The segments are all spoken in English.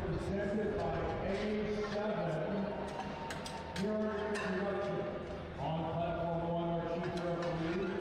Presented by A7. Your introduction on platform 1, our chief referee.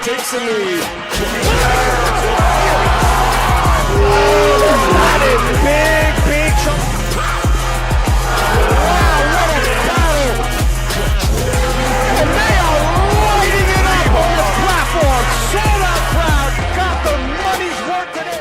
Takes the lead. Big chunk. Wow, what a battle. And they are lighting it up on the platform. Sold out crowd. Got the money's worth today.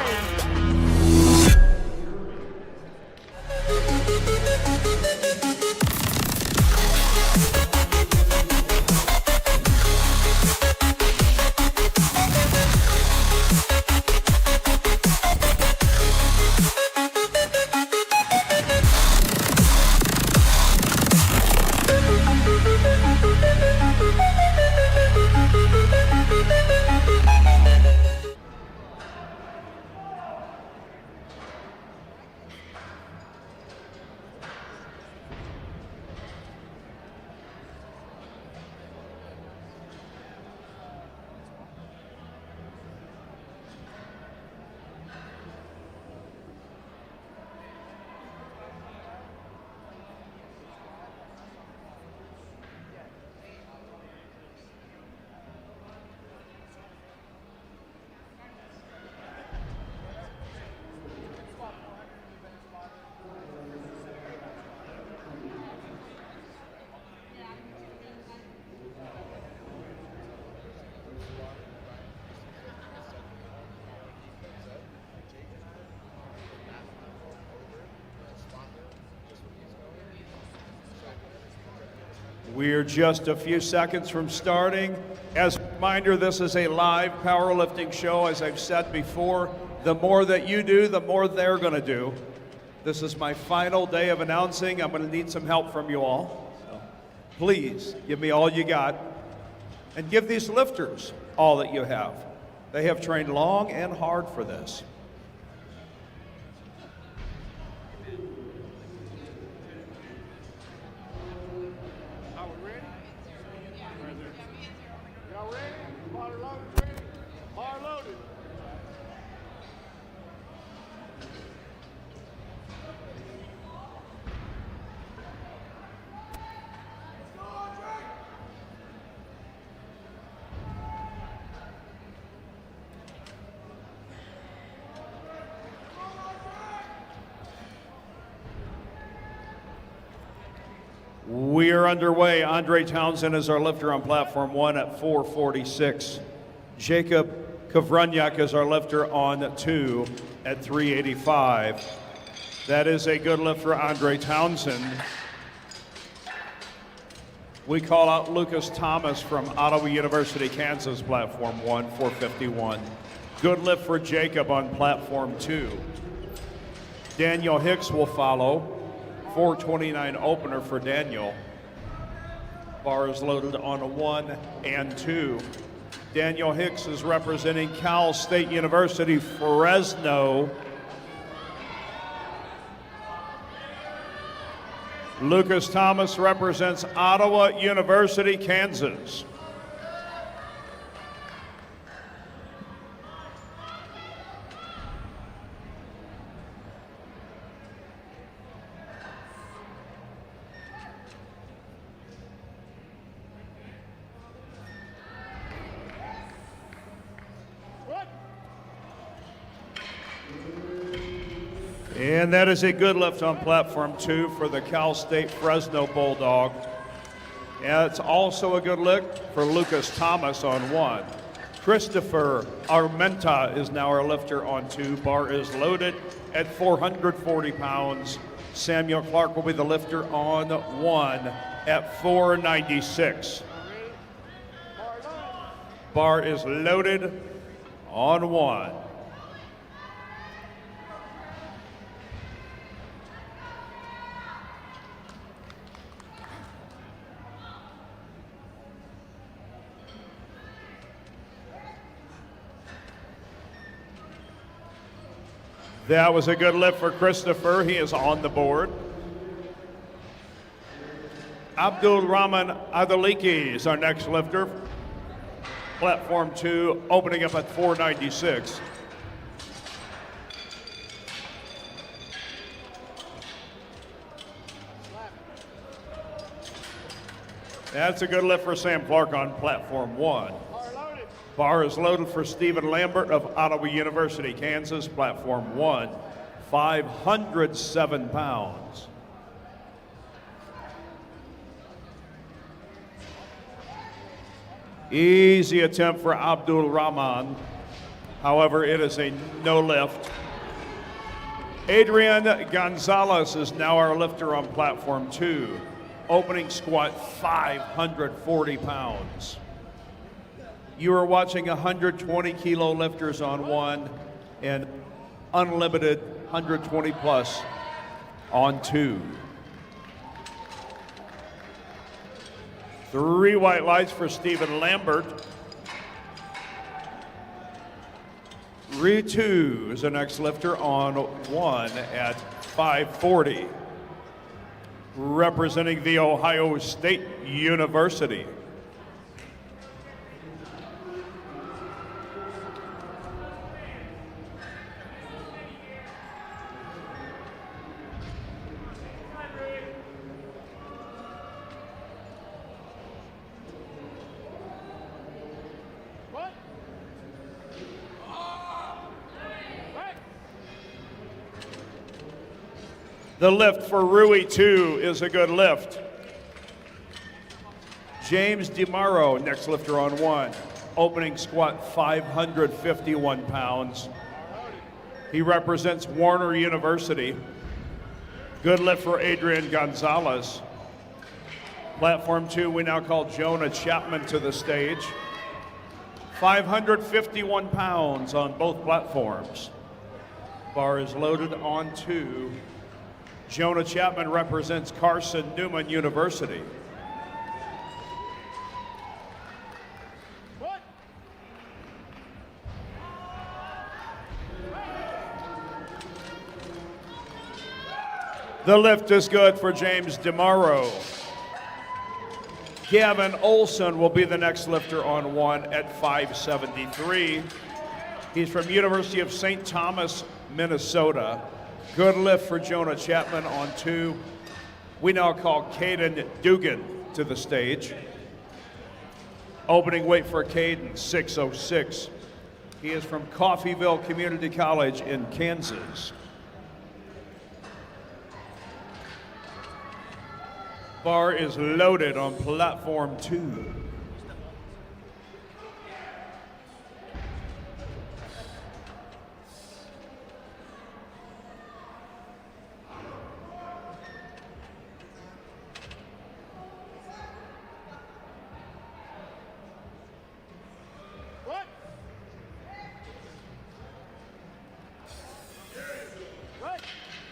We're just a few seconds from starting. As a reminder, this is a live powerlifting show. As I've said before, the more that you do, the more they're going to do. This is my final day of announcing. I'm going to need some help from you all. So please give me all you got and give these lifters all that you have. They have trained long and hard for this. We are underway. Andre Townsend is our lifter on platform 1 at 446. Jacob Kovruniak is our lifter on 2 at 385. That is a good lift for Andre Townsend. We call out Lucas Thomas from Ottawa University, Kansas, platform 1, 451. Good lift for Jacob on platform 2. Daniel Hicks will follow. 429 opener for Daniel. Bar is loaded on 1 and 2. Daniel Hicks is representing Cal State University, Fresno. Lucas Thomas represents Ottawa University, Kansas. And that is a good lift on platform 2 for the Cal State Fresno Bulldog. And it's also a good lift for Lucas Thomas on 1. Christopher Armenta is now our lifter on 2. Bar is loaded at 440 pounds. Samuel Clark will be the lifter on 1 at 496. Bar is loaded on 1. That was a good lift for Christopher. He is on the board. Abdul Rahman Adaliki is our next lifter. Platform 2, opening up at 496. That's a good lift for Sam Clark on platform 1. Bar is loaded for Stephen Lambert of Ottawa University, Kansas, platform 1, 507 pounds. Easy attempt for Abdul Rahman. However, it is a no lift. Adrian Gonzalez is now our lifter on platform 2. Opening squat, 540 pounds. You are watching 120 kilo lifters on 1 and unlimited 120 plus on 2. 3 white lights for Stephen Lambert. Ritu is the next lifter on 1 at 540. Representing the Ohio State University. The lift for Rui 2 is a good lift. James DeMauro, next lifter on 1. Opening squat, 551 pounds. He represents Warner University. Good lift for Adrian Gonzalez. Platform 2, we now call Jonah Chapman to the stage. 551 pounds on both platforms. Bar is loaded on 2. Jonah Chapman represents Carson Newman University. The lift is good for James DeMauro. Gavin Olson will be the next lifter on 1 at 573. He's from University of St. Thomas, Minnesota. Good lift for Jonah Chapman on 2. We now call Caden Dugan to the stage. Opening weight for Caden, 606. He is from Coffeyville Community College in Kansas. Bar is loaded on platform 2.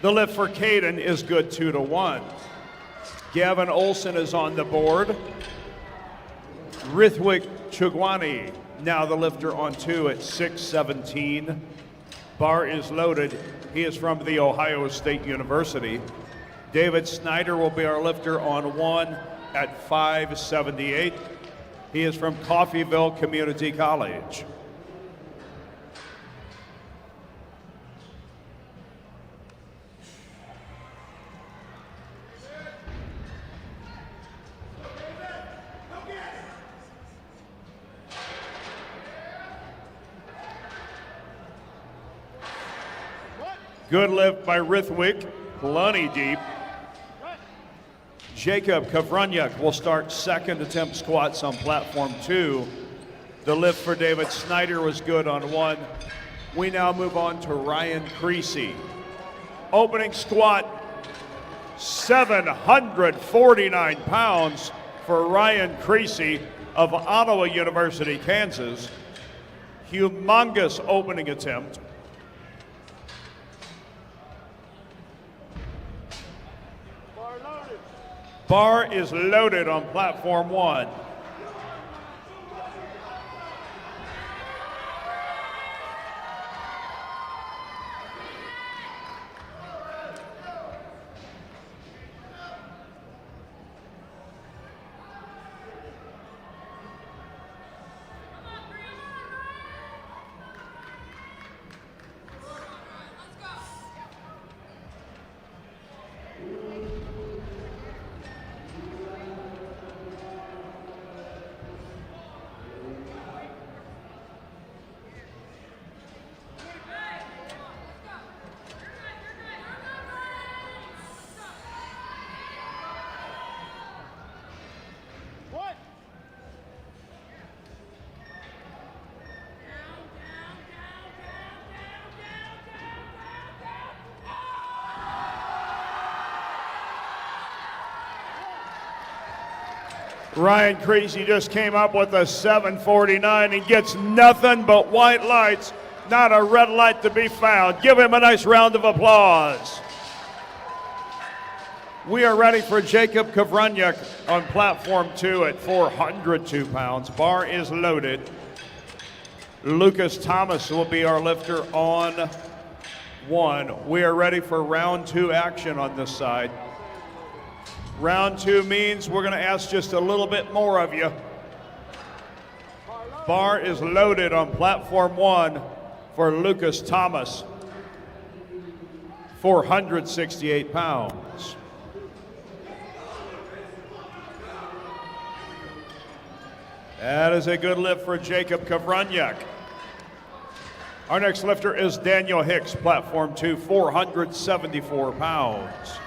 The lift for Caden is good, 2-1. Gavin Olson is on the board. Rithwik Chugwani, now the lifter on 2 at 617. Bar is loaded. He is from the Ohio State University. David Snyder will be our lifter on 1 at 578. He is from Coffeyville Community College. Good lift by Rithwik, plenty deep. Jacob Kavruniak will start second attempt squats on platform 2. The lift for David Snyder was good on 1. We now move on to Ryan Creasy. Opening squat, 749 pounds for Ryan Creasy of Ottawa University, Kansas. Humongous opening attempt. Bar is loaded on platform 1. Ryan Creasy just came up with a 749 and gets nothing but white lights, not a red light to be found. Give him a nice round of applause. We are ready for Jacob Kavruniak on platform 2 at 402 pounds. Bar is loaded. Lucas Thomas will be our lifter on 1. We are ready for round 2 action on this side. Round 2 means we're going to ask just a little bit more of you. Bar is loaded on platform 1 for Lucas Thomas, 468 pounds. That is a good lift for Jacob Kavruniak. Our next lifter is Daniel Hicks, platform 2, 474 pounds.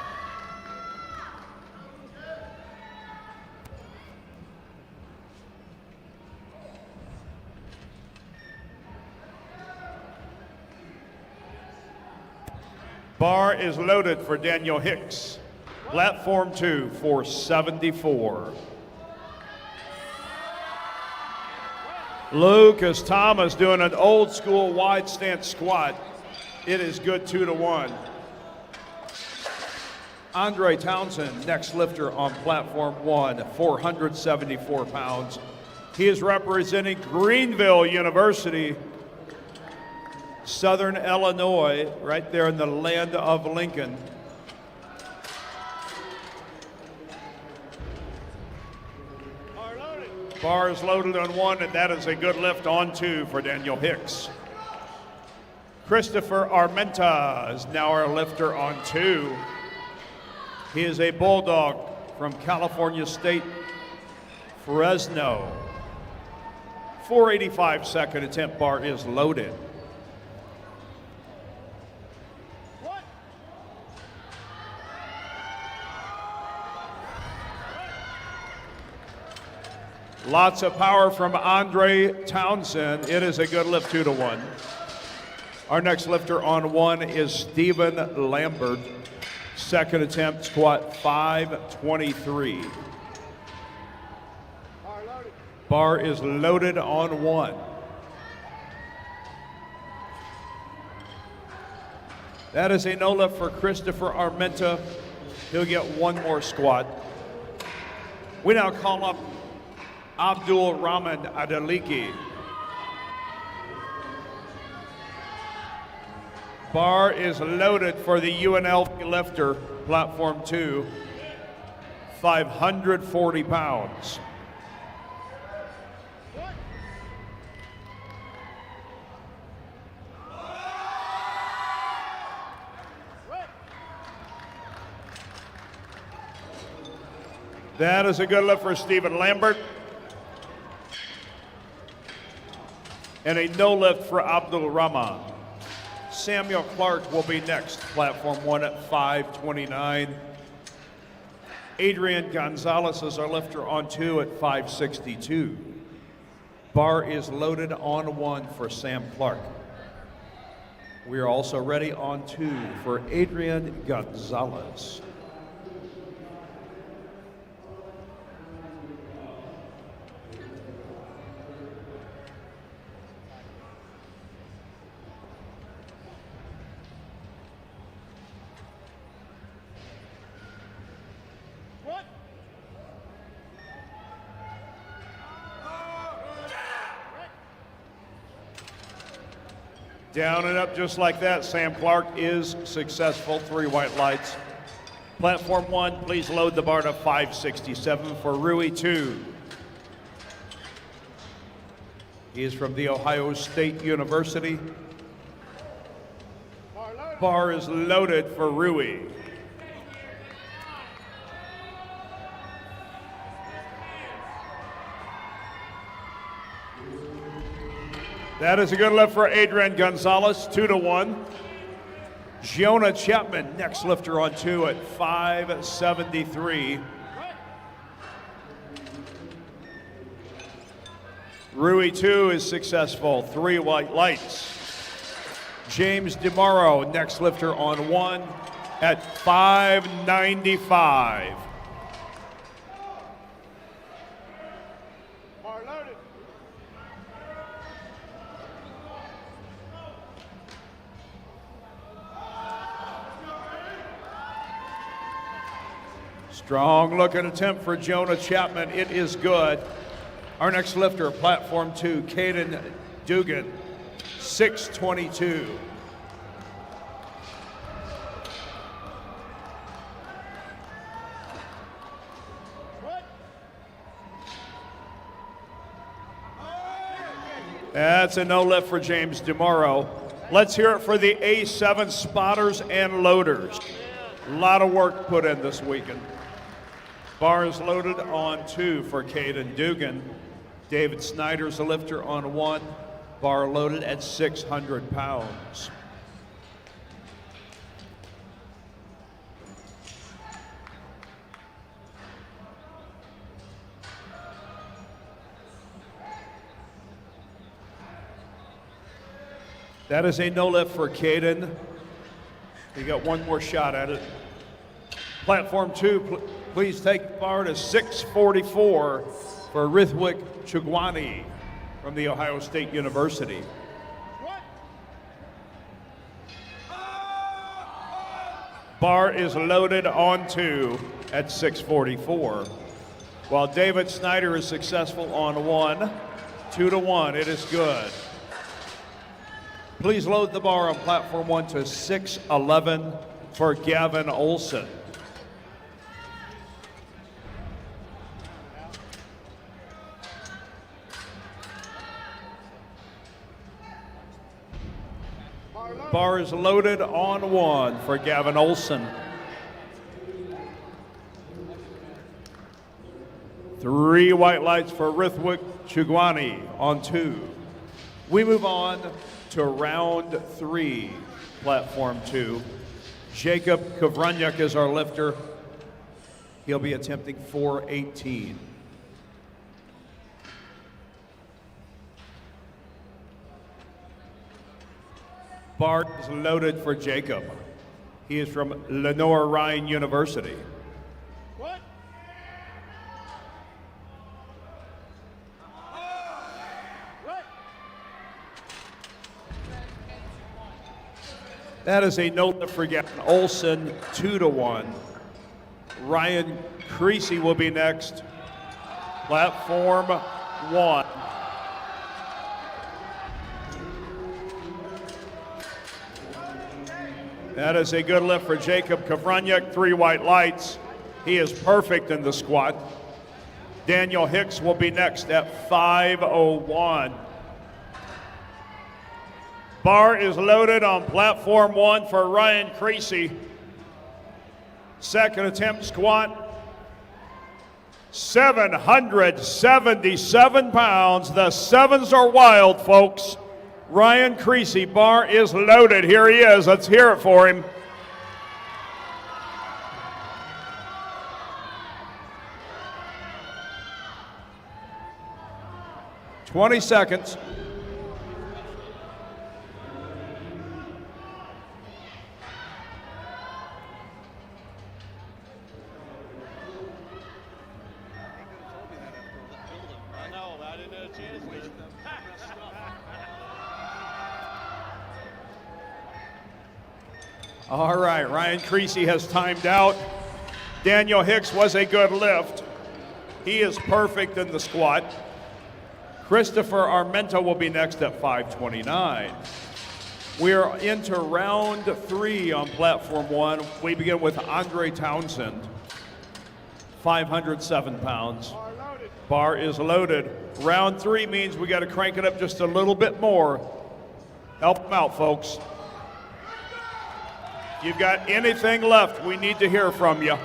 Bar is loaded for Daniel Hicks, platform 2, 474. Lucas Thomas doing an old school wide stance squat. It is good 2-1. Andre Townsend, next lifter on platform 1, 474 pounds. He is representing Greenville University, Southern Illinois, right there in the land of Lincoln. Bar is loaded on 1, and that is a good lift on 2 for Daniel Hicks. Christopher Armenta is now our lifter on 2. He is a Bulldog from California State, Fresno. 485 second attempt. Bar is loaded. Lots of power from Andre Townsend. It is a good lift, 2-1. Our next lifter on 1 is Stephen Lambert. Second attempt, squat 523. Bar is loaded on 1. That is a no lift for Christopher Armenta. He'll get 1 more squat. We now call up Abdul Rahman Adeliki. Bar is loaded for the UNLV lifter, platform 2, 540 pounds. That is a good lift for Stephen Lambert. And a no lift for Abdul Rahman. Samuel Clark will be next, platform 1 at 529. Adrian Gonzalez is our lifter on 2 at 562. Bar is loaded on 1 for Sam Clark. We are also ready on 2 for Adrian Gonzalez. Down and up just like that. Sam Clark is successful. 3 white lights. Platform 1, please load the bar to 567 for Rui 2. He is from The Ohio State University. Bar is loaded for Rui. That is a good lift for Adrian Gonzalez, 2-1. Jonah Chapman, next lifter on 2 at 573. Rui 2 is successful, 3 white lights. James DeMauro, next lifter on 1 at 595. Strong looking attempt for Jonah Chapman. It is good. Our next lifter, platform 2, Caden Dugan, 622. That's a no lift for James DeMauro. Let's hear it for the A7 spotters and loaders. A lot of work put in this weekend. Bar is loaded on 2 for Caden Dugan. David Snyder's a lifter on 1. Bar loaded at 600 pounds. That is a no lift for Caden. He got one more shot at it. Platform 2, please take the bar to 644 for Rithwik Chugwani from The Ohio State University. Bar is loaded on 2 at 644. While David Snyder is successful on 1, 2-1, it is good. Please load the bar on platform 1 to 611 for Gavin Olson. Bar is loaded on 1 for Gavin Olson. 3 white lights for Rithwik Chugwani on 2. We move on to round 3, platform 2. Jacob Kovranyak is our lifter. He'll be attempting 418. Bar is loaded for Jacob. He is from Lenore Ryan University. What? That is a no lift for Gavin Olson, 2-1. Ryan Creasy will be next. Platform 1. That is a good lift for Jacob Kovranyak, 3 white lights. He is perfect in the squat. Daniel Hicks will be next at 501. Bar is loaded on platform 1 for Ryan Creasy. Second attempt squat, 777 pounds. The 7s are wild, folks. Ryan Creasy, bar is loaded. Here he is. Let's hear it for him. 20 seconds. All right, Ryan Creasy has timed out. Daniel Hicks was a good lift. He is perfect in the squat. Christopher Armenta will be next at 5:29. We are into round 3 on platform 1. We begin with Andre Townsend, 507 pounds. Bar is loaded. Round 3 means we got to crank it up just a little bit more. Help them out, folks. If you've got anything left, we need to hear from you.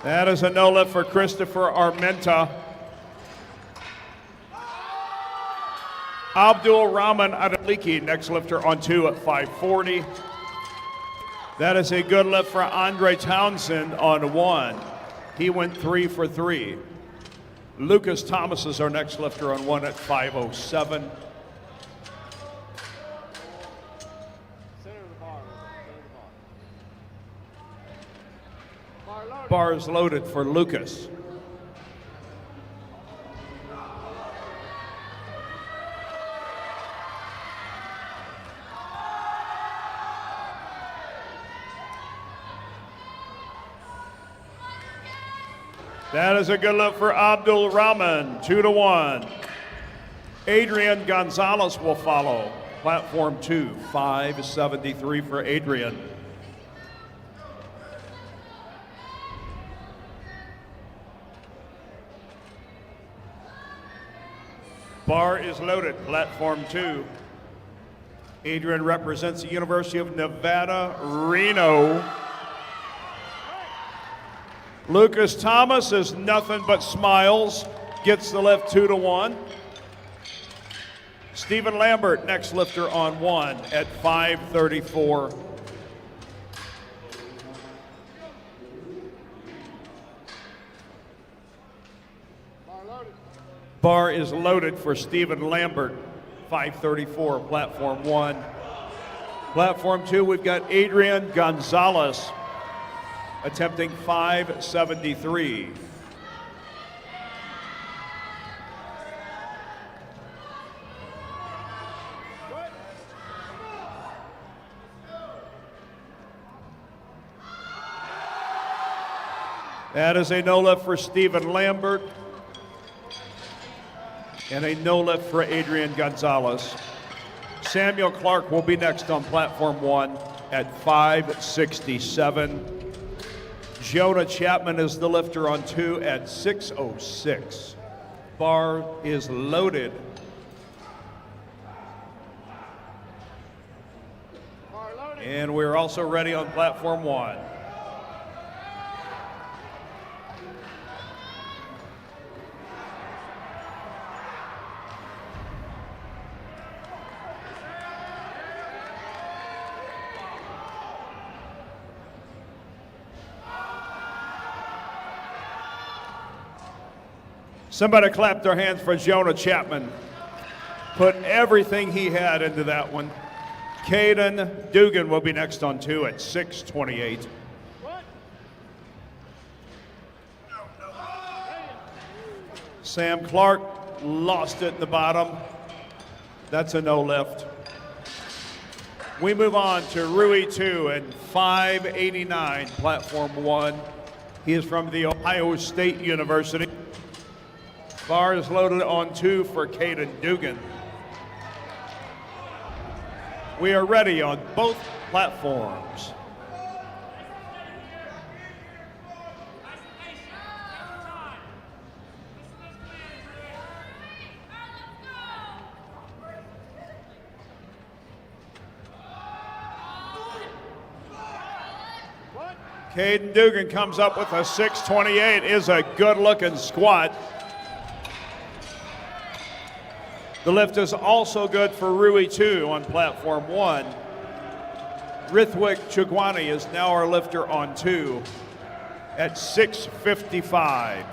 That is a no lift for Christopher Armenta. Abdul Rahman Adaliki, next lifter on 2 at 540. That is a good lift for Andre Townsend on 1. He went 3 for 3. Lucas Thomas is our next lifter on 1 at 507. Bar is loaded for Lucas. That is a good look for Abdul Rahman, 2-1. Adrian Gonzalez will follow. Platform 2, 573 for Adrian. Bar is loaded, platform 2. Adrian represents the University of Nevada, Reno. Lucas Thomas is nothing but smiles, gets the lift 2-1. Stephen Lambert, next lifter on 1 at 534. Bar is loaded for Stephen Lambert, 534, platform 1. Platform 2, we've got Adrian Gonzalez attempting 573. That is a no lift for Stephen Lambert and a no lift for Adrian Gonzalez. Samuel Clark will be next on platform 1 at 567. Jonah Chapman is the lifter on 2 at 606. Bar is loaded. And we're also ready on platform 1. Somebody clap their hands for Jonah Chapman. Put everything he had into that one. Caden Dugan will be next on 2 at 628. Sam Clark lost it in the bottom. That's a no lift. We move on to Rui 2 and 589, platform 1. He is from the Ohio State University. Bar is loaded on 2 for Caden Dugan. We are ready on both platforms. Caden Dugan comes up with a 628, is a good-looking squat. The lift is also good for Rui 2 on platform 1. Rithwik Chugwani is now our lifter on 2 at 655.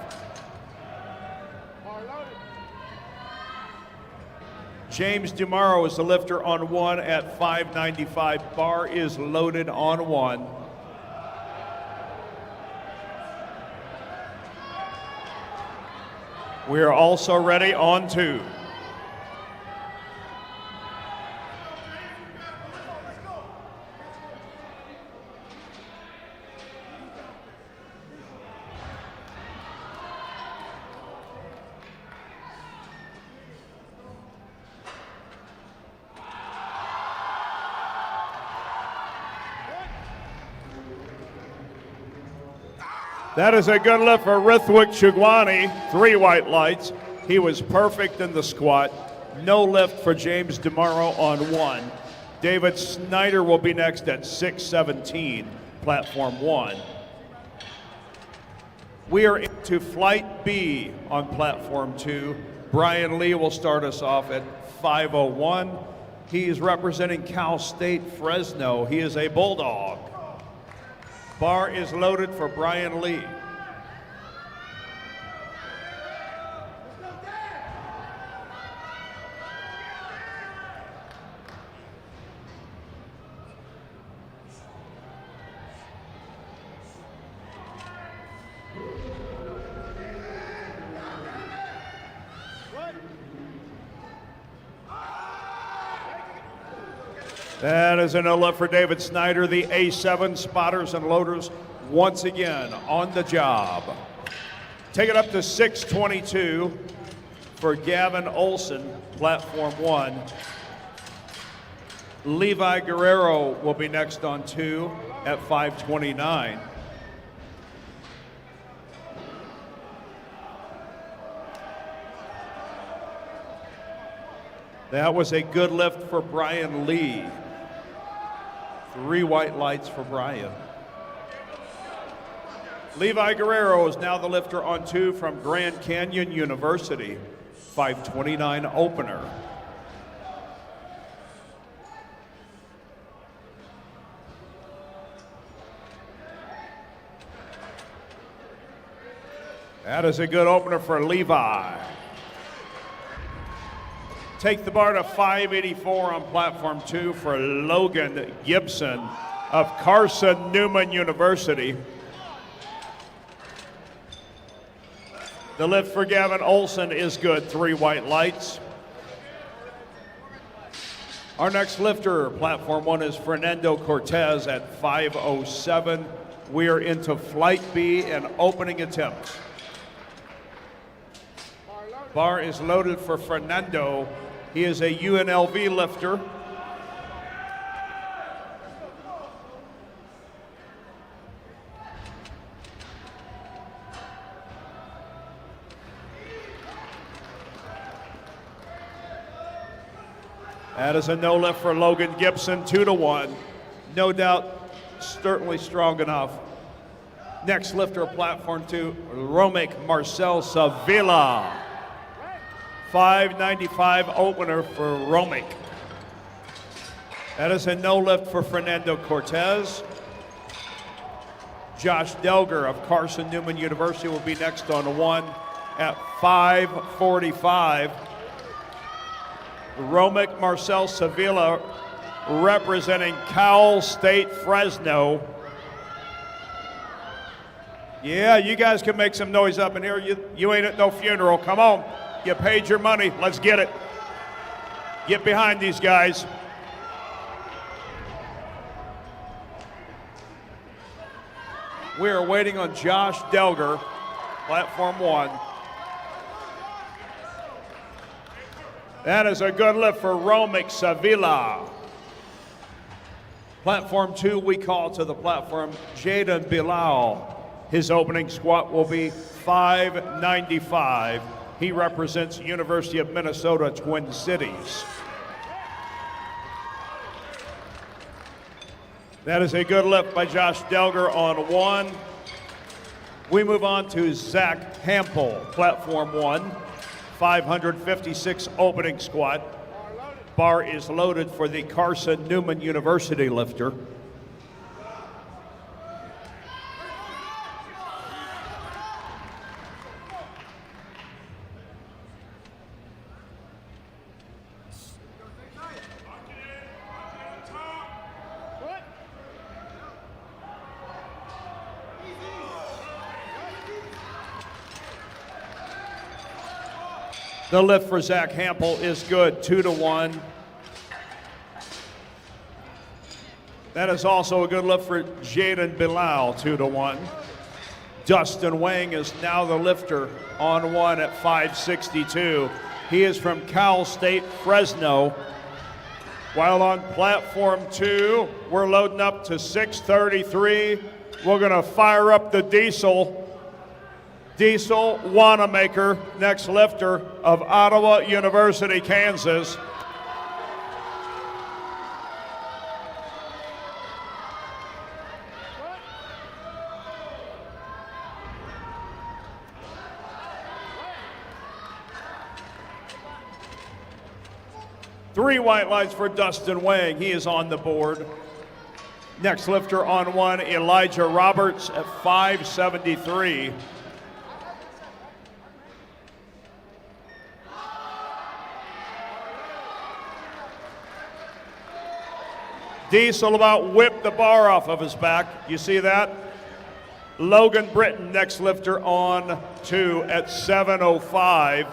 James Dumaro is the lifter on 1 at 595. Bar is loaded on 1. We are also ready on 2. That is a good lift for Rithwik Chugwani, 3 white lights. He was perfect in the squat. No lift for James DeMauro on 1. David Snyder will be next at 617, platform 1. We are into flight B on platform 2. Brian Lee will start us off at 501. He is representing Cal State Fresno. He is a Bulldog. Bar is loaded for Brian Lee. That is a no lift for David Snyder. The A7 spotters and loaders once again on the job. Take it up to 622 for Gavin Olson, platform 1. Levi Guerrero will be next on 2 at 529. That was a good lift for Brian Lee. 3 white lights for Brian. Levi Guerrero is now the lifter on 2 from Grand Canyon University. 529 opener. That is a good opener for Levi. Take the bar to 584 on platform 2 for Logan Gibson of Carson Newman University. The lift for Gavin Olson is good, 3 white lights. Our next lifter, platform 1, is Fernando Cortez at 507. We are into flight B and opening attempts. Bar is loaded for Fernando. He is a UNLV lifter. That is a no lift for Logan Gibson, 2-1. No doubt, certainly strong enough. Next lifter, platform 2, Romic Marcel Sevilla. 595 opener for Romic. That is a no lift for Fernando Cortez. Josh Delger of Carson Newman University will be next on 1 at 545. Romic Marcel Sevilla representing Cal State Fresno. Yeah, you guys can make some noise up in here. You ain't at no funeral. Come on. You paid your money. Let's get it. Get behind these guys. We are waiting on Josh Delger, platform 1. That is a good lift for Romic Sevilla. Platform 2, we call to the platform Jaden Bilal. His opening squat will be 595. He represents University of Minnesota Twin Cities. That is a good lift by Josh Delger on 1. We move on to Zach Hampel, platform 1, 556 opening squat. Bar is loaded for the Carson Newman University lifter. The lift for Zach Hampel is good, 2-1. That is also a good lift for Jaden Bilal, 2-1. Dustin Wang is now the lifter on 1 at 562. He is from Cal State Fresno. While on platform 2, we're loading up to 633. We're gonna fire up the Diesel. Diesel Wanamaker, next lifter of Ottawa University, Kansas. Three white lights for Dustin Wang. He is on the board. Next lifter on 1, Elijah Roberts at 573. Diesel about whipped the bar off of his back. You see that? Logan Britton, next lifter on 2 at 705.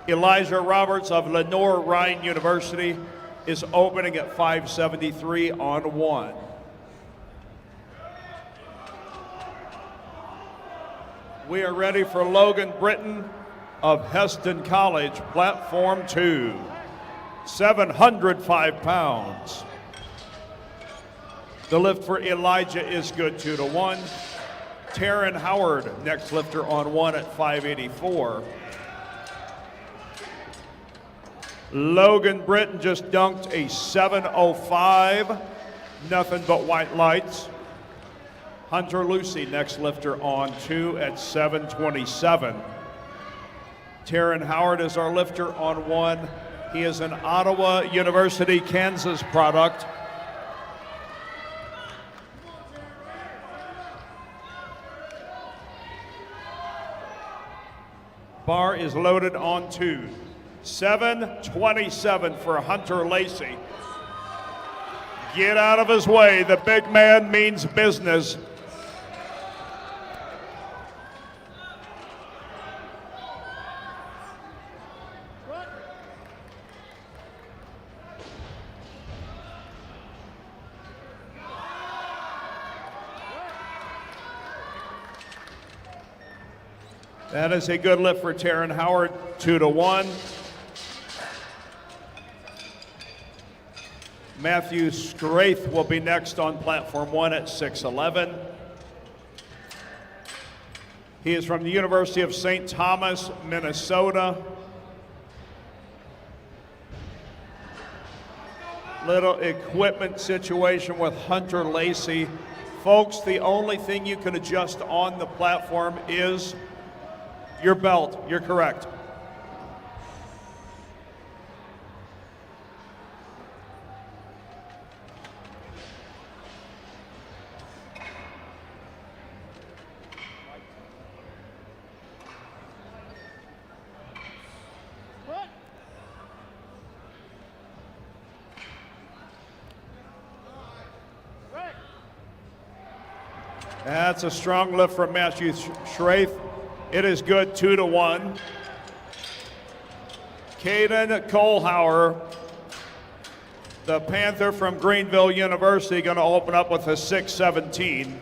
Elijah Roberts of Lenoir Rhine University is opening at 573 on 1. We are ready for Logan Britton of Heston College, platform 2, 705 pounds. The lift for Elijah is good, 2-1. Taryn Howard, next lifter on 1 at 584. Logan Britton just dunked a 705, nothing but white lights. Hunter Lucy, next lifter on 2 at 727. Taryn Howard is our lifter on 1. He is an Ottawa University, Kansas product. Bar is loaded on 2. 727 for Hunter Lacey. Get out of his way. The big man means business. That is a good lift for Taryn Howard, 2-1. Matthew Straith will be next on platform 1 at 611. He is from the University of St. Thomas, Minnesota. Little equipment situation with Hunter Lacey. Folks, the only thing you can adjust on the platform is your belt. You're correct. That's a strong lift from Matthew Straith. It is good, 2-1. Caden Kohlhauer, the Panther from Greenville University, going to open up with a 617.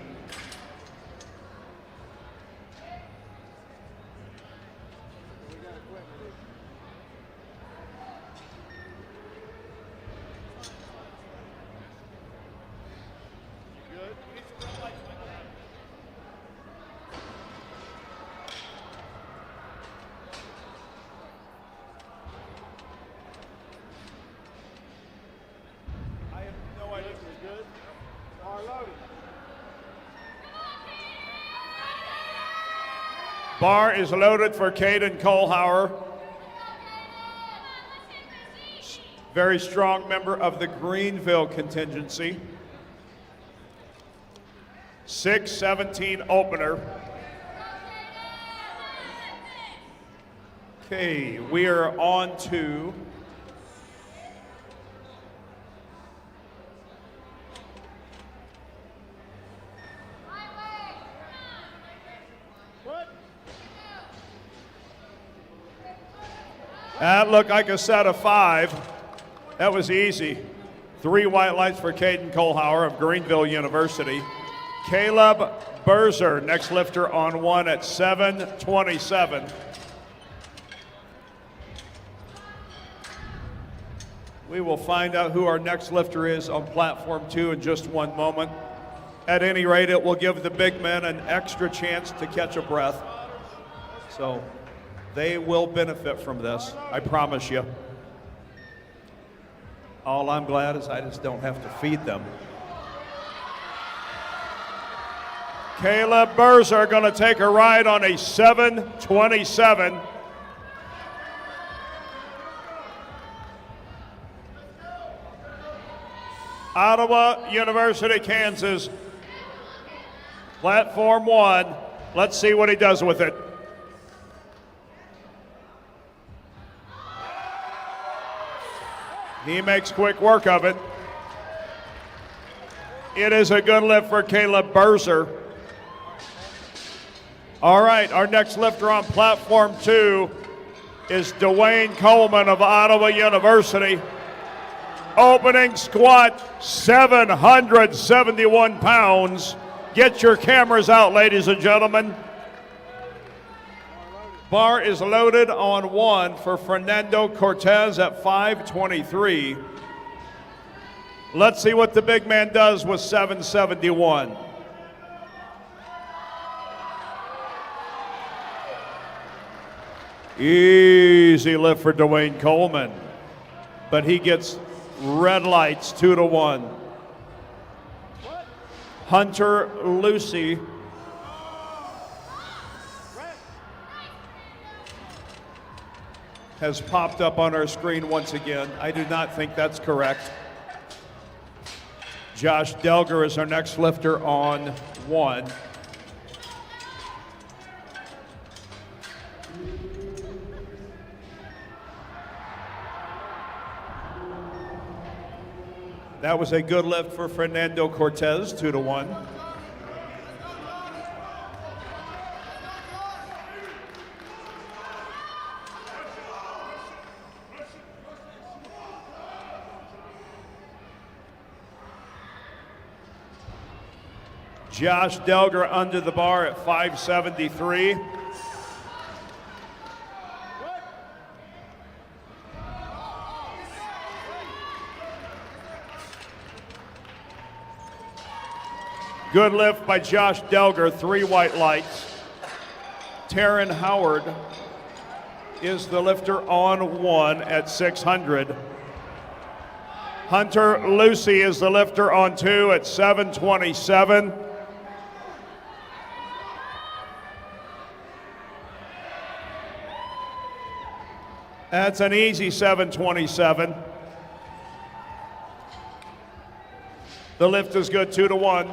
Bar is loaded for Caden Kohlhauer. Very strong member of the Greenville contingency. 6:17 opener. Okay, we are on to that looked like a set of 5. That was easy. 3 white lights for Caden Kohlhauer of Greenville University. Caleb Berzer, next lifter on 1 at 7:27. We will find out who our next lifter is on platform 2 in just one moment. At any rate, it will give the big men an extra chance to catch a breath. So they will benefit from this, I promise you. All I'm glad is I just don't have to feed them. Caleb Berzer going to take a ride on a 7:27. Ottawa University, Kansas, platform 1. Let's see what he does with it. He makes quick work of it. It is a good lift for Caleb Berzer. All right, our next lifter on platform 2 is Dwayne Coleman of Ottawa University. Opening squat, 771 pounds. Get your cameras out, ladies and gentlemen. Bar is loaded on 1 for Fernando Cortez at 5:23. Let's see what the big man does with 771. Easy lift for Dwayne Coleman, but he gets red lights 2-1. Hunter Lucy has popped up on our screen once again. I do not think that's correct. Josh Delger is our next lifter on 1. That was a good lift for Fernando Cortez, 2-1. Josh Delger under the bar at 5:73. Good lift by Josh Delger, 3 white lights. Taryn Howard is the lifter on 1 at 600. Hunter Lucy is the lifter on 2 at 727. That's an easy 727. The lift is good, 2-1.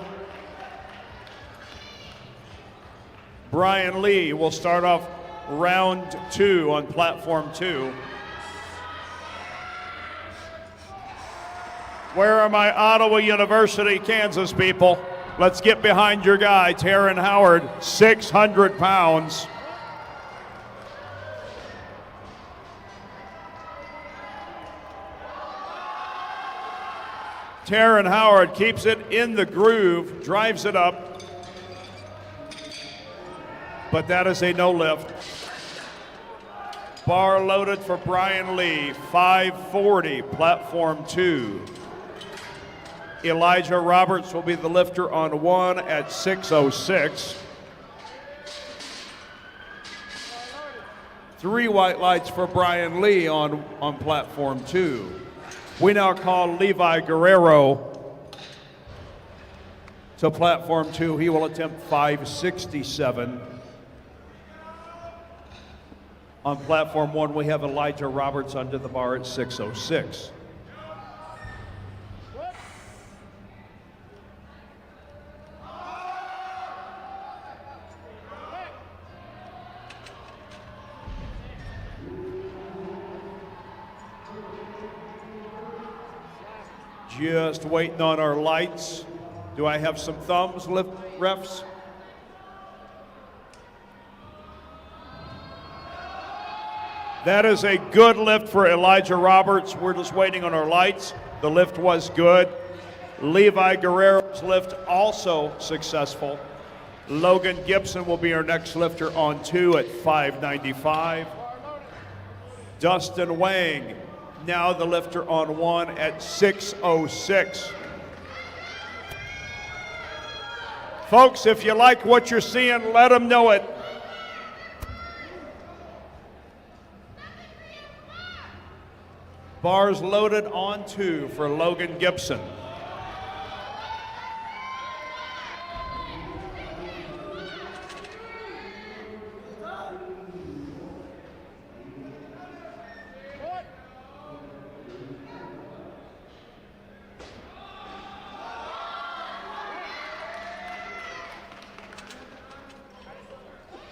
Brian Lee will start off round 2 on platform 2. Where are my Ottawa University, Kansas people? Let's get behind your guy, Taryn Howard, 600 pounds. Taryn Howard keeps it in the groove, drives it up, but that is a no lift. Bar loaded for Brian Lee, 540, platform 2. Elijah Roberts will be the lifter on 1 at 606. 3 white lights for Brian Lee on platform 2. We now call Levi Guerrero to platform 2. He will attempt 567. On platform 1, we have Elijah Roberts under the bar at 606. Just waiting on our lights. Do I have some thumbs, refs? That is a good lift for Elijah Roberts. We're just waiting on our lights. The lift was good. Levi Guerrero's lift also successful. Logan Gibson will be our next lifter on 2 at 595. Dustin Wang, now the lifter on 1 at 606. Folks, if you like what you're seeing, let them know it. Bars loaded on 2 for Logan Gibson.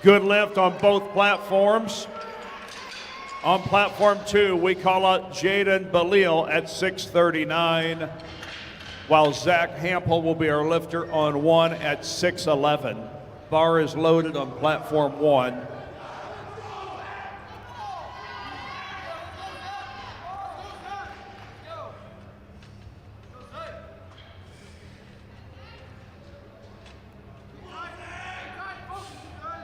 Good lift on both platforms. On platform 2, we call out Jaden Balil at 639, while Zach Hampel will be our lifter on 1 at 611. Bar is loaded on platform 1.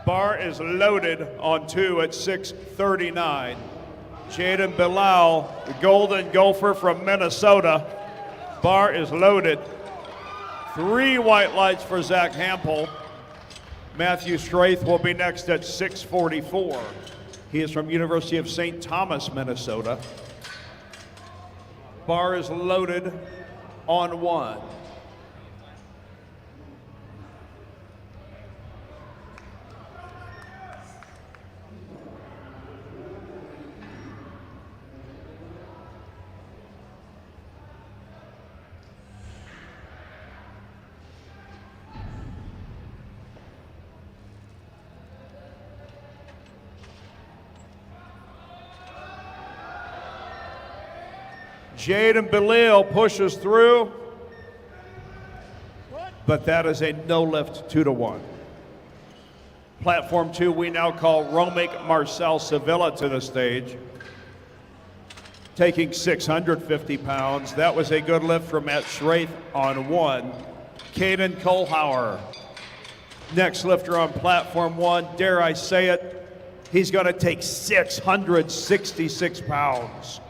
Bar is loaded on 2 at 639. Jaden Bilal, the Golden Gopher from Minnesota. Bar is loaded. 3 white lights for Zach Hampel. Matthew Straith will be next at 644. He is from University of St. Thomas, Minnesota. Bar is loaded on 1. Jaden Balil pushes through, but that is a no lift 2-1. Platform 2, we now call Romik Marcel Sevilla to the stage, taking 650 pounds. That was a good lift from Matt Schraith on 1. Caden Kohlhauer, next lifter on platform 1. Dare I say it, he's going to take 666 pounds.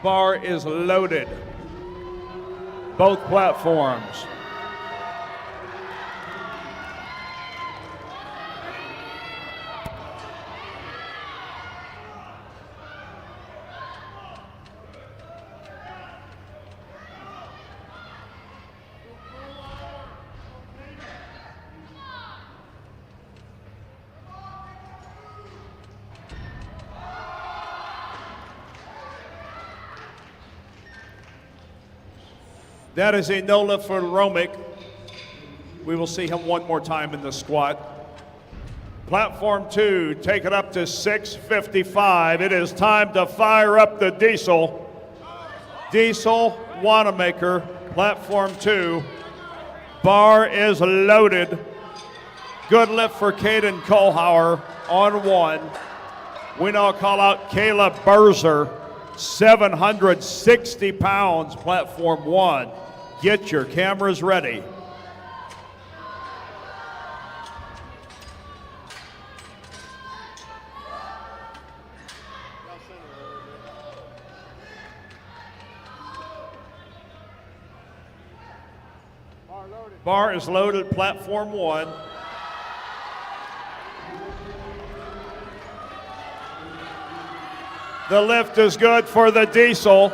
Bar is loaded. Both platforms. That is a no lift for Romik. We will see him one more time in the squat. Platform 2, take it up to 655. It is time to fire up the diesel. Diesel Wanamaker, platform 2. Bar is loaded. Good lift for Caden Kohlhauer on 1. We now call out Caleb Berzer, 760 pounds, platform 1. Get your cameras ready. Bar is loaded, platform 1. The lift is good for the diesel.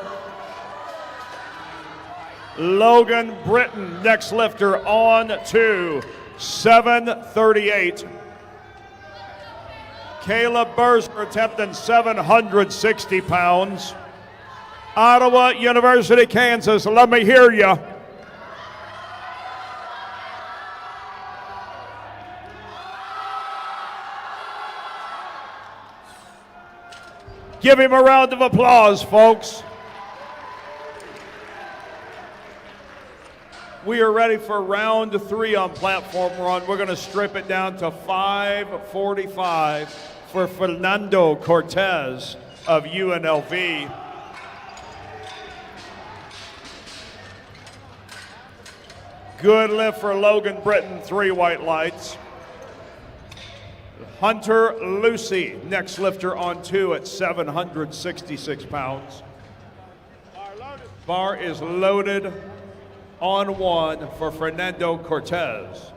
Logan Britton, next lifter on 2, 738. Caleb Burser attempting 760 pounds. Ottawa University, Kansas, let me hear you. Give him a round of applause, folks. We are ready for round 3 on platform 1. We're going to strip it down to 5:45 for Fernando Cortez of UNLV. Good lift for Logan Britton, 3 white lights. Hunter Lucy, next lifter on 2 at 766 pounds. Bar is loaded on 1 for Fernando Cortez.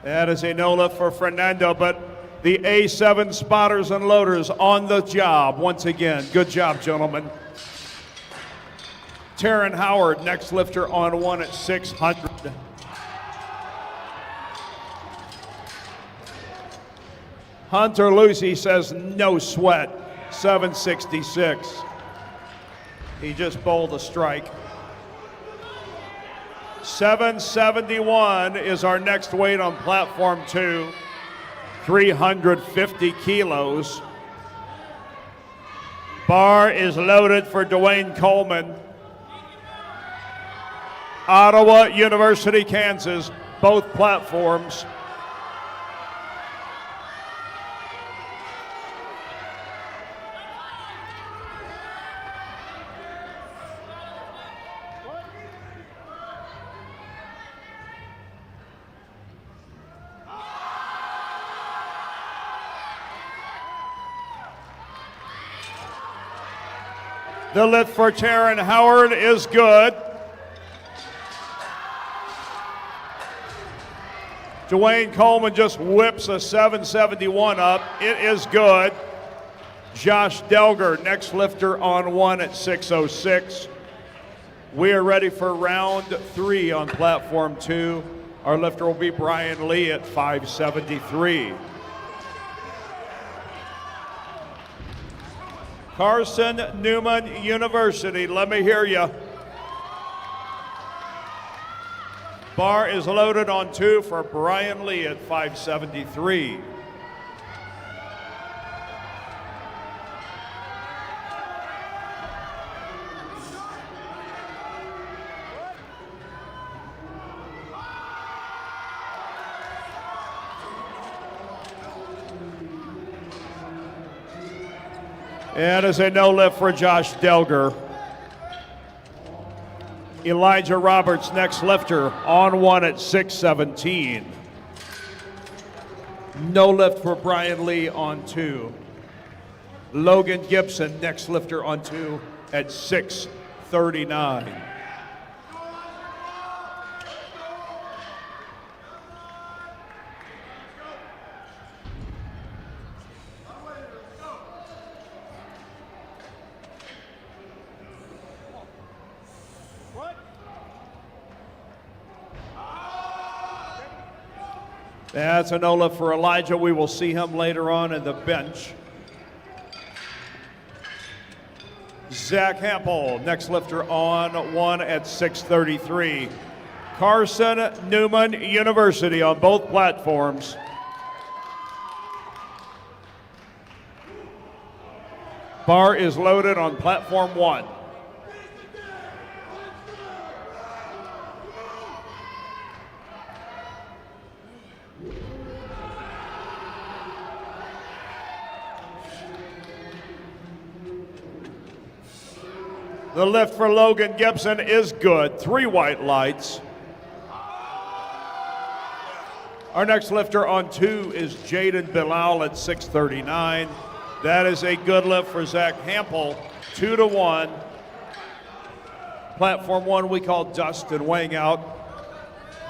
That is a no lift for Fernando, but the A7 spotters and loaders on the job once again. Good job, gentlemen. Taryn Howard, next lifter on 1 at 600. Hunter Lucy says no sweat, 766. He just bowled a strike. 771 is our next weight on platform 2, 350 kilos. Bar is loaded for Dwayne Coleman. Ottawa University, Kansas, both platforms. The lift for Taryn Howard is good. Dwayne Coleman just whips a 771 up. It is good. Josh Delger, next lifter on 1 at 606. We are ready for round 3 on platform 2. Our lifter will be Brian Lee at 573. Carson Newman University, let me hear you. Bar is loaded on 2 for Brian Lee at 573. And as a no lift for Josh Delger. Elijah Roberts, next lifter, on 1 at 617. No lift for Brian Lee on 2. Logan Gibson, next lifter on 2 at 639. That's a no lift for Elijah. We will see him later on in the bench. Zach Hampel, next lifter on 1 at 633. Carson Newman University on both platforms. Bar is loaded on platform 1. The lift for Logan Gibson is good. 3 white lights. Our next lifter on 2 is Jaden Bilal at 639. That is a good lift for Zach Hampel, 2-1. Platform 1 we call Dustin weighing out.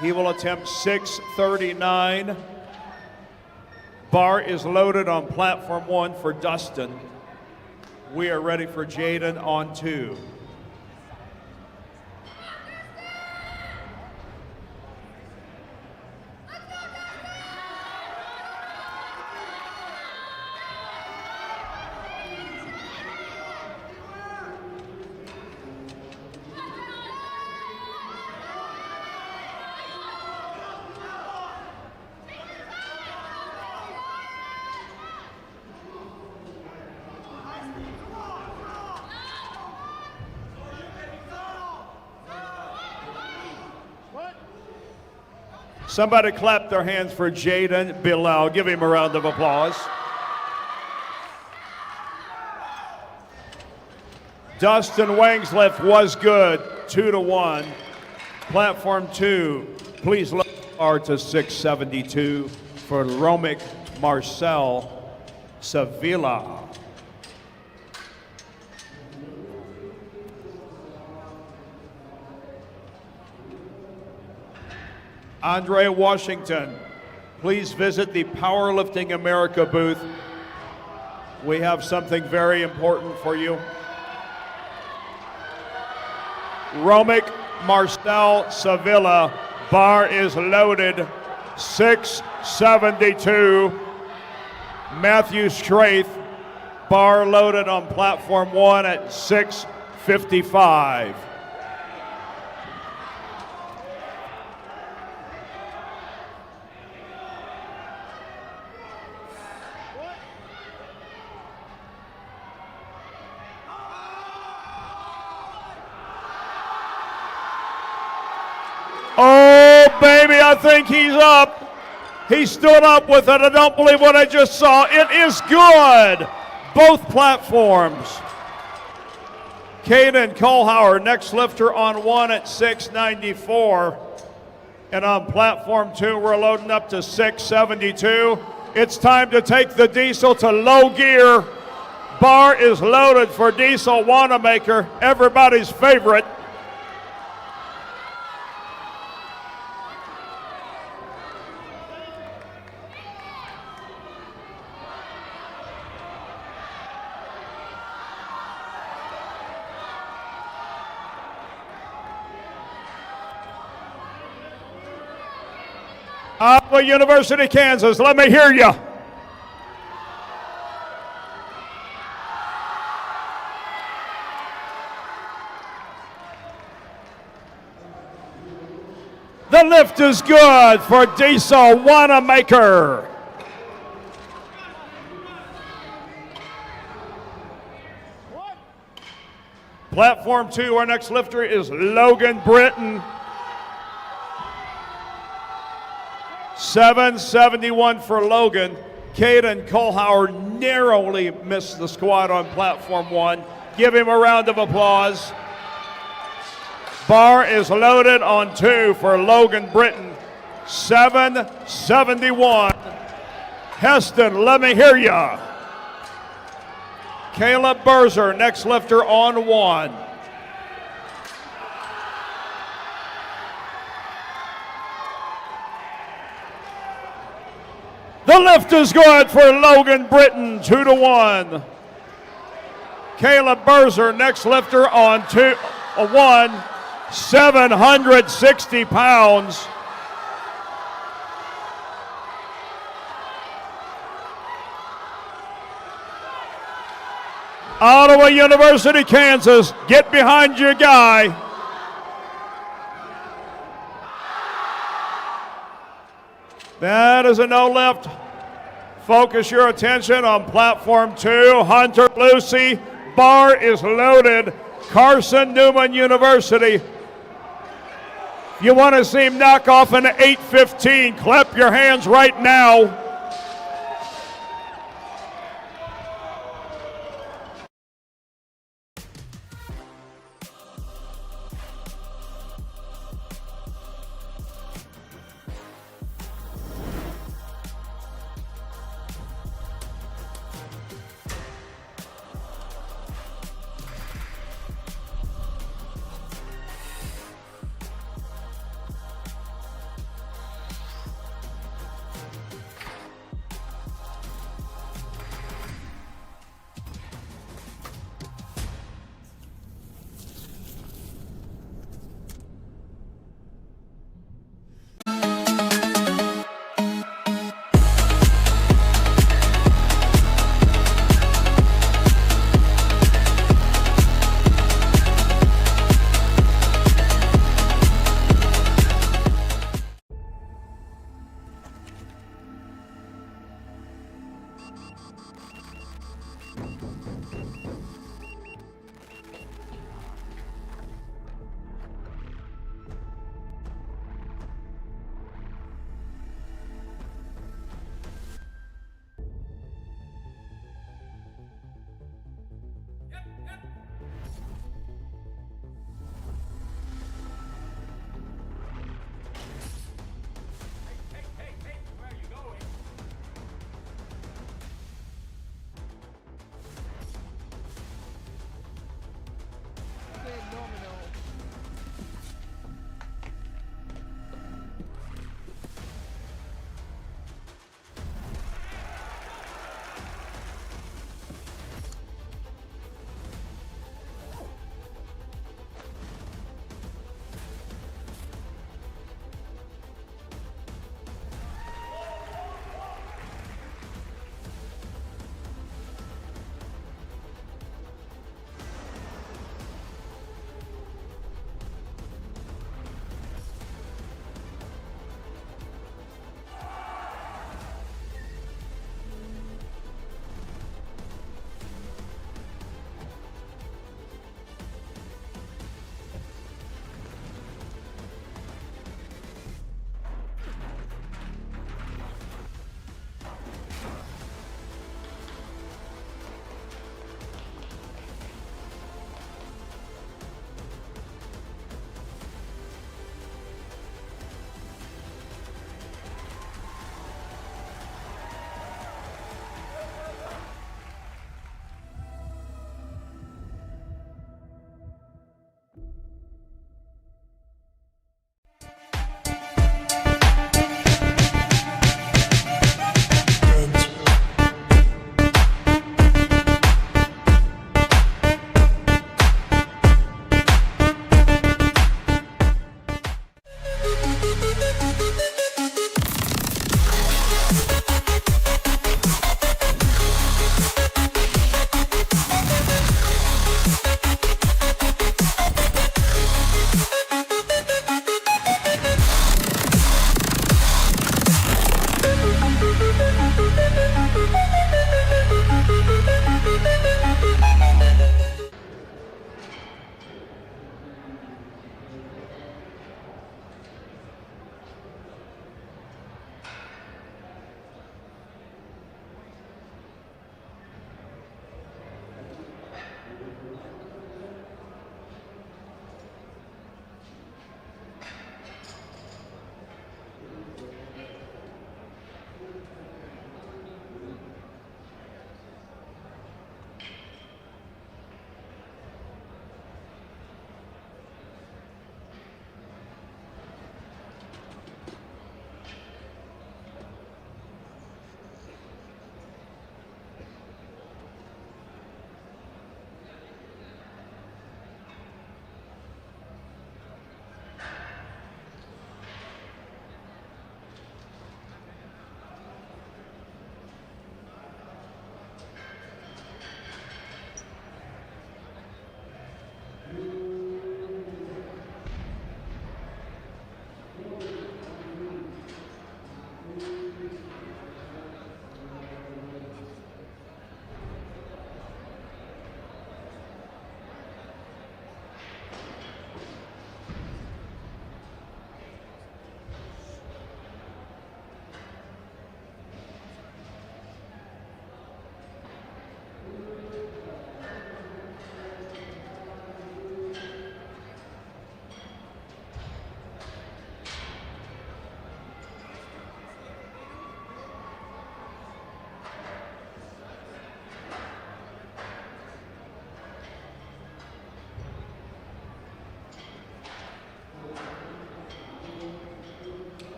He will attempt 639. Bar is loaded on platform 1 for Dustin. We are ready for Jaden on 2. Somebody clap their hands for Jaden Bilal. Give him a round of applause. Dustin Wang's lift was good, 2-1. Platform 2, please look hard to 672 for Romic Marcel Sevilla. Andre Washington, please visit the Powerlifting America booth. We have something very important for you. Romic Marcel Sevilla, bar is loaded, 672. Matthew Straith, bar loaded on platform 1 at 655. Oh, baby, I think he's up. He stood up with it. I don't believe what I just saw. It is good. Both platforms. Caden Kohlhauer, next lifter on 1 at 694. And on platform 2, we're loading up to 672. It's time to take the diesel to low gear. Bar is loaded for Diesel Wanamaker, everybody's favorite. Iowa University, Kansas, let me hear you. The lift is good for Diesel Wanamaker. Platform 2, our next lifter is Logan Britton. 771 for Logan. Caden Kohlhauer narrowly missed the squat on platform 1. Give him a round of applause. Bar is loaded on 2 for Logan Britton. 771. Heston, let me hear ya. Caleb Berzer, next lifter on 1. The lift is good for Logan Britton, 2-1. Caleb Berzer, next lifter on 1, 760 pounds. Ottawa University, Kansas, get behind your guy. That is a no lift. Focus your attention on platform 2. Hunter Lucy, bar is loaded. Carson Newman University. If you want to see him knock off an 8:15, clap your hands right now.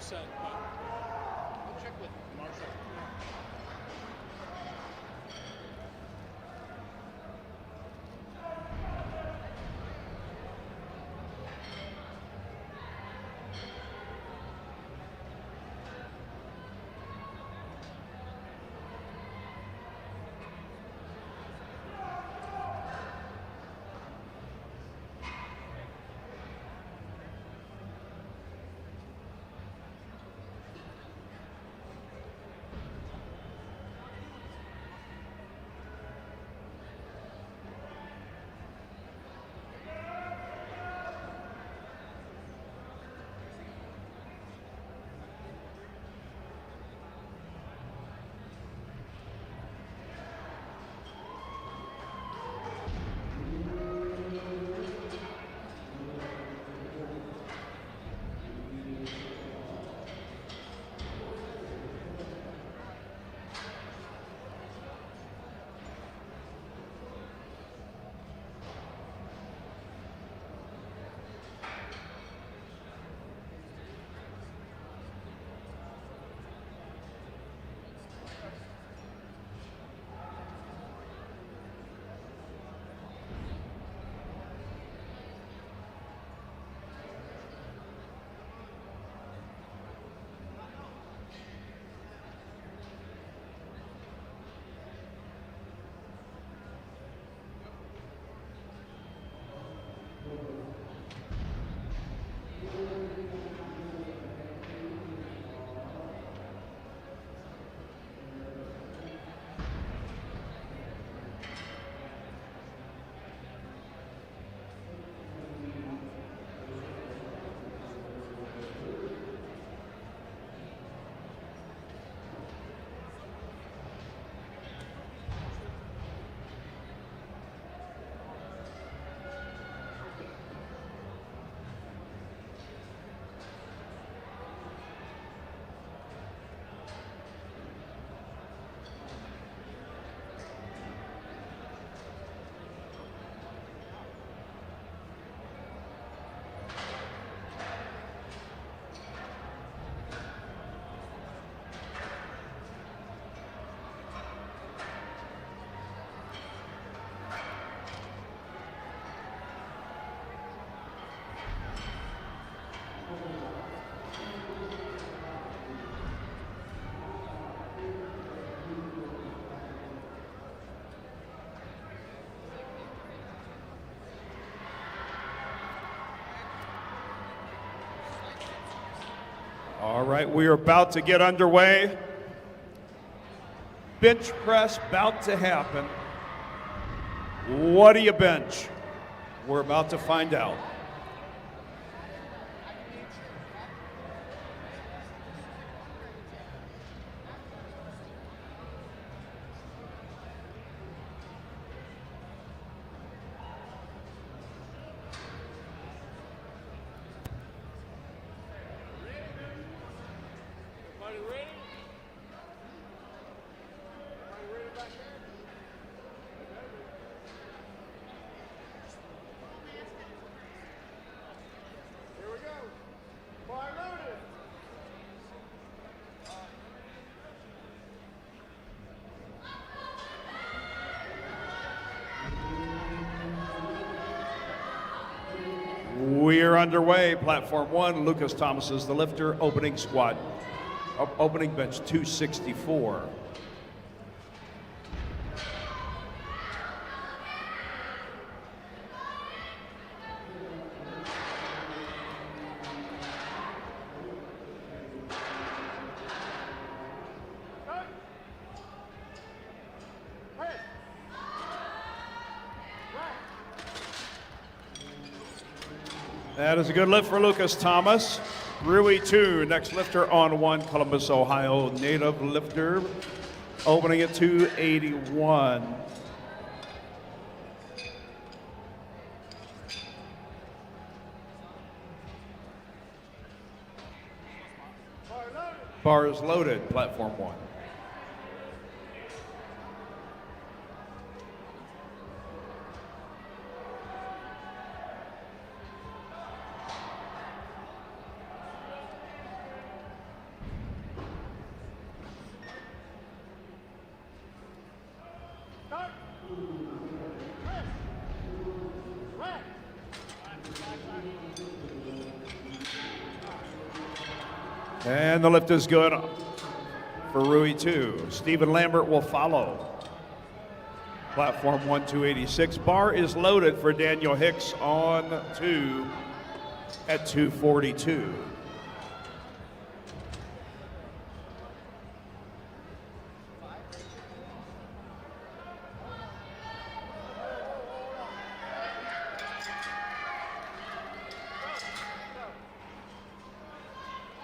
set, but I'll check with Marshall. All right, we are about to get underway. Bench press about to happen. What do you bench? We're about to find out. Everybody ready? Everybody ready back there? Here we go. Fire loaded. We are underway. Platform 1, Lucas Thomas is the lifter. Opening squat. Opening bench 264. That is a good lift for Lucas Thomas. Rui 2, next lifter on 1, Columbus, Ohio, native lifter, opening at 281. Bar is loaded, platform 1. And the lift is good for Rui 2. Stephen Lambert will follow. Platform 1, 286. Bar is loaded for Daniel Hicks on 2 at 242.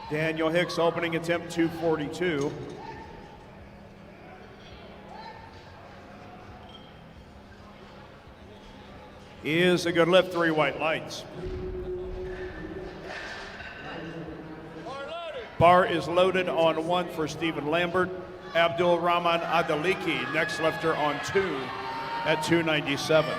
Daniel Hicks opening attempt 242. Is a good lift, 3 white lights. Bar is loaded on 1 for Stephen Lambert. Abdul Rahman Adaliki, next lifter on 2 at 297.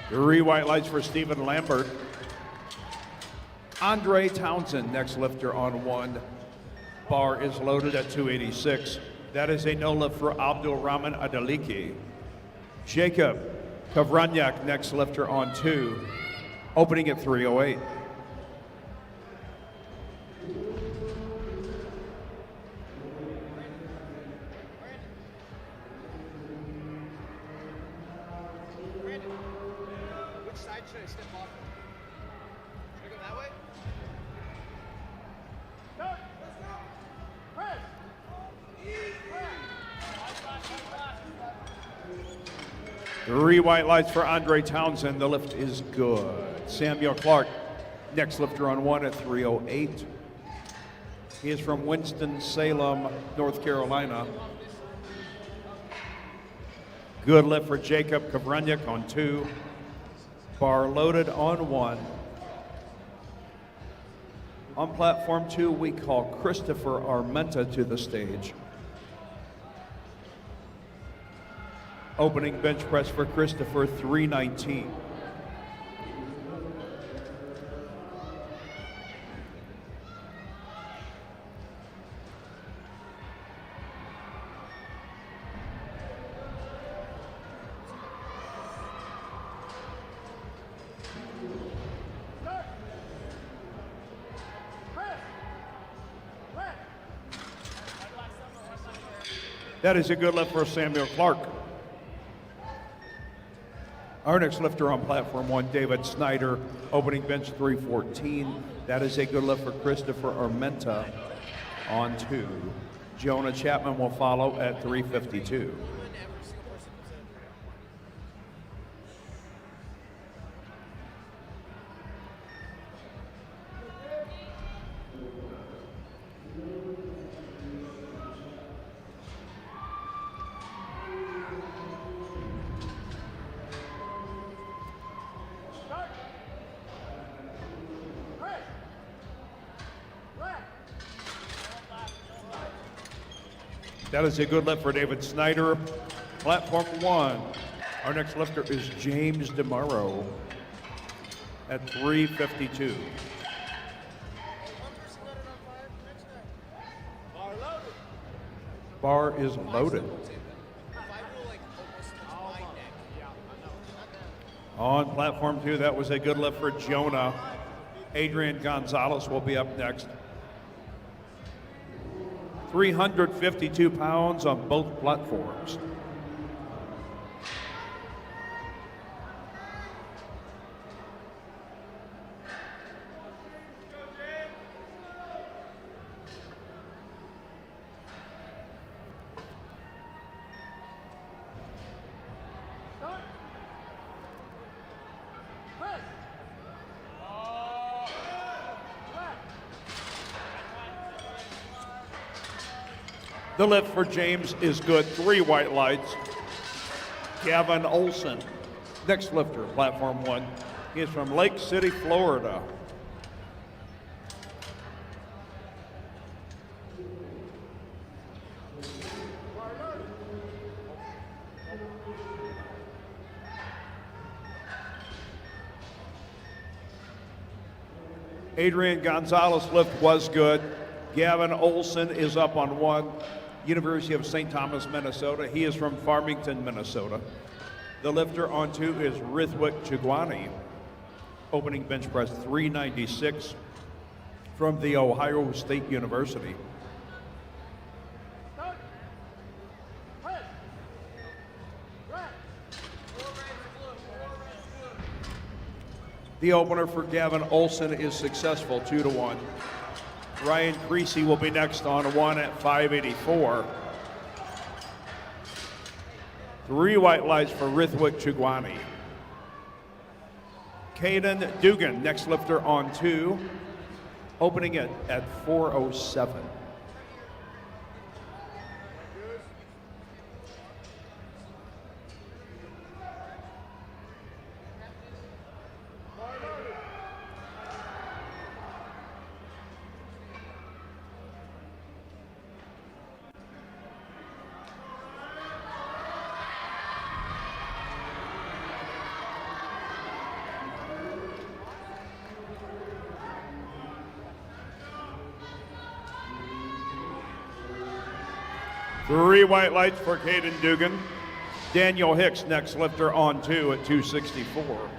Three white lights for Stephen Lambert. Andre Townsend, next lifter on 1. Bar is loaded at 286. That is a no lift for Abdul Rahman Adaliki. Jacob Kavranyak, next lifter on 2. Opening at 308. Should I step off? Should I go that way? Three white lights for Andre Townsend. The lift is good. Samuel Clark, next lifter on 1 at 308. He is from Winston-Salem, North Carolina. Good lift for Jacob Kavranyak on 2. Bar loaded on 1. On platform 2, we call Christopher Armenta to the stage. Opening bench press for Christopher, 319. That is a good lift for Samuel Clark. Our next lifter on platform 1, David Snyder, opening bench 314. That is a good lift for Christopher Armenta on 2. Jonah Chapman will follow at 352. That is a good lift for David Snyder. Platform 1. Our next lifter is James DeMauro at 352. Bar is loaded. On platform 2, that was a good lift for Jonah. Adrian Gonzalez will be up next. 352 pounds on both platforms. The lift for James is good. 3 white lights. Gavin Olson, next lifter, platform 1. He is from Lake City, Florida. Adrian Gonzalez lift was good. Gavin Olson is up on 1. University of St. Thomas, Minnesota. He is from Farmington, Minnesota. The lifter on 2 is Rithwik Chugwani. Opening bench press 396 from The Ohio State University. The opener for Gavin Olson is successful, 2-1. Ryan Creasy will be next on 1 at 584. 3 white lights for Rithwik Chugwani. Caden Dugan, next lifter on 2, opening it at 407. Three white lights for Caden Dugan. Daniel Hicks, next lifter on 2 at 264.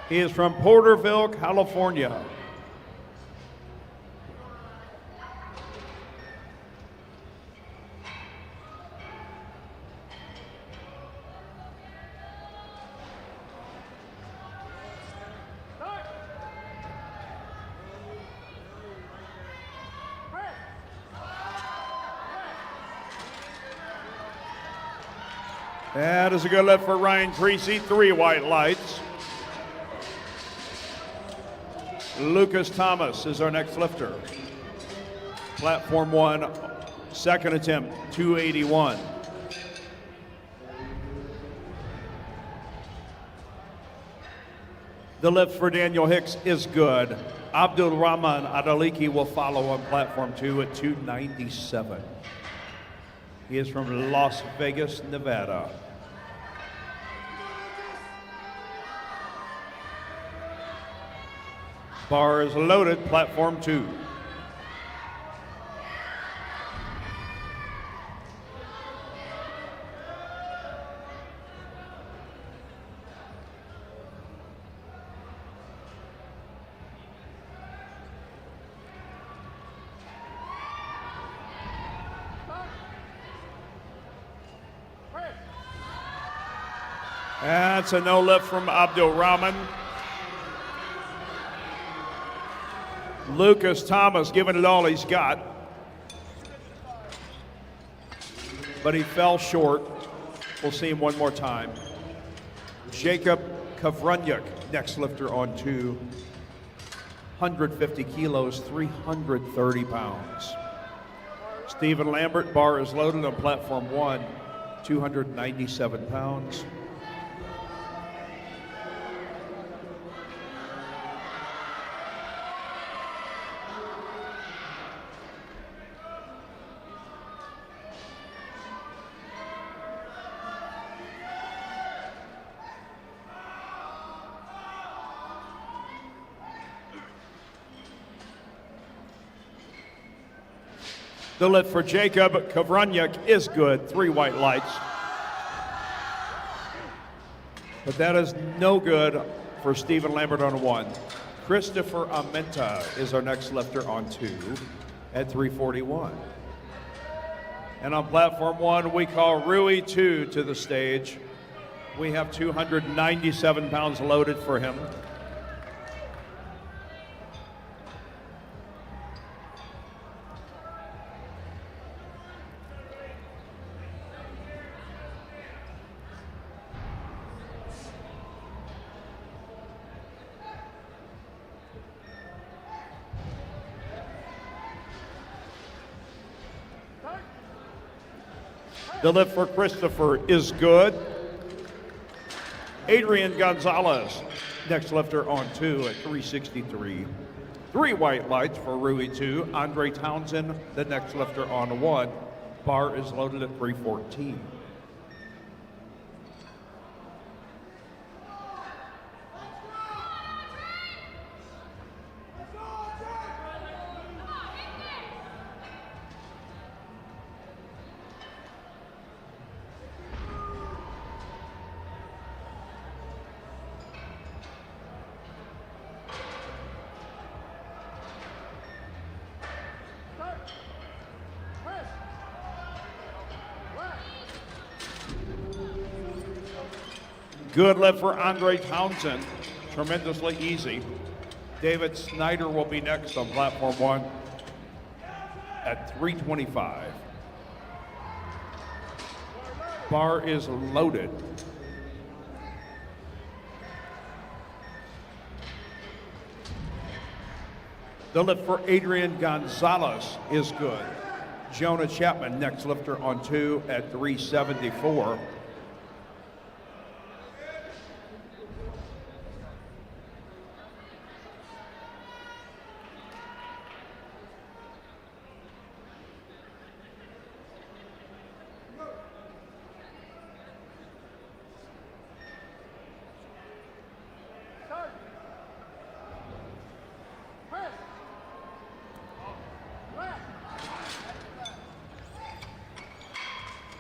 He is from Porterville, California. That is a good lift for Ryan Creasy. 3 white lights. Lucas Thomas is our next lifter. Platform 1, second attempt, 281. The lift for Daniel Hicks is good. Abdul Rahman Adaliki will follow on platform 2 at 297. He is from Las Vegas, Nevada. Bar is loaded, platform 2. That's a no lift from Abdul Rahman. Lucas Thomas giving it all he's got, but he fell short. We'll see him one more time. Jacob Kavrunyuk, next lifter on 2, 150 kilos, 330 pounds. Stephen Lambert, bar is loaded on platform 1, 297 pounds. The lift for Jacob Kavrunyuk is good, 3 white lights. But that is no good for Stephen Lambert on 1. Christopher Amenta is our next lifter on 2 at 341. And on platform 1, we call Rui 2 to the stage. We have 297 pounds loaded for him. The lift for Christopher is good. Adrian Gonzalez, next lifter on 2 at 363. 3 white lights for Rui 2. Andre Townsend, the next lifter on 1. Bar is loaded at 314. Good lift for Andre Townsend, tremendously easy. David Snyder will be next on platform 1 at 325. Bar is loaded. The lift for Adrian Gonzalez is good. Jonah Chapman, next lifter on 2 at 374.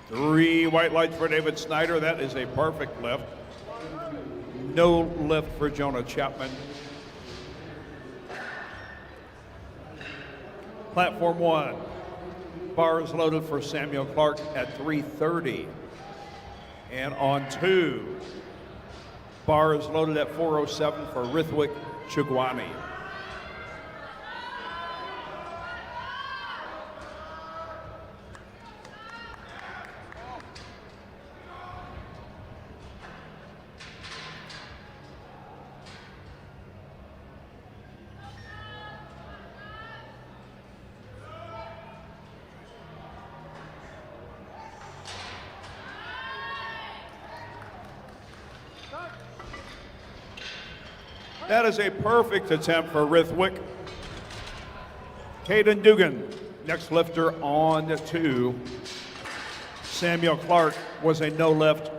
Three white lights for David Snyder. That is a perfect lift. No lift for Jonah Chapman. Platform 1. Bar is loaded for Samuel Clark at 330. And on 2, bar is loaded at 407 for Rithwik Chugwani. That is a perfect attempt for Rithwik. Caden Dugan, next lifter on 2. Samuel Clark was a no lift.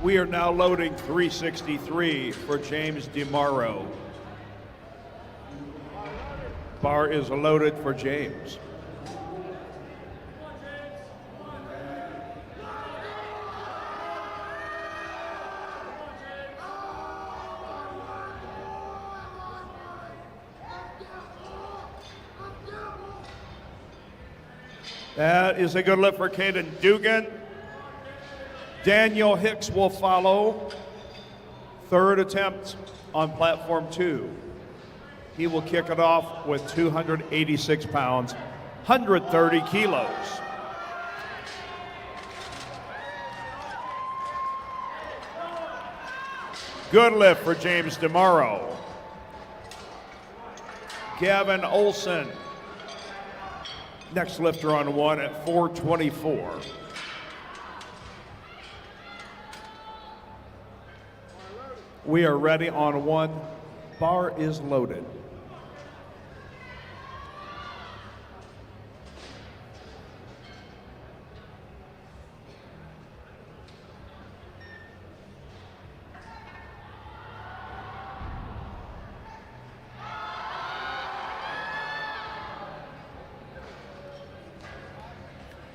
We are now loading 363 for James DeMauro. Bar is loaded for James. That is a good lift for Caden Dugan. Daniel Hicks will follow. Third attempt on platform 2. He will kick it off with 286 pounds, 130 kilos. Good lift for James DeMauro. Gavin Olson, next lifter on 1 at 424. We are ready on 1. Bar is loaded.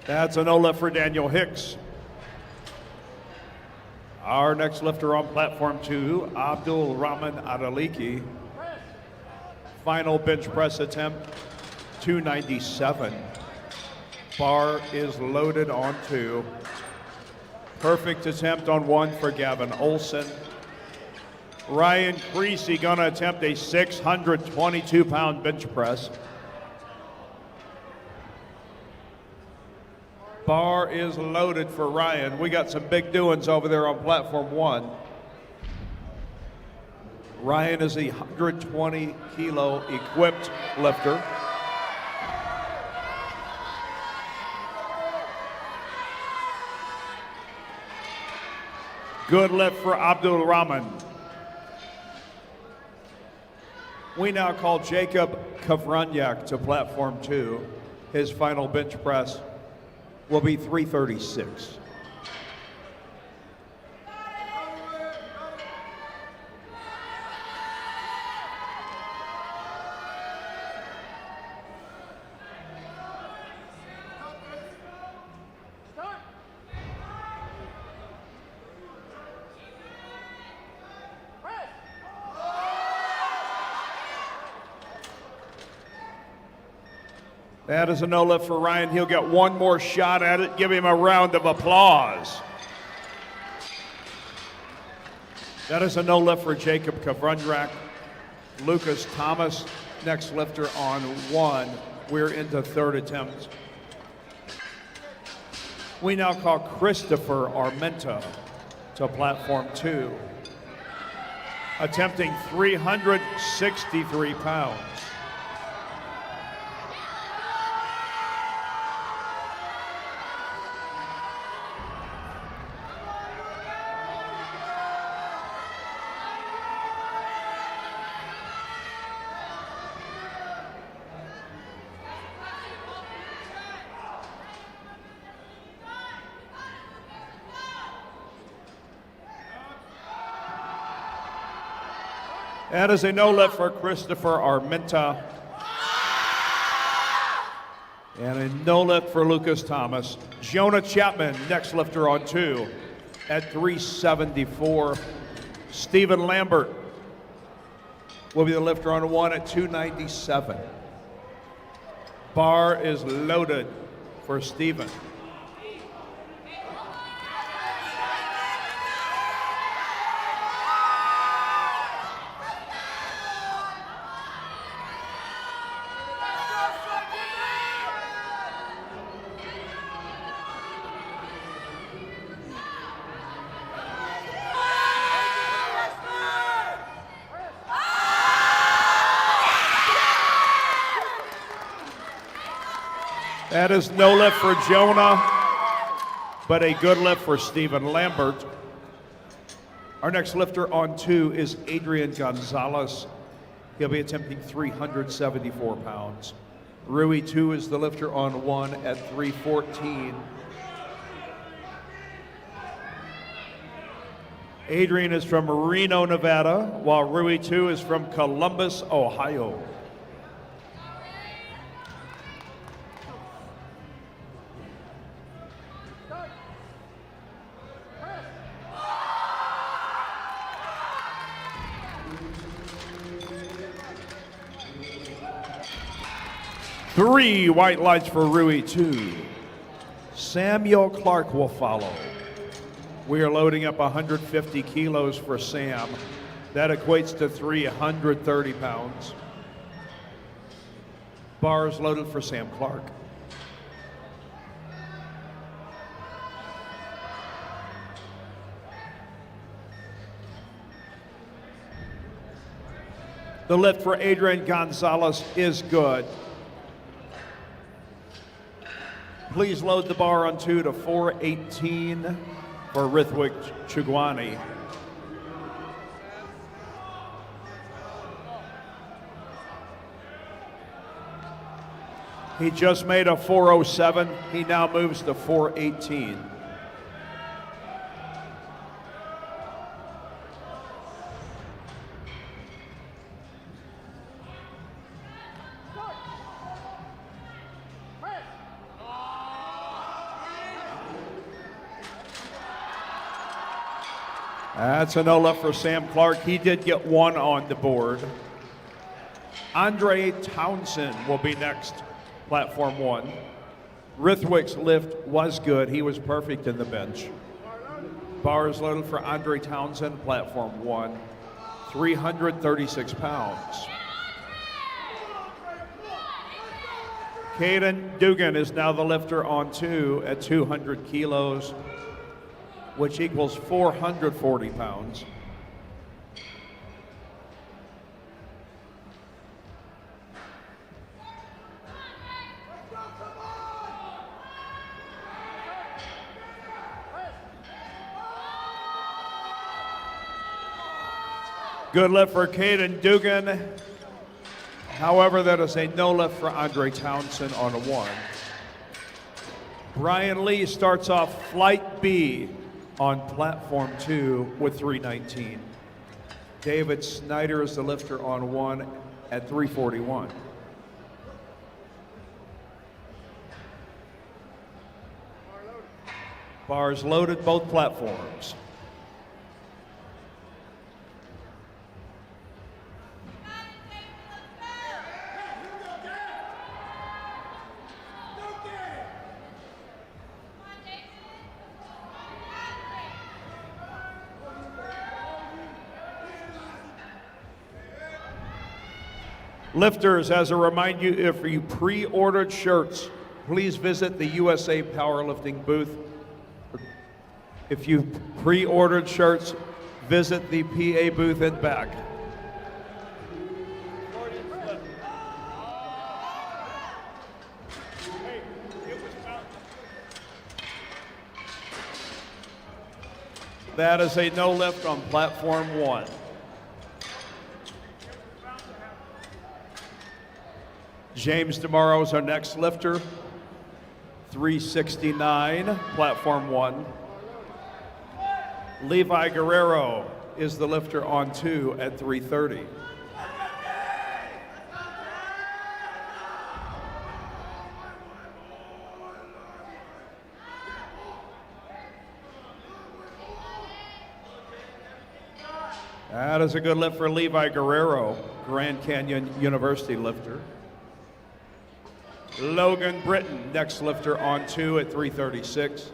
That's a no lift for Daniel Hicks. Our next lifter on platform 2, Abdul Rahman Adaliki. Final bench press attempt, 297. Bar is loaded on 2. Perfect attempt on 1 for Gavin Olson. Ryan Creasy gonna attempt a 622-pound bench press. Bar is loaded for Ryan. We got some big doings over there on platform 1. Ryan is a 120-kilo equipped lifter. Good lift for Abdul Rahman. We now call Jacob Kavranyak to platform 2. His final bench press will be 336. That is a no lift for Ryan. He'll get one more shot at it. Give him a round of applause. That is a no lift for Jacob Kavrundrak. Lucas Thomas, next lifter on 1. We're into third attempt. We now call Christopher Armenta to platform 2, attempting 363 pounds. That is a no lift for Christopher Armenta. And a no lift for Lucas Thomas. Jonah Chapman, next lifter on 2 at 374. Stephen Lambert will be the lifter on 1 at 297. Bar is loaded for Stephen. That is no lift for Jonah, but a good lift for Stephen Lambert. Our next lifter on 2 is Adrian Gonzalez. He'll be attempting 374 pounds. Rui 2 is the lifter on 1 at 314. Adrian is from Reno, Nevada, while Rui 2 is from Columbus, Ohio. Three white lights for Rui 2. Samuel Clark will follow. We are loading up 150 kilos for Sam. That equates to 330 pounds. Bars loaded for Sam Clark. The lift for Adrian Gonzalez is good. Please load the bar on 2 to 418 for Rithwik Chugwani. He just made a 407. He now moves to 418. That's a no lift for Sam Clark. He did get 1 on the board. Andre Townsend will be next, platform 1. Rithwick's lift was good. He was perfect in the bench. Bars loaded for Andre Townsend, platform 1, 336 pounds. Caden Dugan is now the lifter on 2 at 200 kilos. Which equals 440 pounds. Good lift for Caden Dugan. However, that is a no lift for Andre Townsend on a 1. Brian Lee starts off flight B on platform 2 with 319. David Snyder is the lifter on 1 at 341. Bars loaded both platforms. Lifters, as a reminder, if you pre-ordered shirts, please visit the USA Powerlifting booth. If you pre-ordered shirts, visit the PA booth in back. That is a no lift on platform 1. James tomorrow is our next lifter. 369, platform 1. Levi Guerrero is the lifter on 2 at 330. That is a good lift for Levi Guerrero, Grand Canyon University lifter. Logan Britton, next lifter on 2 at 336.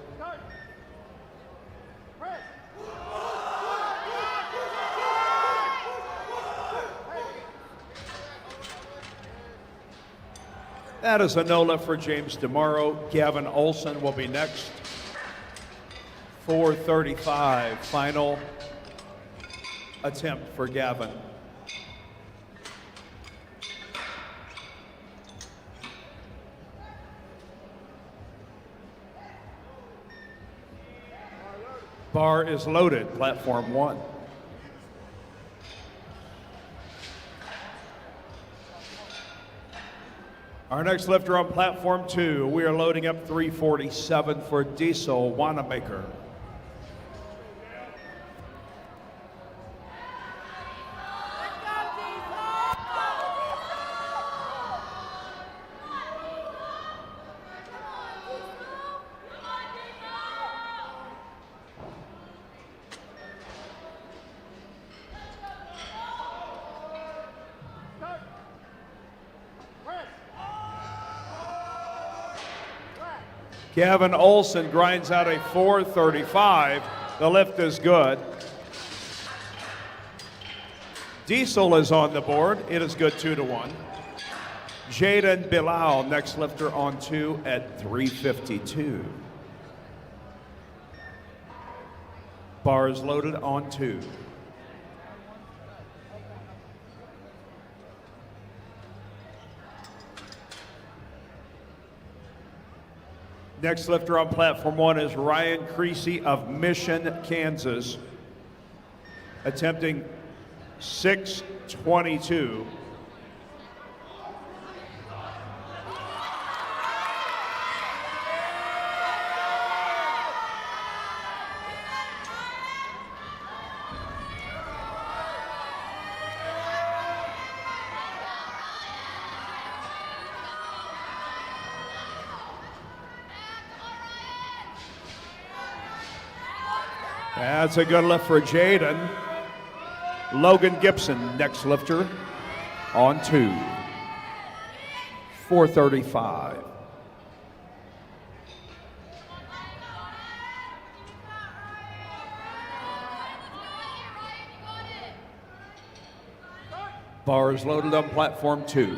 That is a no lift for James tomorrow. Gavin Olson will be next. 435, final attempt for Gavin. Bar is loaded, platform 1. Our next lifter on platform 2, we are loading up 347 for Diesel Wanamaker. Gavin Olson grinds out a 435. The lift is good. Diesel is on the board. It is good 2-1. Jaden Bilal, next lifter on 2 at 352. Bar is loaded on 2. Next lifter on platform 1 is Ryan Creasy of Mission, Kansas, attempting 622. That's a good lift for Jaden. Logan Gibson, next lifter, on 2. 435. Bar is loaded on platform 2.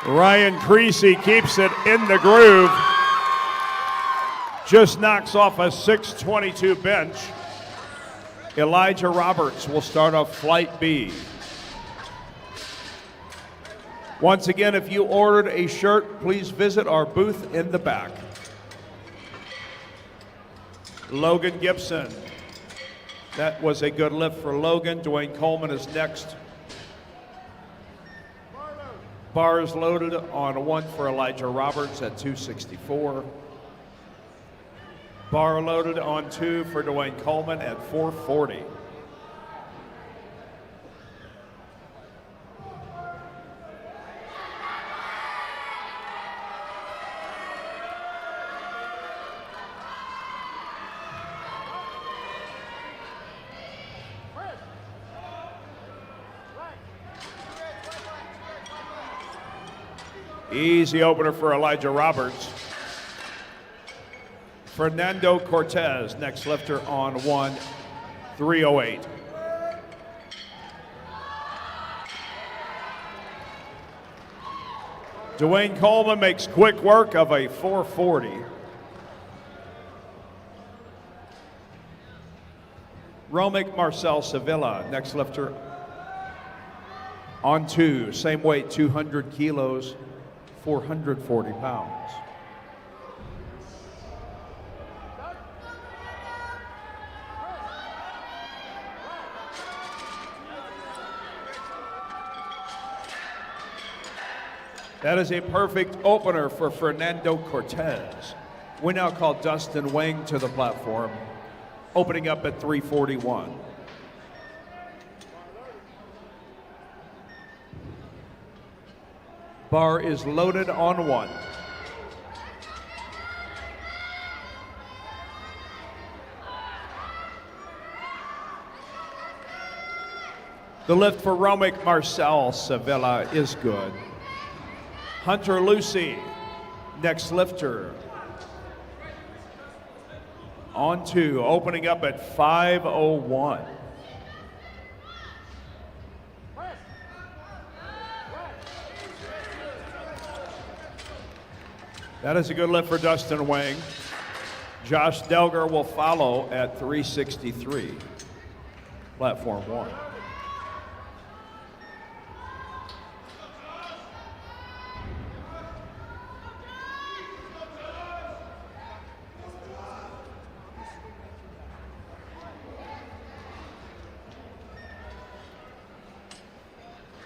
Ryan Creasy keeps it in the groove. Just knocks off a 622 bench. Elijah Roberts will start off flight B. Once again, if you ordered a shirt, please visit our booth in the back. Logan Gibson. That was a good lift for Logan. Dwayne Coleman is next. Bar is loaded on 1 for Elijah Roberts at 264. Bar loaded on 2 for Dwayne Coleman at 440. Easy opener for Elijah Roberts. Fernando Cortez, next lifter on 1, 308. Dwayne Coleman makes quick work of a 440. Romic Marcel Sevilla, next lifter on 2, same weight, 200 kilos, 440 pounds. That is a perfect opener for Fernando Cortez. We now call Dustin Wang to the platform, opening up at 341. Bar is loaded on 1. The lift for Romic Marcel Sevilla is good. Hunter Lucy, next lifter. On 2, opening up at 501. That is a good lift for Dustin Wang. Josh Delger will follow at 363, platform 1.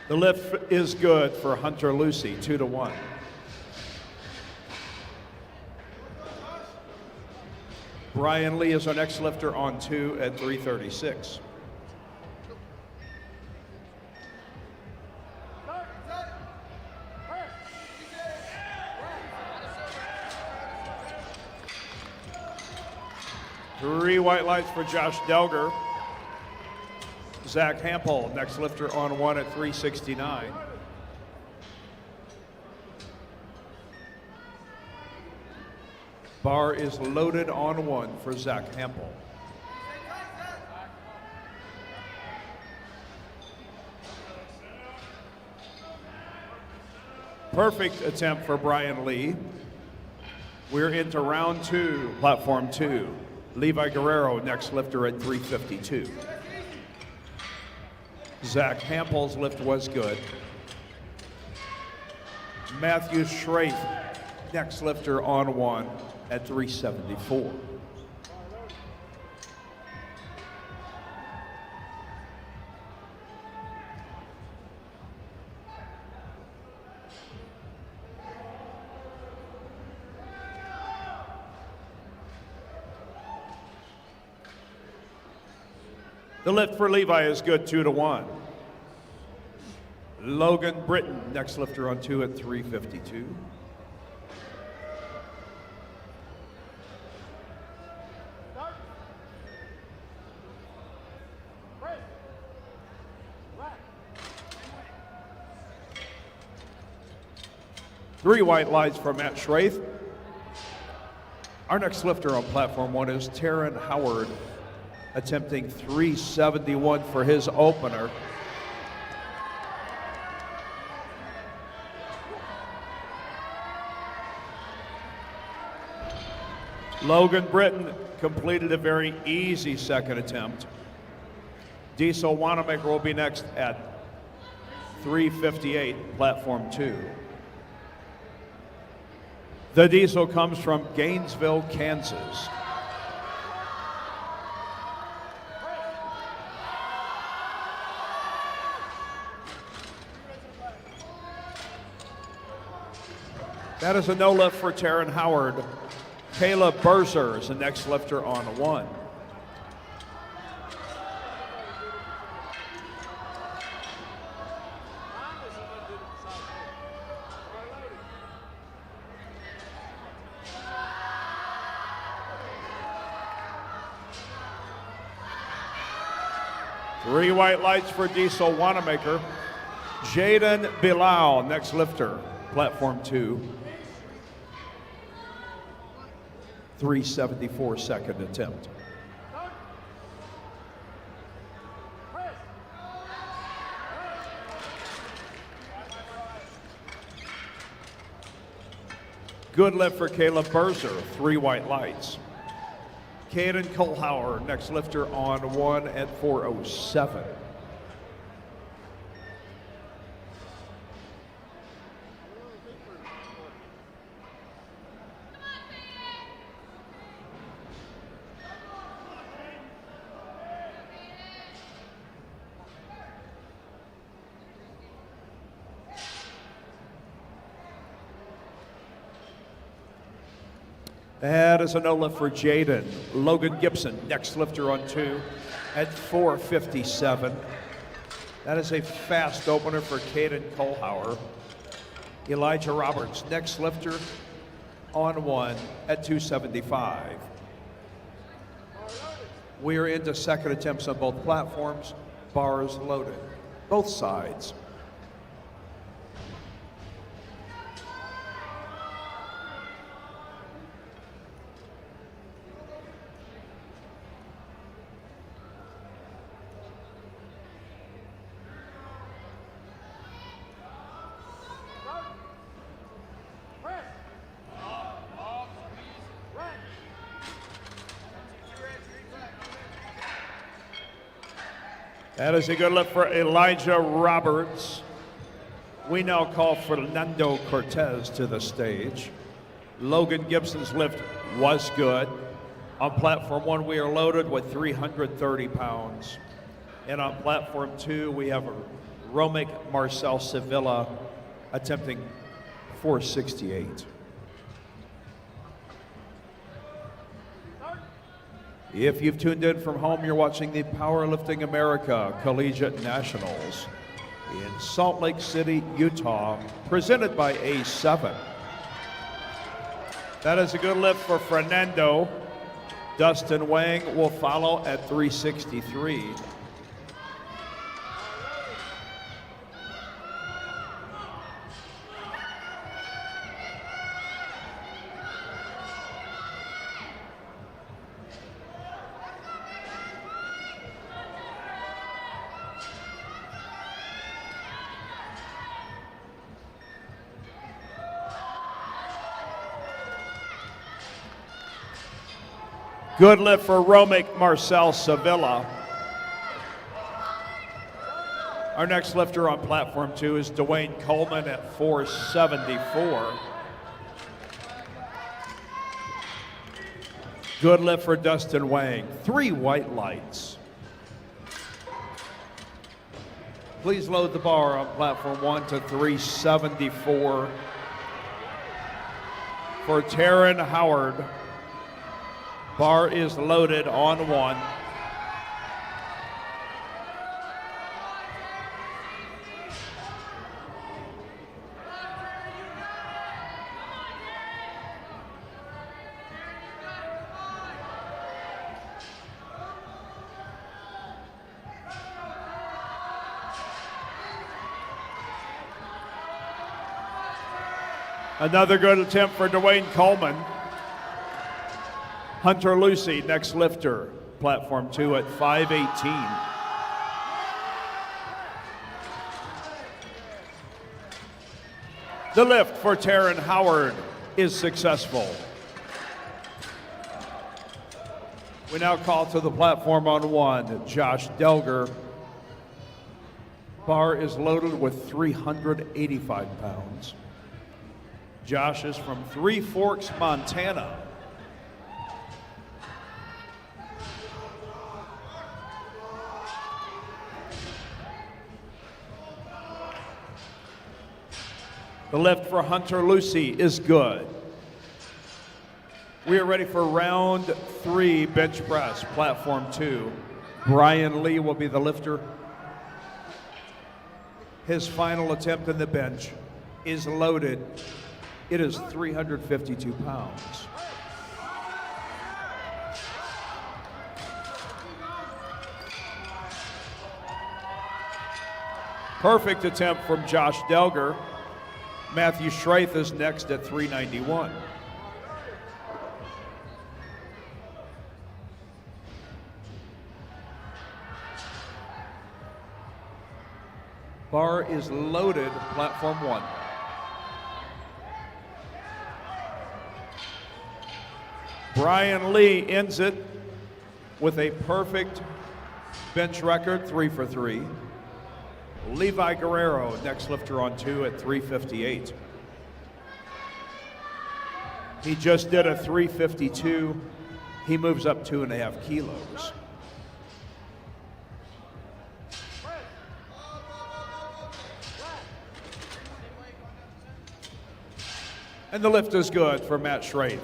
The lift is good for Hunter Lucy, 2-1. Brian Lee is our next lifter on 2 at 336. Three white lights for Josh Delger. Zach Hampel, next lifter on 1 at 369. Bar is loaded on 1 for Zach Hampel. Perfect attempt for Brian Lee. We're into round 2, platform 2. Levi Guerrero, next lifter at 352. Zach Hampel's lift was good. Matthew Schraith, next lifter on 1 at 374. The lift for Levi is good, 2-1. Logan Britton, next lifter on 2 at 352. Three white lights for Matt Schraith. Our next lifter on platform 1 is Taryn Howard, attempting 371 for his opener. Logan Britton completed a very easy second attempt. Diesel Wanamaker will be next at 358, platform 2. The Diesel comes from Gainesville, Kansas. That is a no lift for Taryn Howard. Caleb Berzer is the next lifter on 1. Three white lights for Diesel Wanamaker. Jaden Bilal, next lifter, platform 2. 374 second attempt. Good lift for Caleb Berzer, 3 white lights. Caden Kohlhauer, next lifter on 1 at 407. That is a no lift for Jaden. Logan Gibson, next lifter on 2 at 457. That is a fast opener for Caden Kohlhauer. Elijah Roberts, next lifter on 1 at 275. We are into second attempts on both platforms. Bars loaded, both sides. That is a good lift for Elijah Roberts. We now call Fernando Cortez to the stage. Logan Gibson's lift was good. On platform 1, we are loaded with 330 pounds. And on platform 2, we have Romic Marcel Sevilla attempting 468. If you've tuned in from home, you're watching the Powerlifting America Collegiate Nationals in Salt Lake City, Utah, presented by A7. That is a good lift for Fernando. Dustin Wang will follow at 363. Good lift for Romic Marcel Sevilla. Our next lifter on platform 2 is Dwayne Coleman at 474. Good lift for Dustin Wang. 3 white lights. Please load the bar on platform 1 to 374 for Taryn Howard. Bar is loaded on 1. Another good attempt for Dwayne Coleman. Hunter Lucy, next lifter, platform 2 at 518. The lift for Taryn Howard is successful. We now call to the platform on 1, Josh Delger. Bar is loaded with 385 pounds. Josh is from Three Forks, Montana. The lift for Hunter Lucy is good. We are ready for round 3 bench press, platform 2. Brian Lee will be the lifter. His final attempt in the bench is loaded. It is 352 pounds. Perfect attempt from Josh Delger. Matthew Schreith is next at 391. Bar is loaded, platform 1. Brian Lee ends it with a perfect bench record, 3 for 3. Levi Guerrero, next lifter on 2 at 358. He just did a 352. He moves up 2.5 kilos. And the lift is good for Matt Schraith.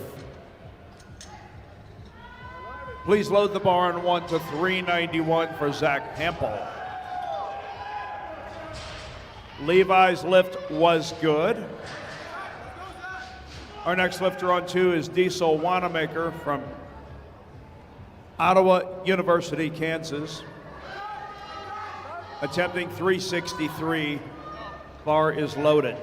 Please load the bar on 1 to 391 for Zach Hampel. Levi's lift was good. Our next lifter on 2 is Diesel Wanamaker from Ottawa University, Kansas. Attempting 363. Bar is loaded.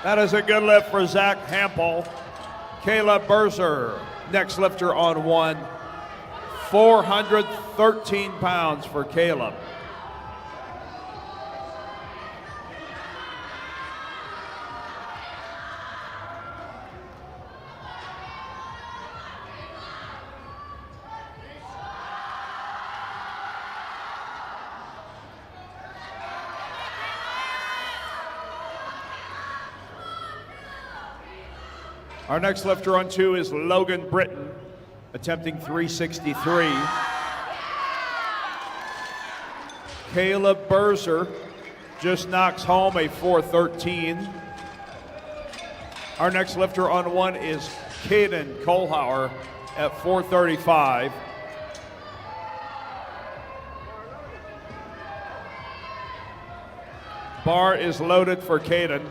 That is a good lift for Zach Hampel. Caleb Berzer, next lifter on 1. 413 pounds for Caleb. Our next lifter on 2 is Logan Britton, attempting 363. Caleb Berzer just knocks home a 413. Our next lifter on 1 is Caden Kohlhauer at 435. Bar is loaded for Caden.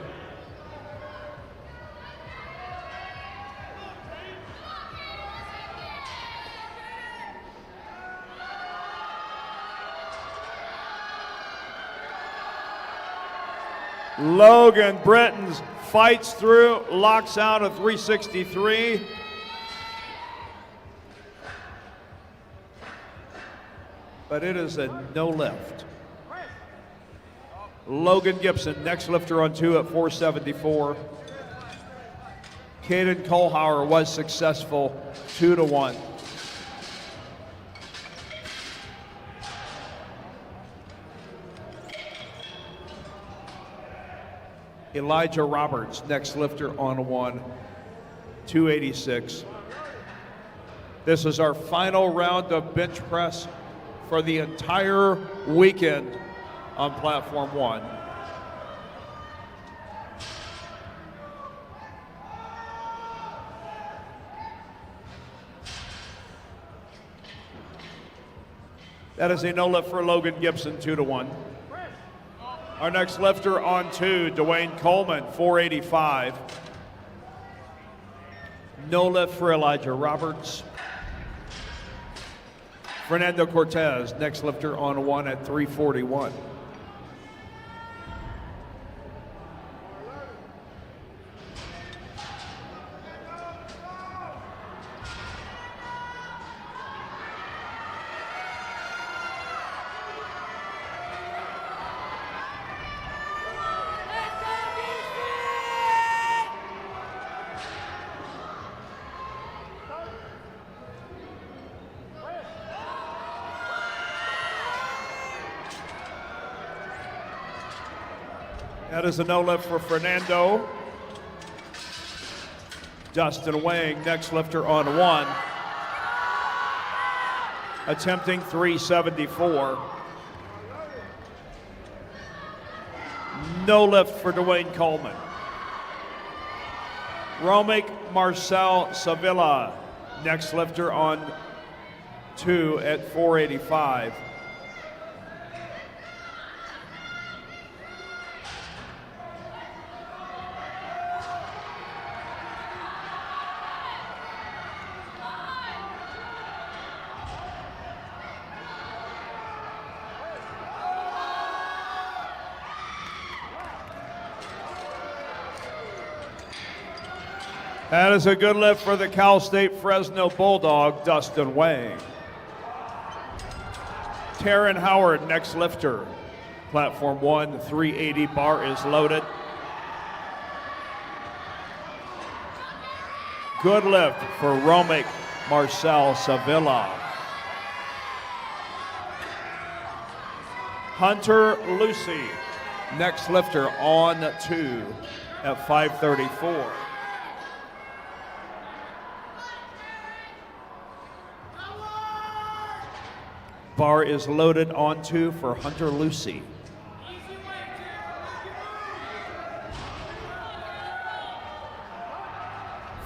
Logan Britton fights through, locks out a 363. But it is a no lift. Logan Gibson, next lifter on 2 at 474. Caden Kohlhauer was successful, 2-1. Elijah Roberts, next lifter on 1, 286. This is our final round of bench press for the entire weekend on platform 1. That is a no lift for Logan Gibson, 2-1. Our next lifter on 2, Dwayne Coleman, 485. No lift for Elijah Roberts. Fernando Cortez, next lifter on 1 at 341. That is a no lift for Fernando. Dustin Wang, next lifter on 1. Attempting 374. No lift for Dwayne Coleman. Romik Marcel Sevilla, next lifter on 2 at 485. That is a good lift for the Cal State Fresno Bulldog, Dustin Wang. Taryn Howard, next lifter. Platform 1, 380 bar is loaded. Good lift for Romic Marcel Sevilla. Hunter Lucy, next lifter on 2 at 534. Bar is loaded on 2 for Hunter Lucy.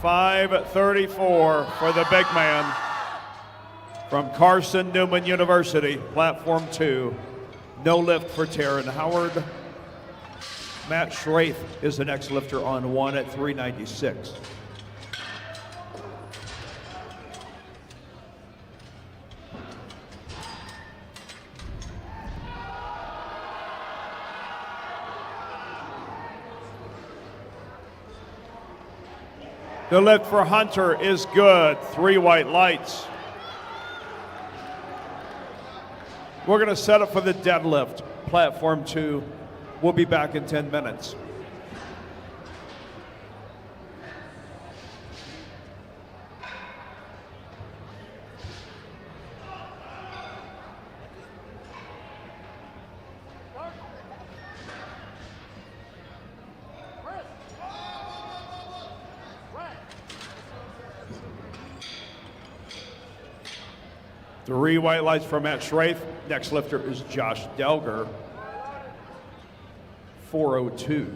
$534 for the big man from Carson Newman University, platform 2. No lift for Taryn Howard. Matt Schraith is the next lifter on 1 at 396. The lift for Hunter is good. 3 white lights. We're going to set up for the deadlift, platform 2. We'll be back in 10 minutes. Three white lights for Matt Schraith. Next lifter is Josh Delger, 402.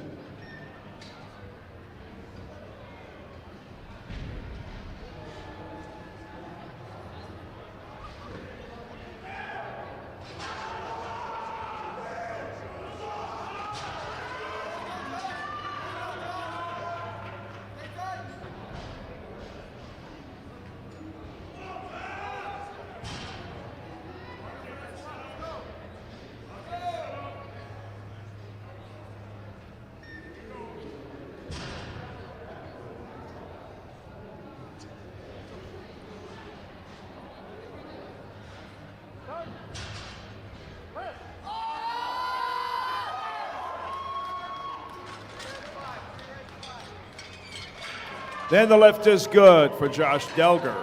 Then the lift is good for Josh Delger.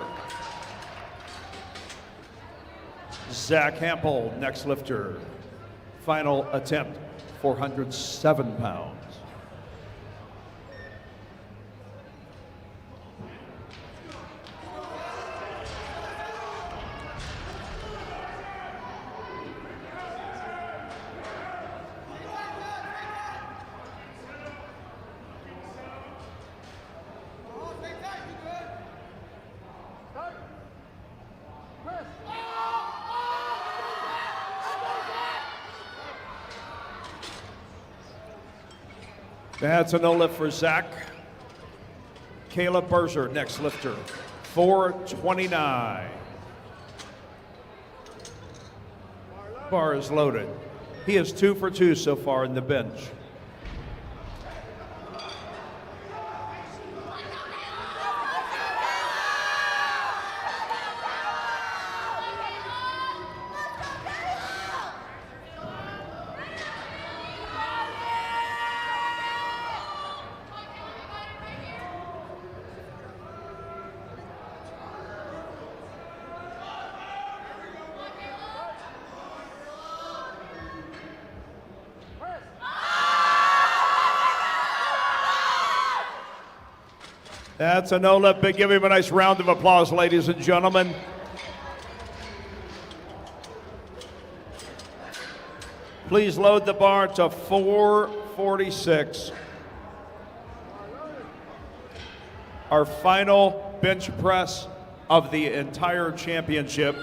Zach Hampel, next lifter. Final attempt, 407 pounds. That's a no lift for Zach. Caleb Berger, next lifter, 429. Bar is loaded. He is 2 for 2 so far in the bench. That's a no lift, but give him a nice round of applause, ladies and gentlemen. Please load the bar to 446. Our final bench press of the entire championship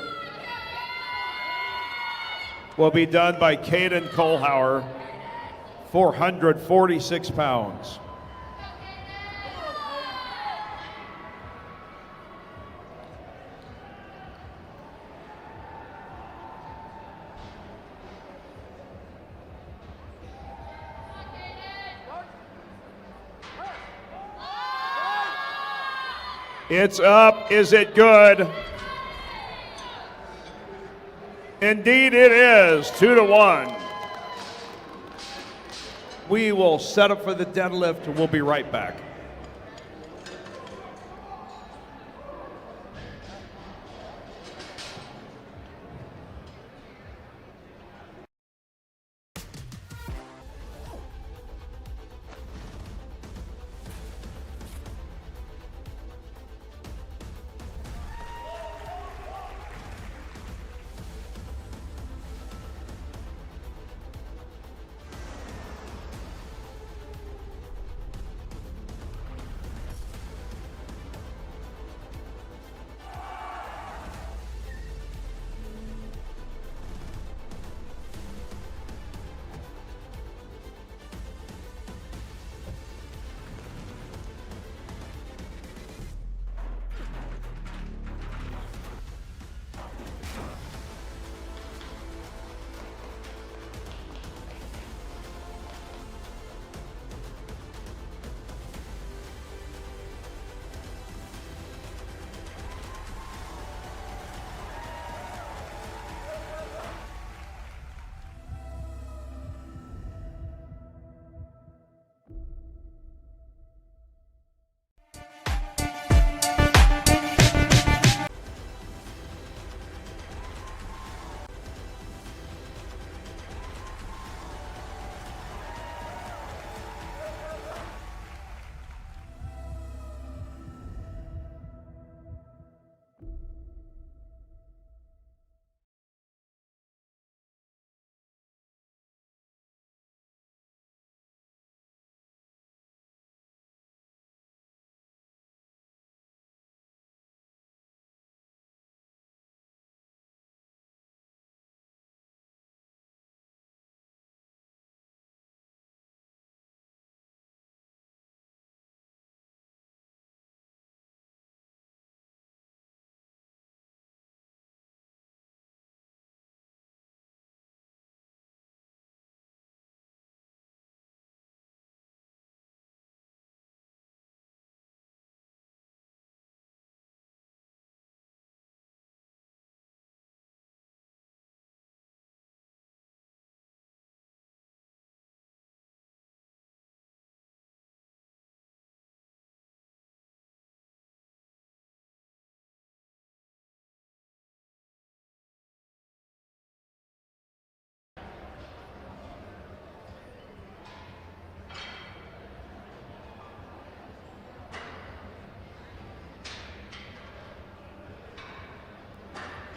will be done by Caden Kohlhauer, 446 pounds. It's up. Is it good? Indeed it is, 2-1. We will set up for the deadlift and we'll be right back.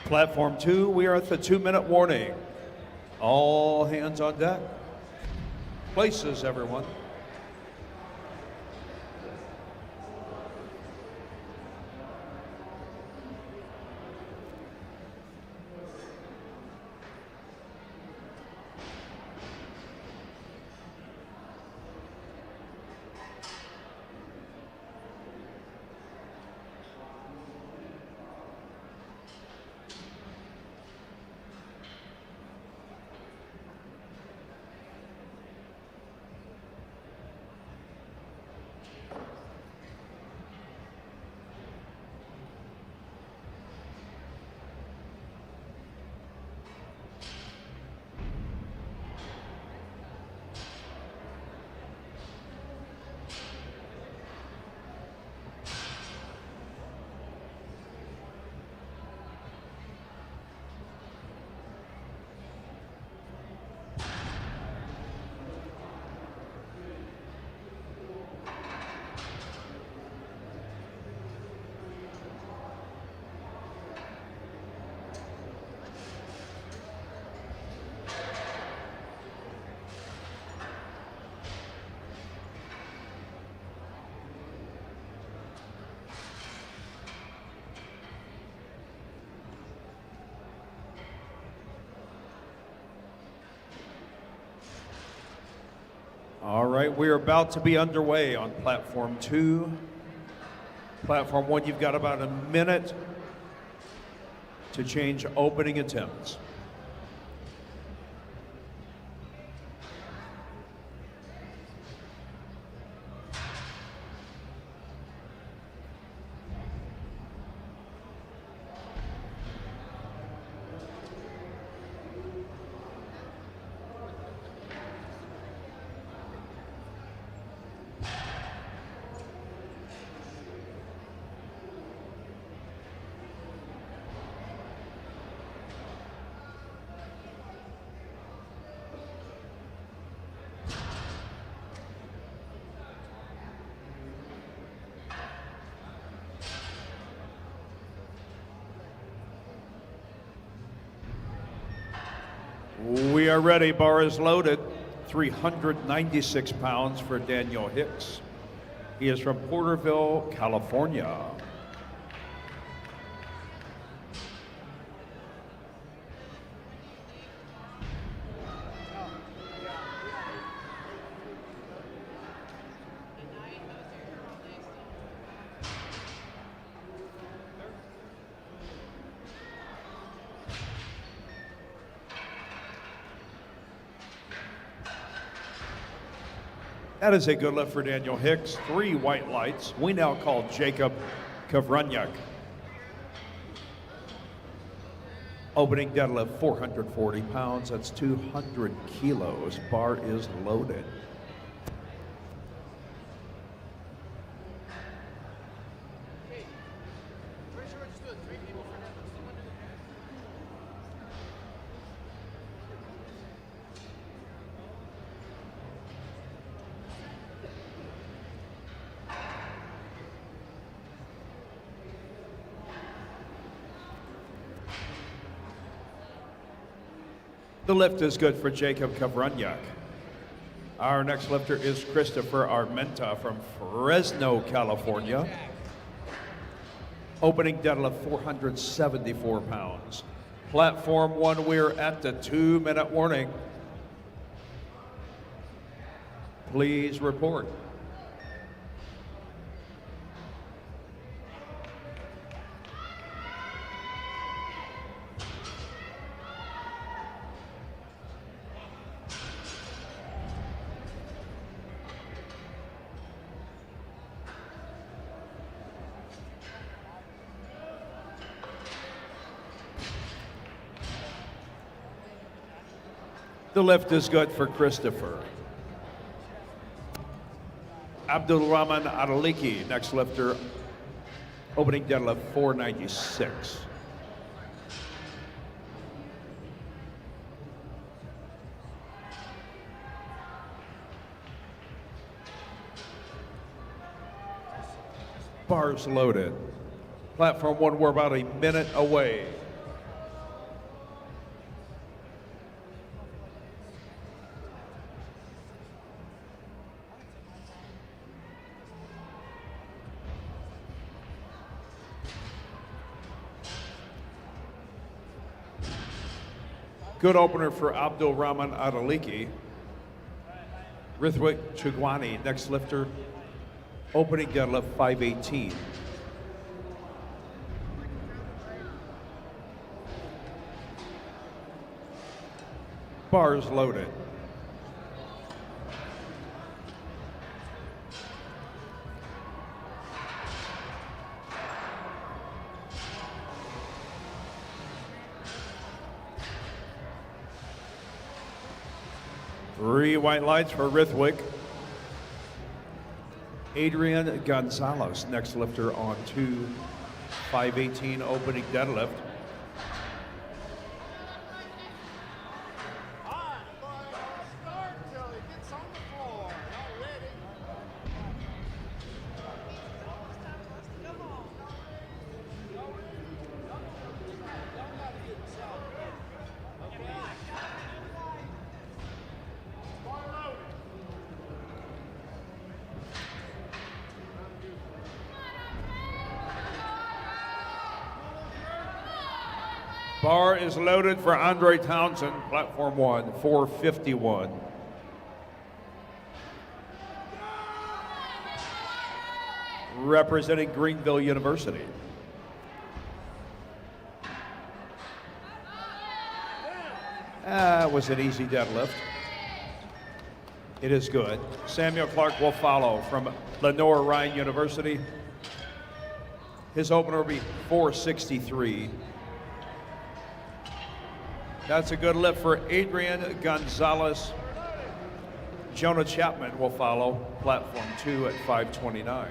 Platform 2, we are at the 2-minute warning. All hands on deck. Places, everyone. All right, we are about to be underway on Platform 2. Platform 1, you've got about a minute to change opening attempts. We are ready. Bar is loaded. 396 pounds for Daniel Hicks. He is from Porterville, California. That is a good lift for Daniel Hicks. 3 white lights. We now call Jacob Kavrunyak. Opening deadlift, 440 pounds. That's 200 kilos. Bar is loaded. The lift is good for Jacob Kavrunyak. Our next lifter is Christopher Armenta from Fresno, California. Opening deadlift, 474 pounds. Platform 1, we're at the 2-minute warning. Please report. The lift is good for Christopher. Abdul Rahman Adaliki, next lifter, opening deadlift, 496. Bars loaded. Platform 1, we're about a minute away. Good opener for Abdul Rahman Adaliki. Rithwik Chugwani, next lifter, opening deadlift, 518. Bars loaded. Three white lights for Rithwik. Adrian Gonzalez, next lifter on 2, 518 opening deadlift. Start till he gets on the floor. Y'all ready? Bar is loaded for Andre Townsend, platform 1, 451. Representing Greenville University. That was an easy deadlift. It is good. Samuel Clark will follow from Lenore Ryan University. His opener will be 463. That's a good lift for Adrian Gonzalez. Jonah Chapman will follow, platform 2 at 529.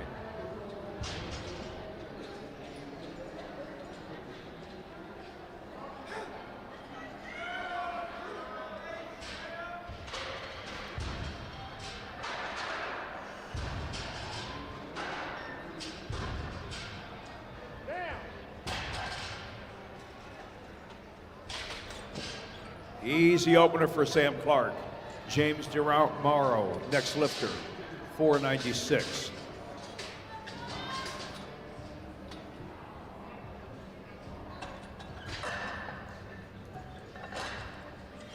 Easy opener for Sam Clark. James DeMauro, next lifter, 496.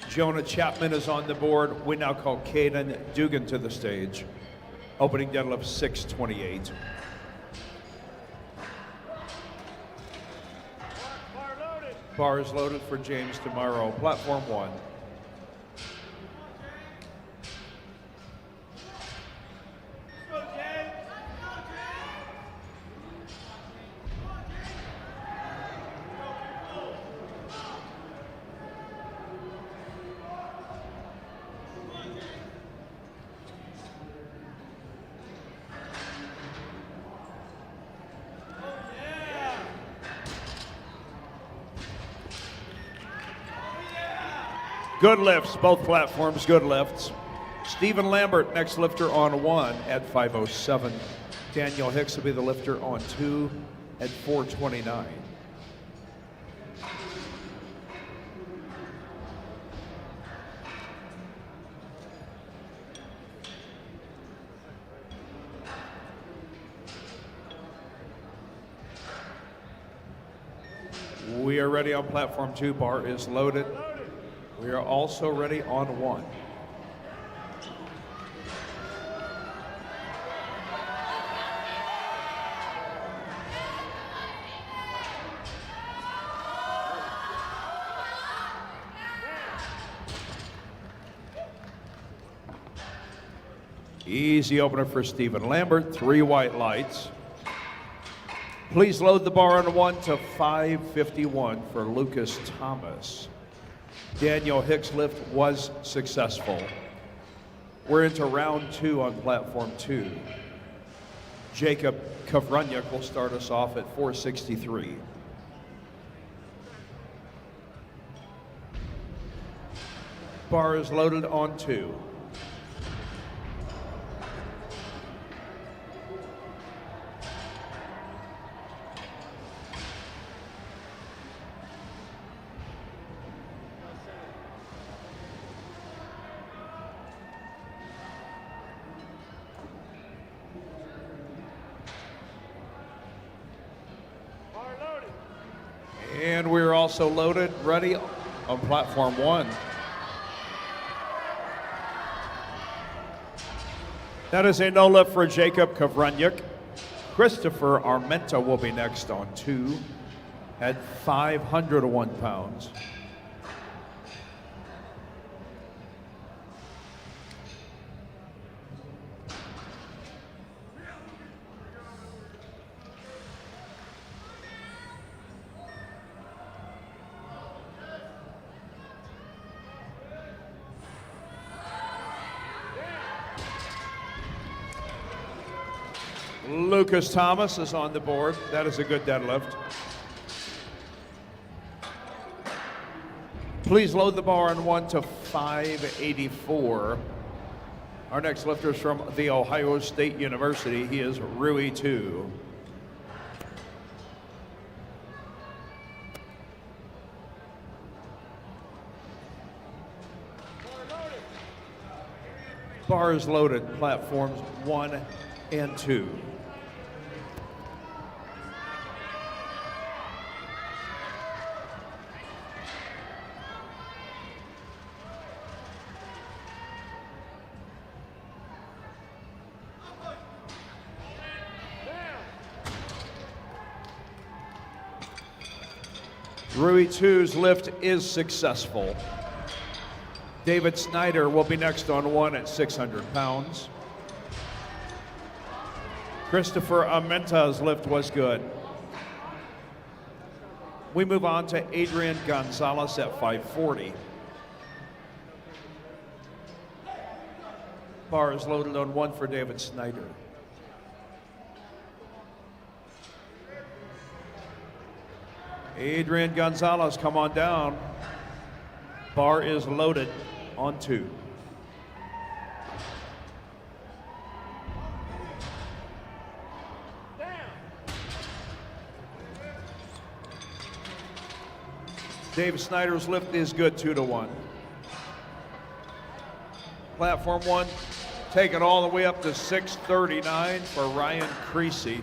Jonah Chapman is on the board. We now call Caden Dugan to the stage. Opening deadlift 628. Bar is loaded for James tomorrow. Platform 1. Good lifts, both platforms, good lifts. Stephen Lambert, next lifter on 1 at 507. Daniel Hicks will be the lifter on 2 at 429. We are ready on platform 2. Bar is loaded. We are also ready on 1. Easy opener for Stephen Lambert, 3 white lights. Please load the bar on 1 to 551 for Lucas Thomas. Daniel Hicks' lift was successful. We're into round 2 on platform 2. Jacob Kovrunyuk will start us off at 463. Bar is loaded on 2. And we're also loaded, ready on platform 1. That is a no lift for Jacob Kovrunyuk. Christopher Armenta will be next on 2 at 501 pounds. Lucas Thomas is on the board. That is a good deadlift. Please load the bar on 1 to 584. Our next lifter is from The Ohio State University. He is Rui 2. Bar is loaded, platforms 1 and 2. Rui 2's lift is successful. David Snyder will be next on 1 at 600 pounds. Christopher Armenta's lift was good. We move on to Adrian Gonzalez at 540. Bar is loaded on 1 for David Snyder. Adrian Gonzalez, come on down. Bar is loaded on 2. Dave Snyder's lift is good, 2 to 1. Platform 1, take it all the way up to 639 for Ryan Creasy.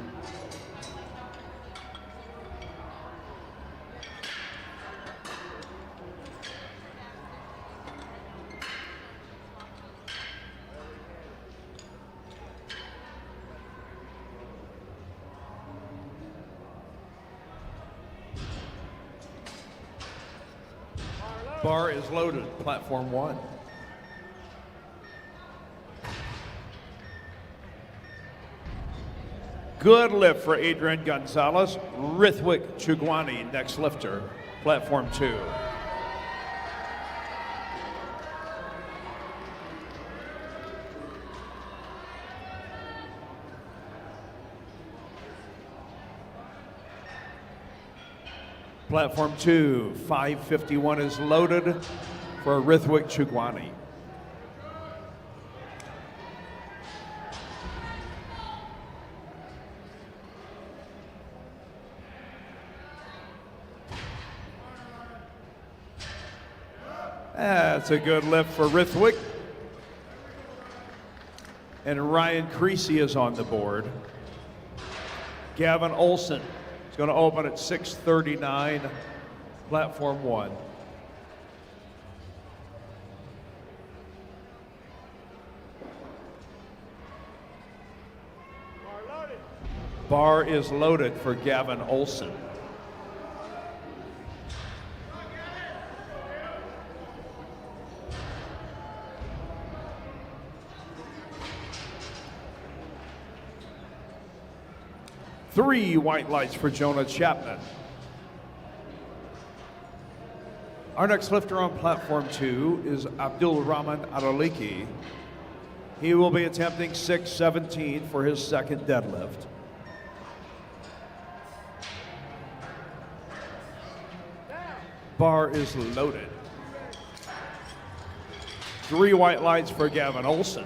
Bar is loaded, Platform 1. Good lift for Adrian Gonzalez. Rithwik Chugwani, next lifter, Platform 2. Platform 2, 551 is loaded for Rithwik Chugwani. That's a good lift for Rithwik. And Ryan Creasy is on the board. Gavin Olson is going to open at 639, Platform 1. Bar is loaded for Gavin Olson. Three white lights for Jonah Chapman. Our next lifter on Platform 2 is Abdul Rahman Adaliki. He will be attempting 617 for his second deadlift. Bar is loaded. Three white lights for Gavin Olson.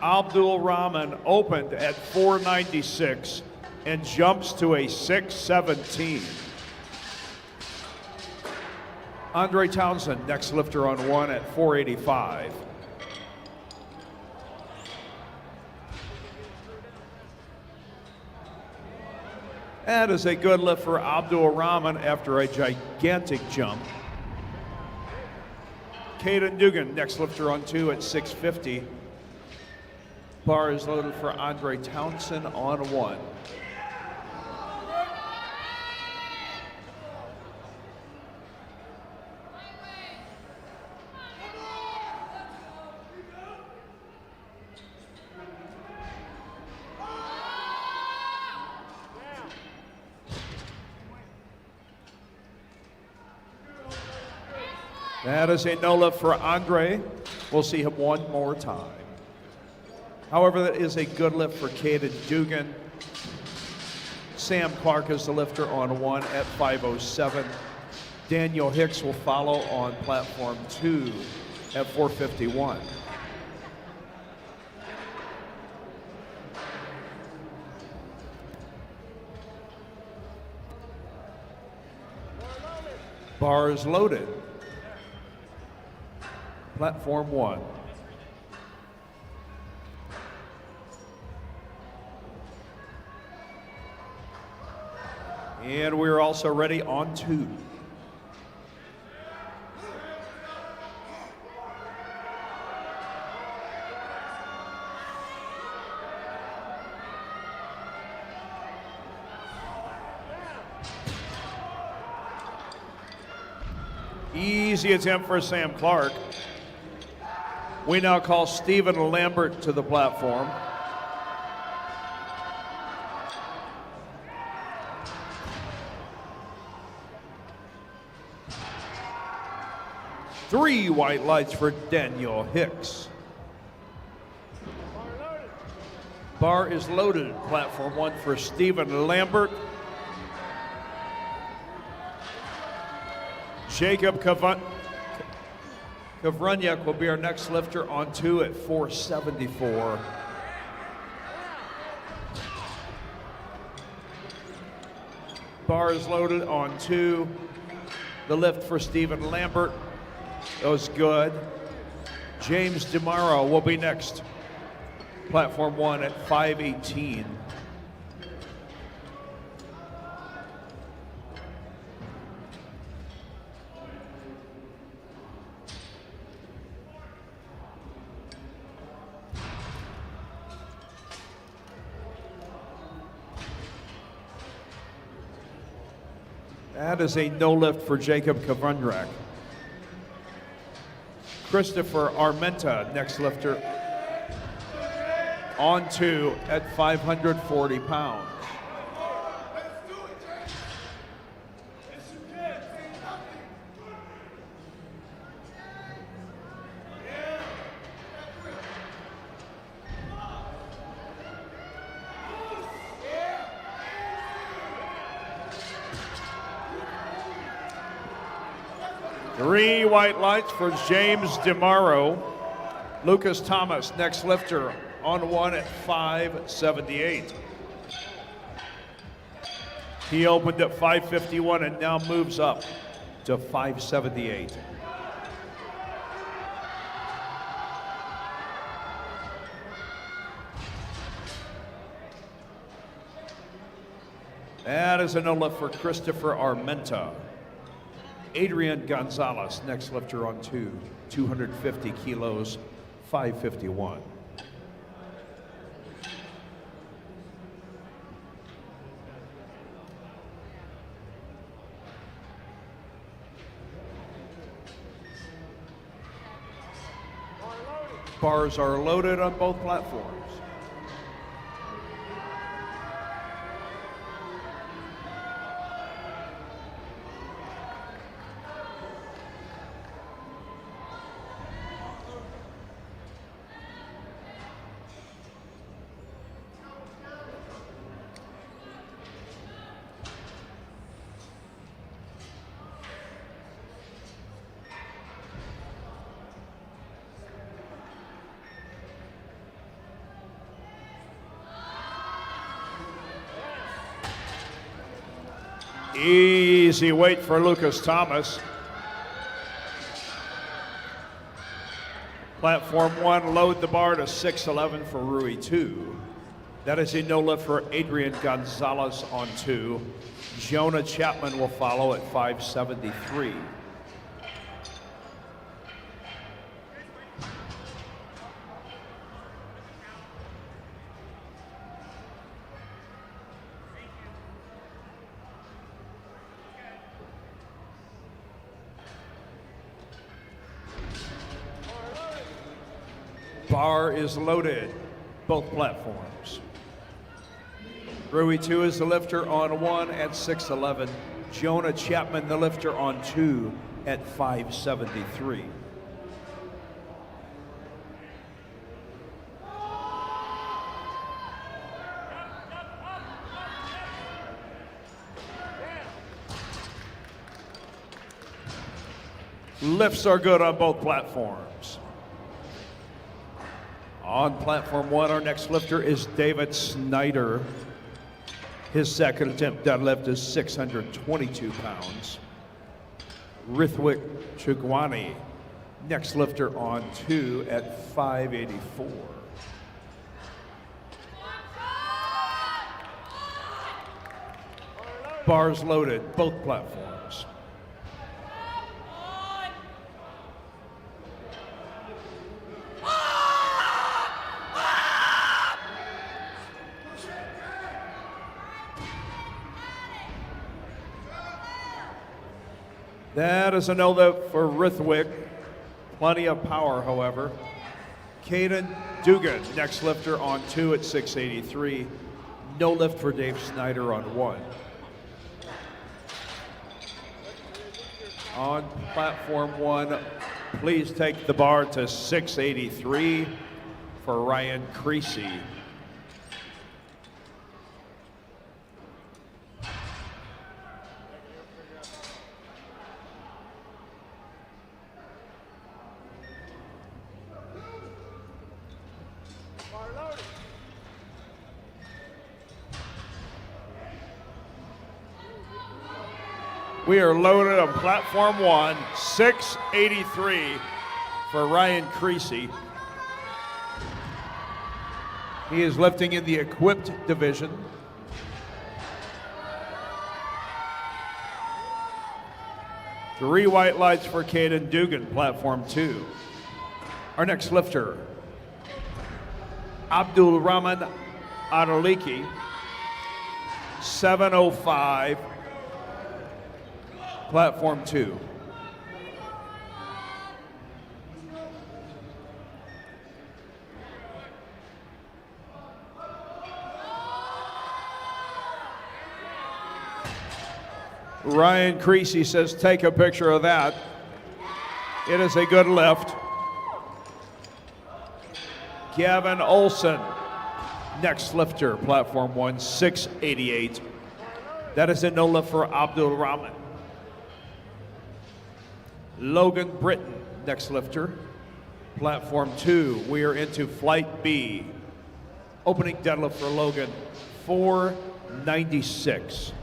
Abdul Rahman opened at 496 and jumps to a 617. Andre Townsend, next lifter on 1 at 485. That is a good lift for Abdul Rahman after a gigantic jump. Caden Dugan, next lifter on 2 at 650. Bar is loaded for Andre Townsend on 1. That is a no lift for Andre. We'll see him one more time. However, that is a good lift for Caden Dugan. Sam Clark is the lifter on 1 at 507. Daniel Hicks will follow on Platform 2 at 451. Bar is loaded. Platform 1. And we're also ready on 2. Easy attempt for Sam Clark. We now call Stephen Lambert to the platform. Three white lights for Daniel Hicks. Bar is loaded. Platform 1 for Stephen Lambert. Jacob Kavrunyak will be our next lifter on 2 at 474. Bar is loaded on 2. The lift for Stephen Lambert. That was good. James DeMauro will be next. Platform 1 at 518. That is a no lift for Jacob Kavundrak. Christopher Armenta, next lifter, on 2 at 540 pounds. Three white lights for James DeMauro. Lucas Thomas, next lifter, on 1 at 578. He opened at 551 and now moves up to 578. That is a no lift for Christopher Armenta. Adrian Gonzalez, next lifter on 2, 250 kilos, 551. Bars are loaded on both platforms. Easy weight for Lucas Thomas. Platform 1, load the bar to 611 for Rui 2. That is a no lift for Adrian Gonzalez on 2. Jonah Chapman will follow at 573. Bar is loaded, both platforms. Rui 2 is the lifter on 1 at 611. Jonah Chapman, the lifter on 2 at 573. Lifts are good on both platforms. On platform 1, our next lifter is David Snyder. His second attempt deadlift is 622 pounds. Rithwik Chugwani, next lifter on 2 at 584. Bars loaded, both platforms. That is a no lift for Rithwik. Plenty of power, however. Caden Dugan, next lifter on 2 at 683. No lift for Dave Snyder on 1. On platform 1, please take the bar to 683 for Ryan Creasy. We are loaded on platform 1, 683 for Ryan Creasy. He is lifting in the equipped division. Three white lights for Caden Dugan, platform 2. Our next lifter, Abdul Rahman Adaliki, 705, platform 2. Ryan Creasy says, take a picture of that. It is a good lift. Gavin Olson, next lifter, platform 1, 688. That is a no lift for Abdul Rahman. Logan Britton, next lifter, platform 2. We are into flight B. Opening deadlift for Logan, 496.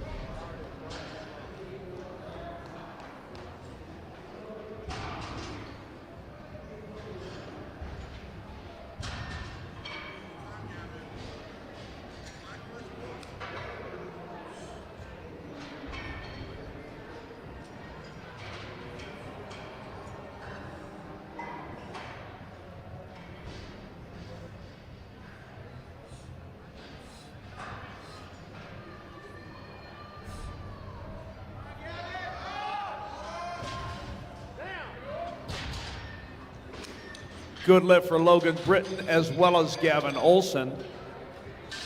Good lift for Logan Britton as well as Gavin Olson.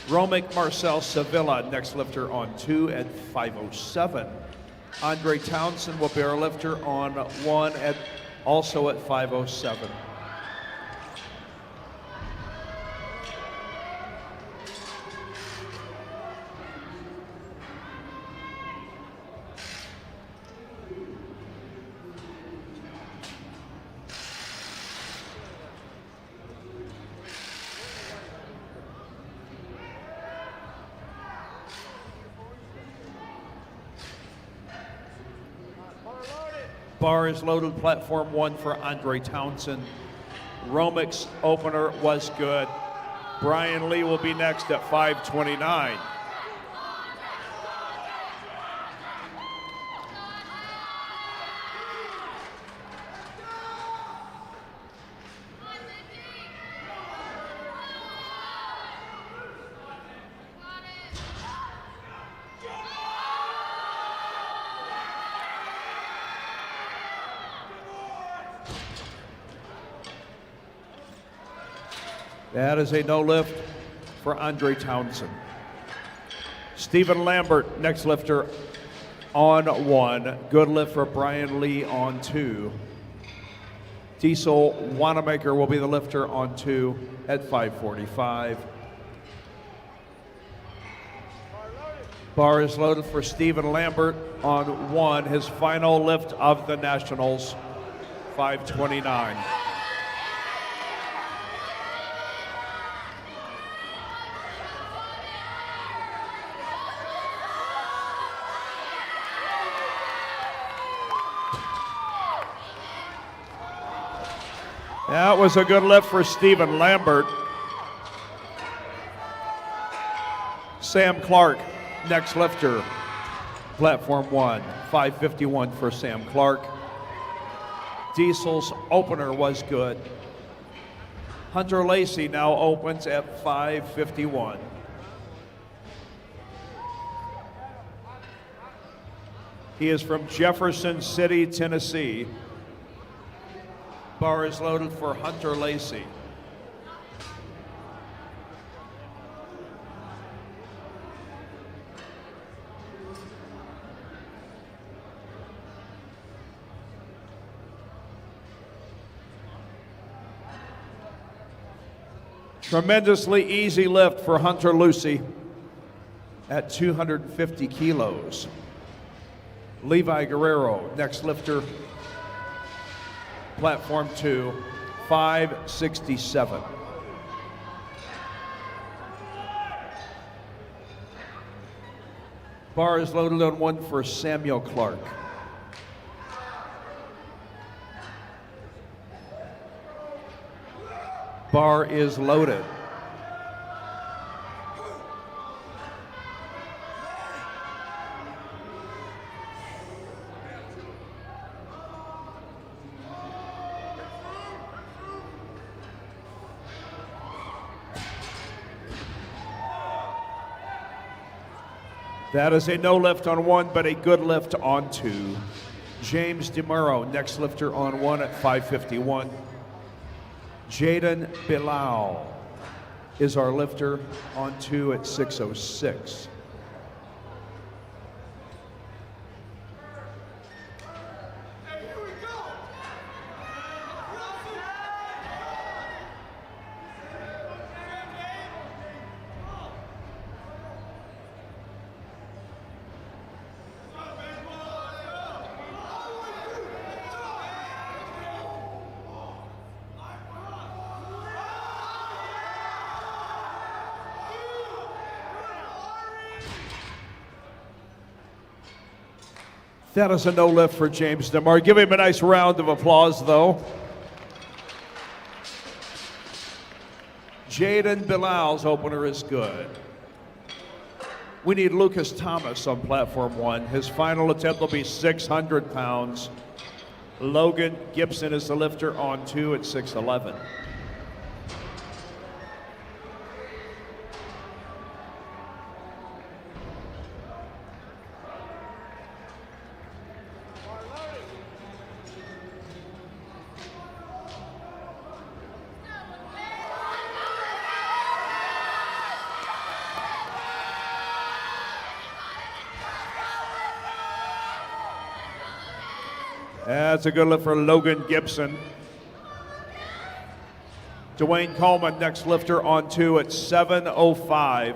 Romic Marcel Sevilla, next lifter on 2 at 507. Andre Townsend will be our lifter on 1 at also at 507. Bar is loaded, platform 1 for Andre Townsend. Romic's opener was good. Brian Lee will be next at 529. That is a no lift for Andre Townsend. Stephen Lambert, next lifter on 1. Good lift for Brian Lee on 2. Diesel Wanamaker will be the lifter on 2 at 545. Bar is loaded for Stephen Lambert on 1, his final lift of the Nationals, 529. That was a good lift for Stephen Lambert. Sam Clark, next lifter, platform 1, 551 for Sam Clark. Diesel's opener was good. Hunter Lacey now opens at 551. He is from Jefferson City, Tennessee. Bar is loaded for Hunter Lacey. Tremendously easy lift for Hunter Lucy at 250 kilos. Levi Guerrero, next lifter, platform 2, 567. Bar is loaded on 1 for Samuel Clark. Bar is loaded. That is a no lift on 1, but a good lift on 2. James DeMuro, next lifter on 1 at 551. Jaden Bilal is our lifter on 2 at 606. That is a no lift for James DeMar. Give him a nice round of applause, though. Jaden Bilal's opener is good. We need Lucas Thomas on platform 1. His final attempt will be 600 pounds. Logan Gibson is the lifter on 2 at 611. That's a good lift for Logan Gibson. Dwayne Coleman, next lifter on 2 at 705.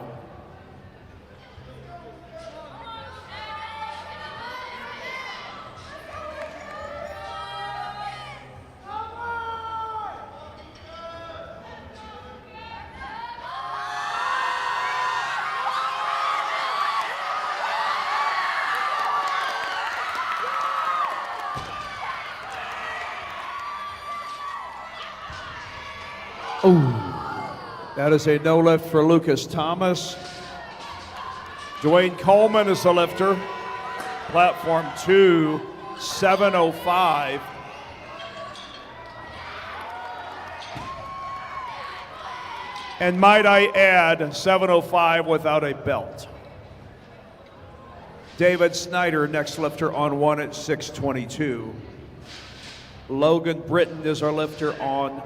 That is a no lift for Lucas Thomas. Dwayne Coleman is the lifter. Platform 2, 705. And might I add, 705 without a belt. David Snyder, next lifter on 1 at 622. Logan Britton is our lifter on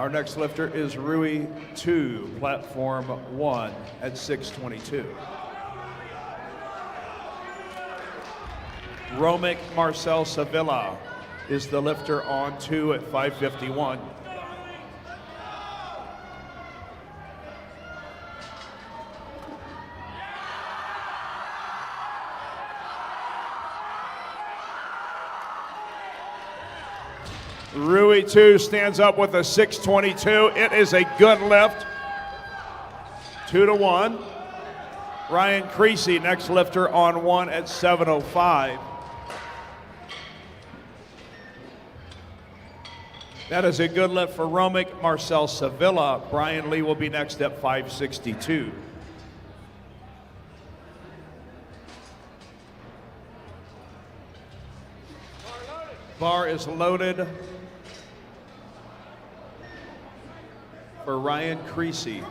Our next lifter is Rui 2, platform 1 at 622. Romic Marcel Sevilla is the lifter on 2 at 551. Rui 2 stands up with a 622. It is a good lift. 2-1. Ryan Creasy, next lifter on 1 at 705. That is a good lift for Romic Marcel Sevilla. Brian Lee will be next at 562. Bar is loaded for Ryan Creasy,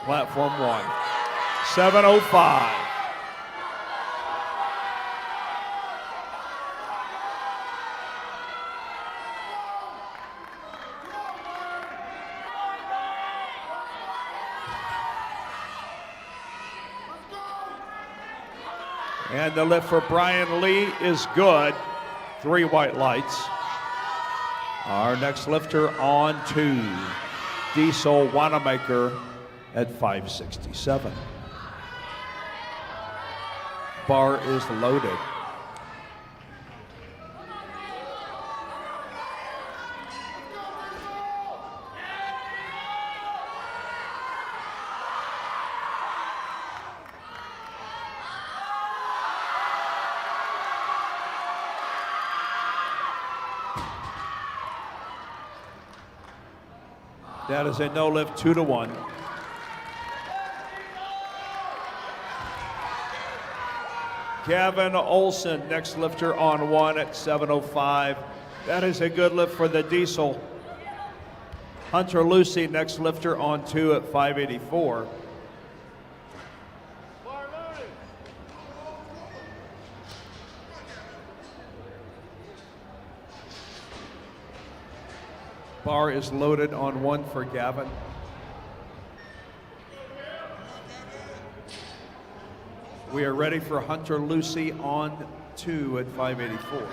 platform 1, 705. And the lift for Brian Lee is good. 3 white lights. Our next lifter on 2, Diesel Wanamaker at 567. Bar is loaded. That is a no lift, 2-1. Gavin Olson, next lifter on 1 at 705. That is a good lift for the Diesel. Hunter Lucy, next lifter on 2 at 584. Bar is loaded on 1 for Gavin. We are ready for Hunter Lucy on 2 at 584.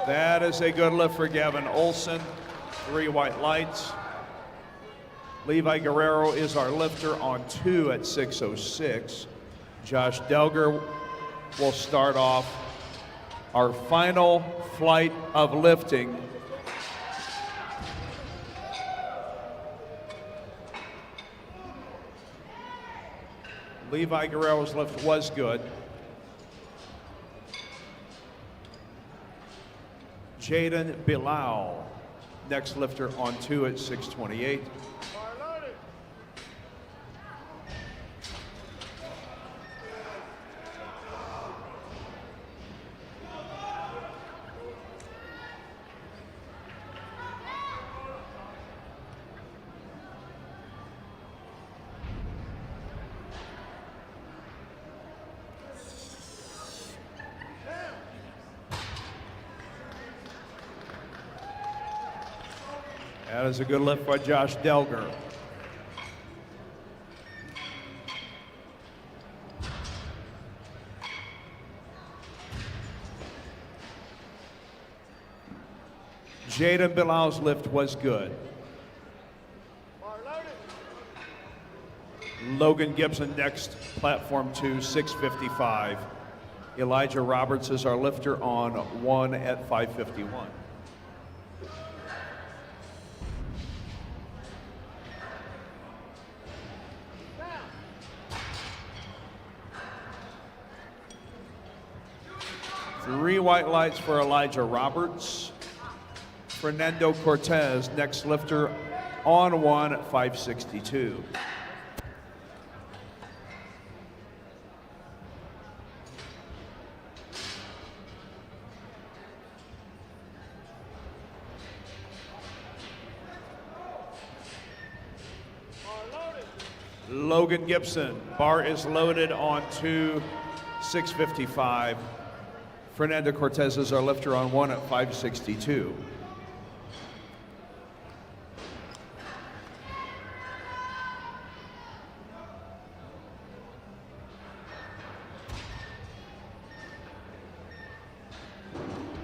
That is a good lift for Gavin Olson. 3 white lights. Levi Guerrero is our lifter on 2 at 606. Josh Delger will start off our final flight of lifting. Levi Guerrero's lift was good. Jaden Bilal, next lifter on 2 at 628. That is a good lift by Josh Delger. Jaden Bilal's lift was good. Logan Gibson next, platform 2, 655. Elijah Roberts is our lifter on 1 at 551. Three white lights for Elijah Roberts. Fernando Cortez, next lifter on 1 at 562. Logan Gibson, bar is loaded on 2, 655. Fernando Cortez is our lifter on 1 at 562.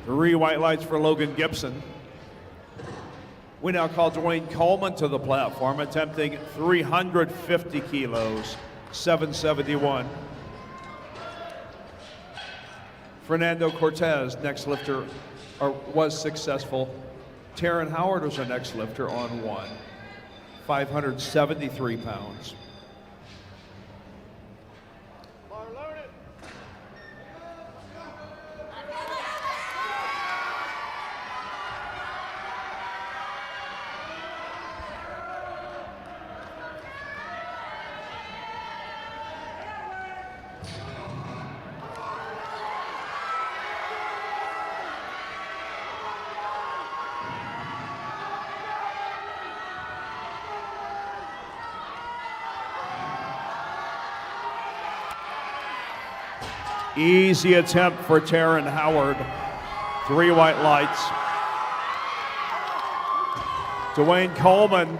Three white lights for Logan Gibson. We now call Dwayne Coleman to the platform, attempting 350 kilos, 771. Fernando Cortez, next lifter, was successful. Taryn Howard was our next lifter on 1, 573 pounds. Easy attempt for Taryn Howard. 3 white lights. Dwayne Coleman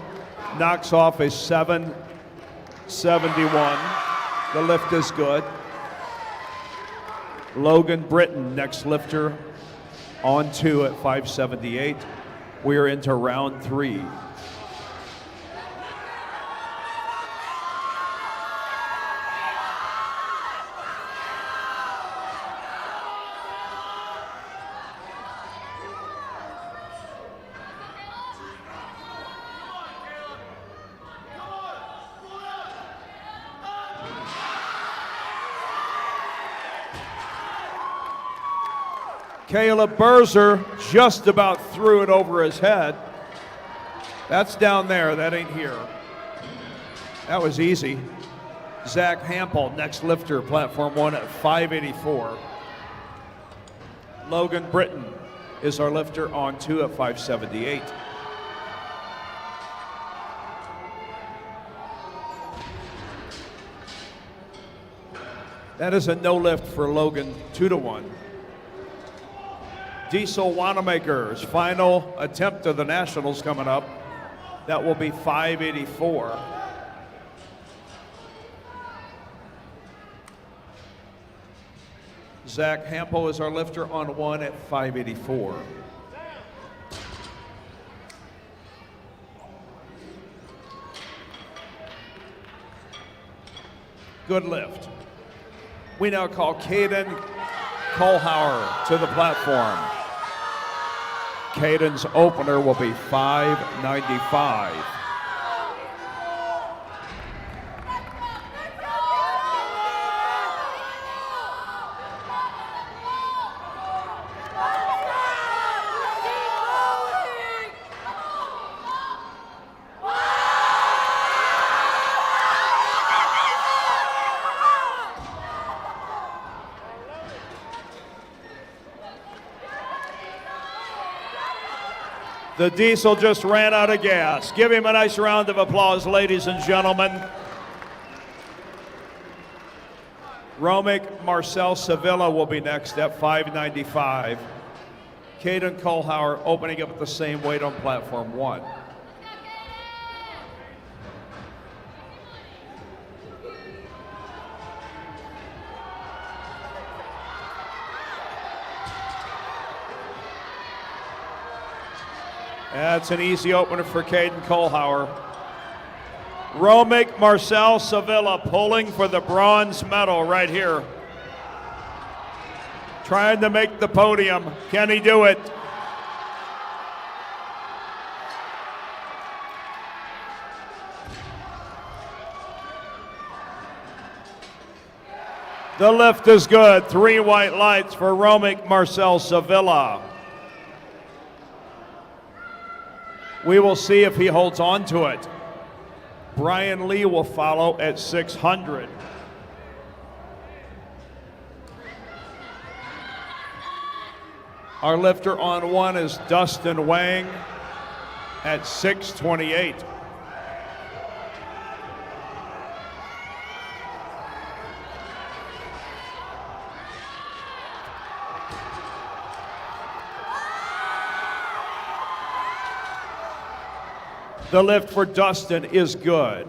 knocks off a 771. The lift is good. Logan Britton, next lifter, on 2 at 578. We are into round 3. Caleb Berzer just about threw it over his head. That's down there, that ain't here. That was easy. Zach Hampel, next lifter, platform 1 at 584. Logan Britton is our lifter on 2 at 578. That is a no lift for Logan, 2-1. Diesel Wanamaker's final attempt of the Nationals coming up. That will be 584. Zach Hampel is our lifter on 1 at 584. Good lift. We now call Caden Kohlhauer to the platform. Caden's opener will be 595. The Diesel just ran out of gas. Give him a nice round of applause, ladies and gentlemen. Romick Marcel Sevilla will be next at 595. Caden Kohlhauer opening up at the same weight on platform 1. That's an easy opener for Caden Kohlhauer. Romick Marcel Sevilla pulling for the bronze medal right here. Trying to make the podium. Can he do it? The lift is good. 3 white lights for Romick Marcel Sevilla. We will see if he holds on to it. Brian Lee will follow at 600. Our lifter on 1 is Dustin Wang at 628. The lift for Dustin is good.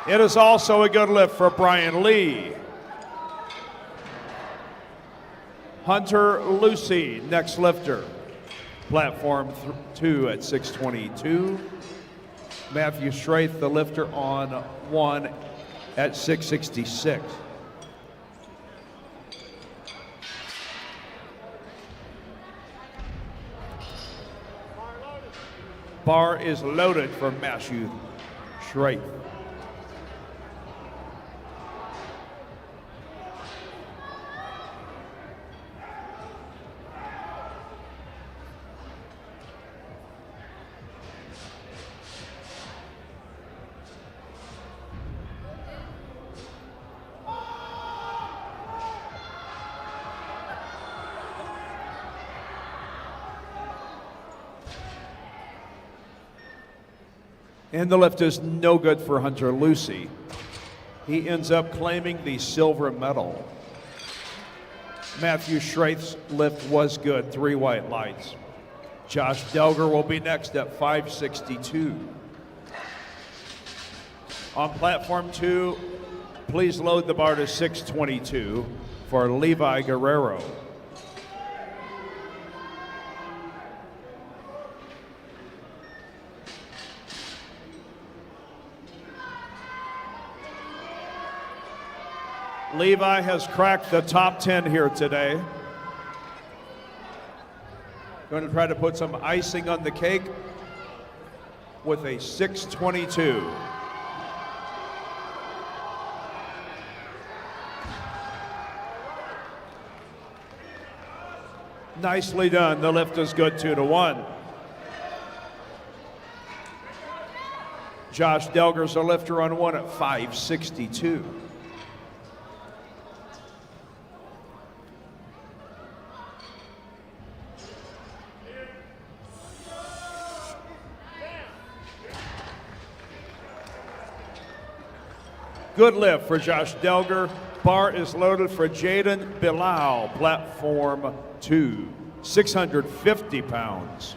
It is also a good lift for Brian Lee. Hunter Lucy, next lifter. Platform 2 at 622. Matthew Straith, the lifter on 1 at 666. Bar is loaded for Matthew Straith. And the lift is no good for Hunter Lucy. He ends up claiming the silver medal. Matthew Schraith's lift was good, 3 white lights. Josh Delger will be next at 562. On platform 2, please load the bar to 622 for Levi Guerrero. Levi has cracked the top 10 here today. Going to try to put some icing on the cake with a 622. Nicely done. The lift is good, 2-1. Josh Delger's a lifter on 1 at 562. Good lift for Josh Delger. Bar is loaded for Jaden Bilal, platform 2, 650 pounds.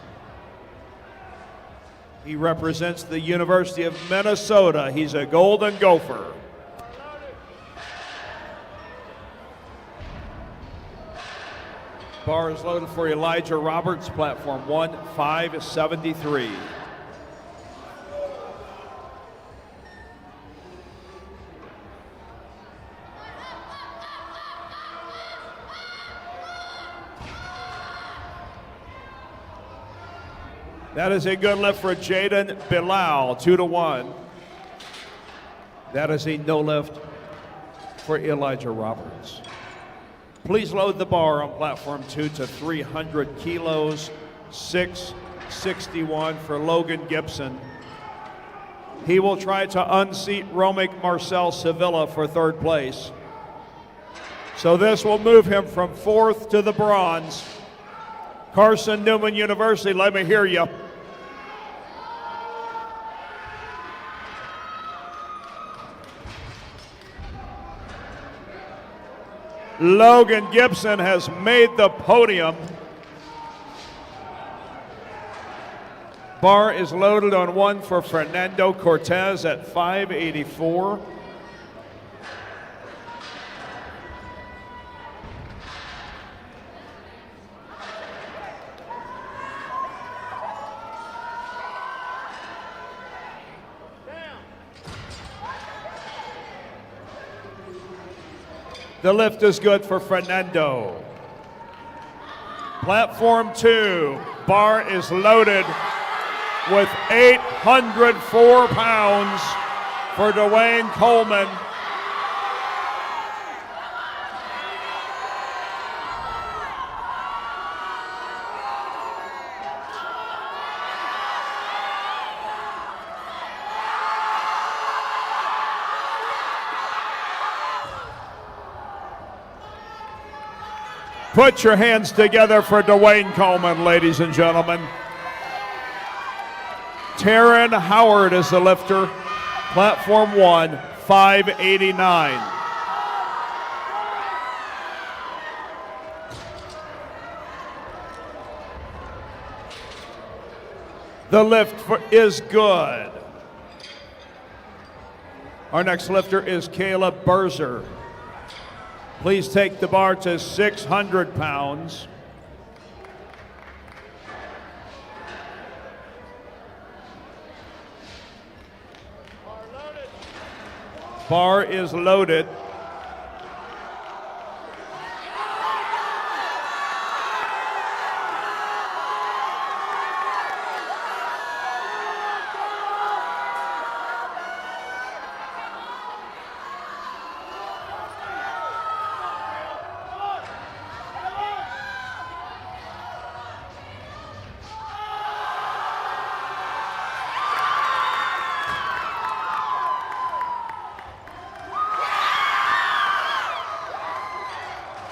He represents the University of Minnesota. He's a Golden Gopher. Bar is loaded for Elijah Roberts, platform 1, 573. That is a good lift for Jaden Bilal, 2-1. That is a no lift for Elijah Roberts. Please load the bar on platform 2 to 300 kilos, 661 for Logan Gibson. He will try to unseat Romic Marcel Sevilla for 3rd place. So this will move him from 4th to the bronze. Carson Newman University, let me hear you. Logan Gibson has made the podium. Bar is loaded on 1 for Fernando Cortez at 584. The lift is good for Fernando. Platform 2, bar is loaded with 804 pounds for Dwayne Coleman. Put your hands together for Dwayne Coleman, ladies and gentlemen. Taryn Howard is the lifter. Platform 1, 589. The lift is good. Our next lifter is Caleb Berzer. Please take the bar to 600 pounds. Bar is loaded.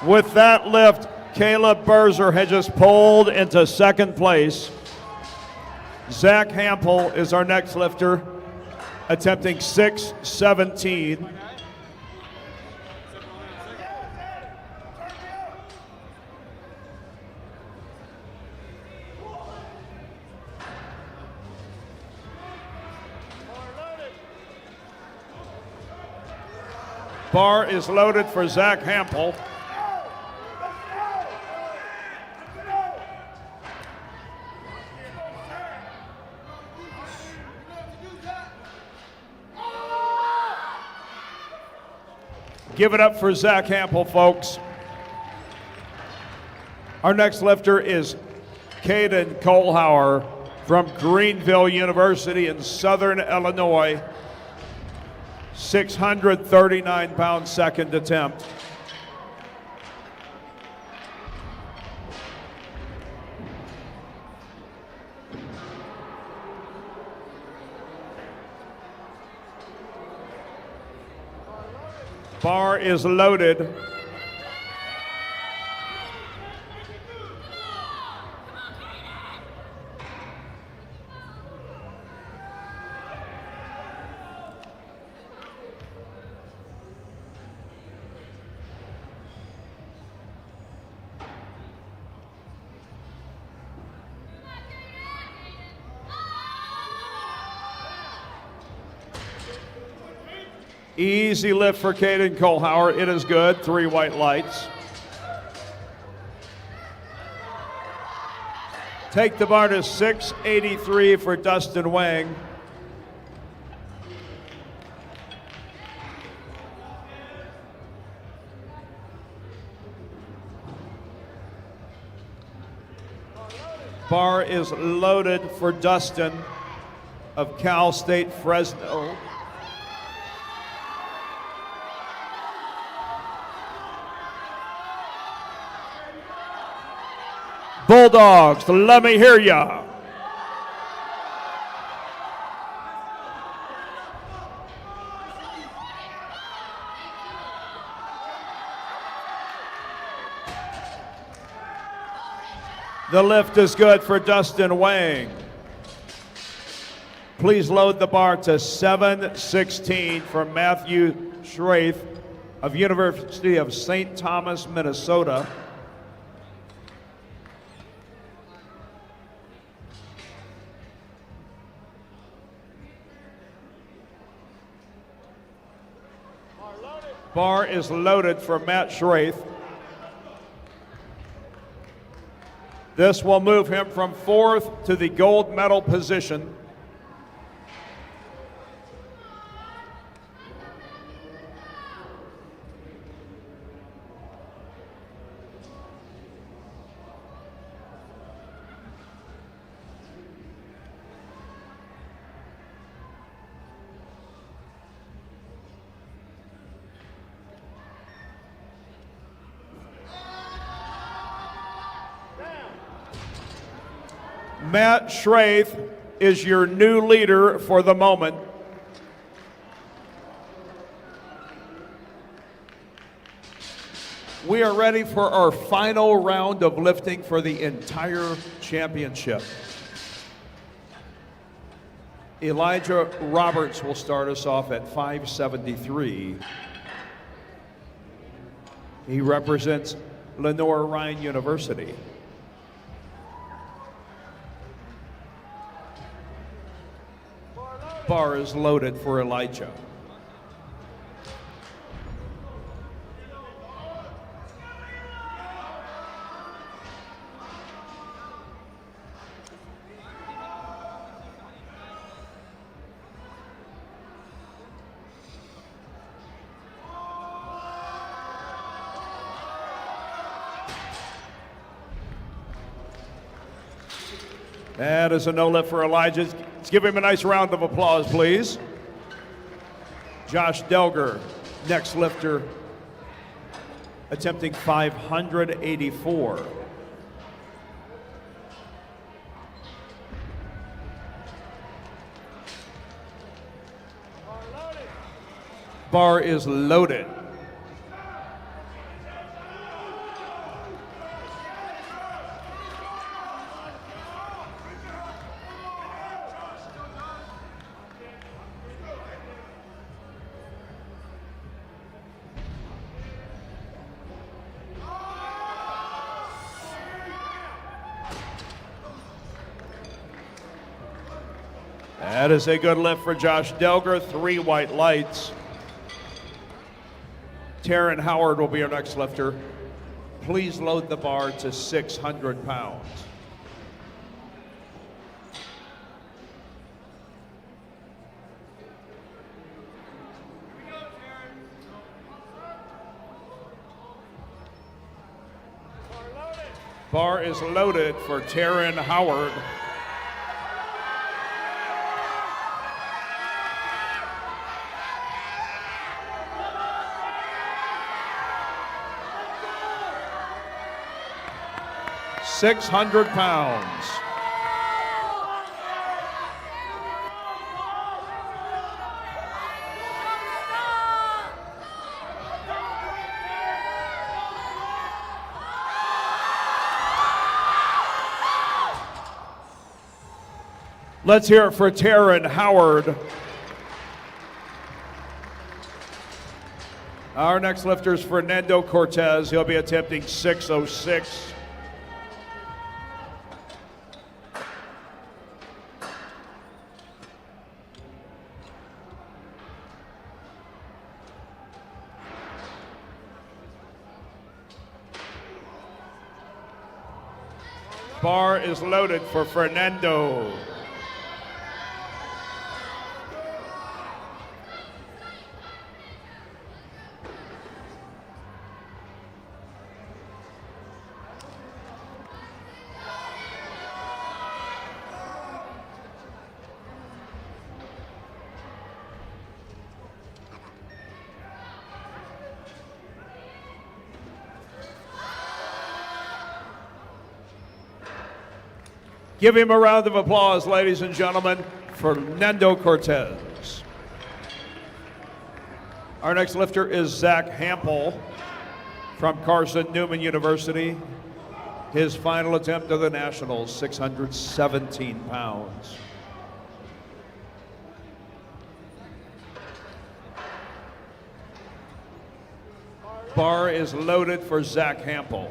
With that lift, Caleb Berzer had just pulled into 2nd place. Zach Hampel is our next lifter, attempting 617. Bar is loaded for Zach Hampel. Give it up for Zach Hampel, folks. Our next lifter is Caden Kohlhauer from Greenville University in Southern Illinois. 639-pound second attempt. Bar is loaded. Easy lift for Caden Kohlhauer. It is good. 3 white lights. Take the bar to 683 for Dustin Wang. Bar is loaded for Dustin of Cal State Fresno. Bulldogs, let me hear ya. The lift is good for Dustin Wang. Please load the bar to 716 for Matthew Schraith of University of St. Thomas, Minnesota. Bar is loaded for Matt Schraith. This will move him from 4th to the gold medal position. Matt Schraith is your new leader for the moment. We are ready for our final round of lifting for the entire championship. Elijah Roberts will start us off at 573. He represents Lenoir-Rhyne University. Bar is loaded for Elijah. That is a no lift for Elijah. Let's give him a nice round of applause, please. Josh Delger, next lifter, attempting 584. Bar is loaded. That is a good lift for Josh Delger, 3 white lights. Taryn Howard will be our next lifter. Please load the bar to 600 pounds. Bar is loaded for Taryn Howard. £600. Let's hear it for Taryn Howard. Our next lifter is Fernando Cortez. He'll be attempting 606. Bar is loaded for Fernando. Give him a round of applause, ladies and gentlemen, Fernando Cortez. Our next lifter is Zach Hampel from Carson Newman University. His final attempt of the Nationals, 617 pounds. Bar is loaded for Zach Hampel.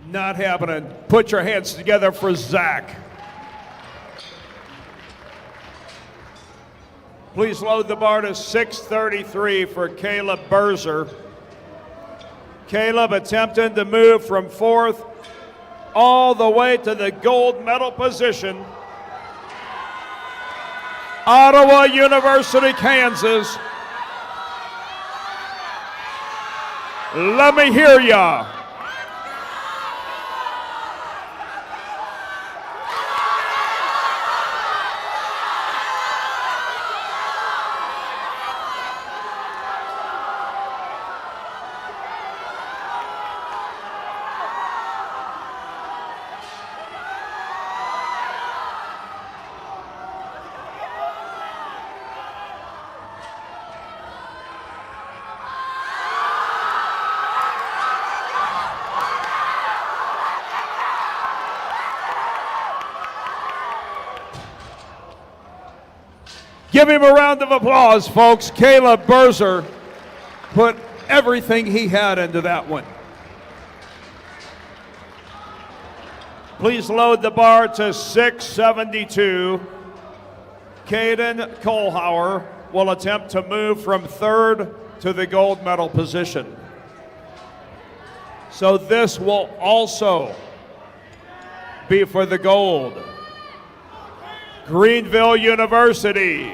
Not happening. Put your hands together for Zach. Please load the bar to 633 for Caleb Berzer. Caleb attempting to move from fourth all the way to the gold medal position. Ottawa University, Kansas. Let me hear ya. Give him a round of applause, folks. Caleb Berzer put everything he had into that one. Please load the bar to 672. Caden Kohlhauer will attempt to move from third to the gold medal position. So this will also be for the gold. Greenville University.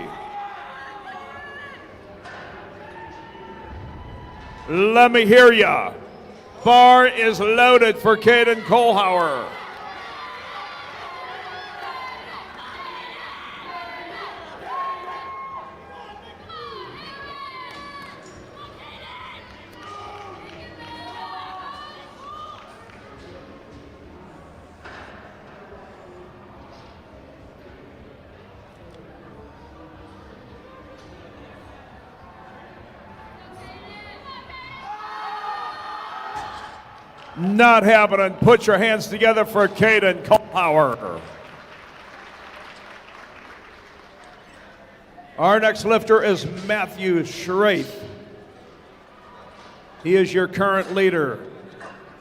Let me hear ya. Bar is loaded for Caden Kohlhauer. Not happening. Put your hands together for Caden Kohlhauer. Our next lifter is Matthew Schraith. He is your current leader.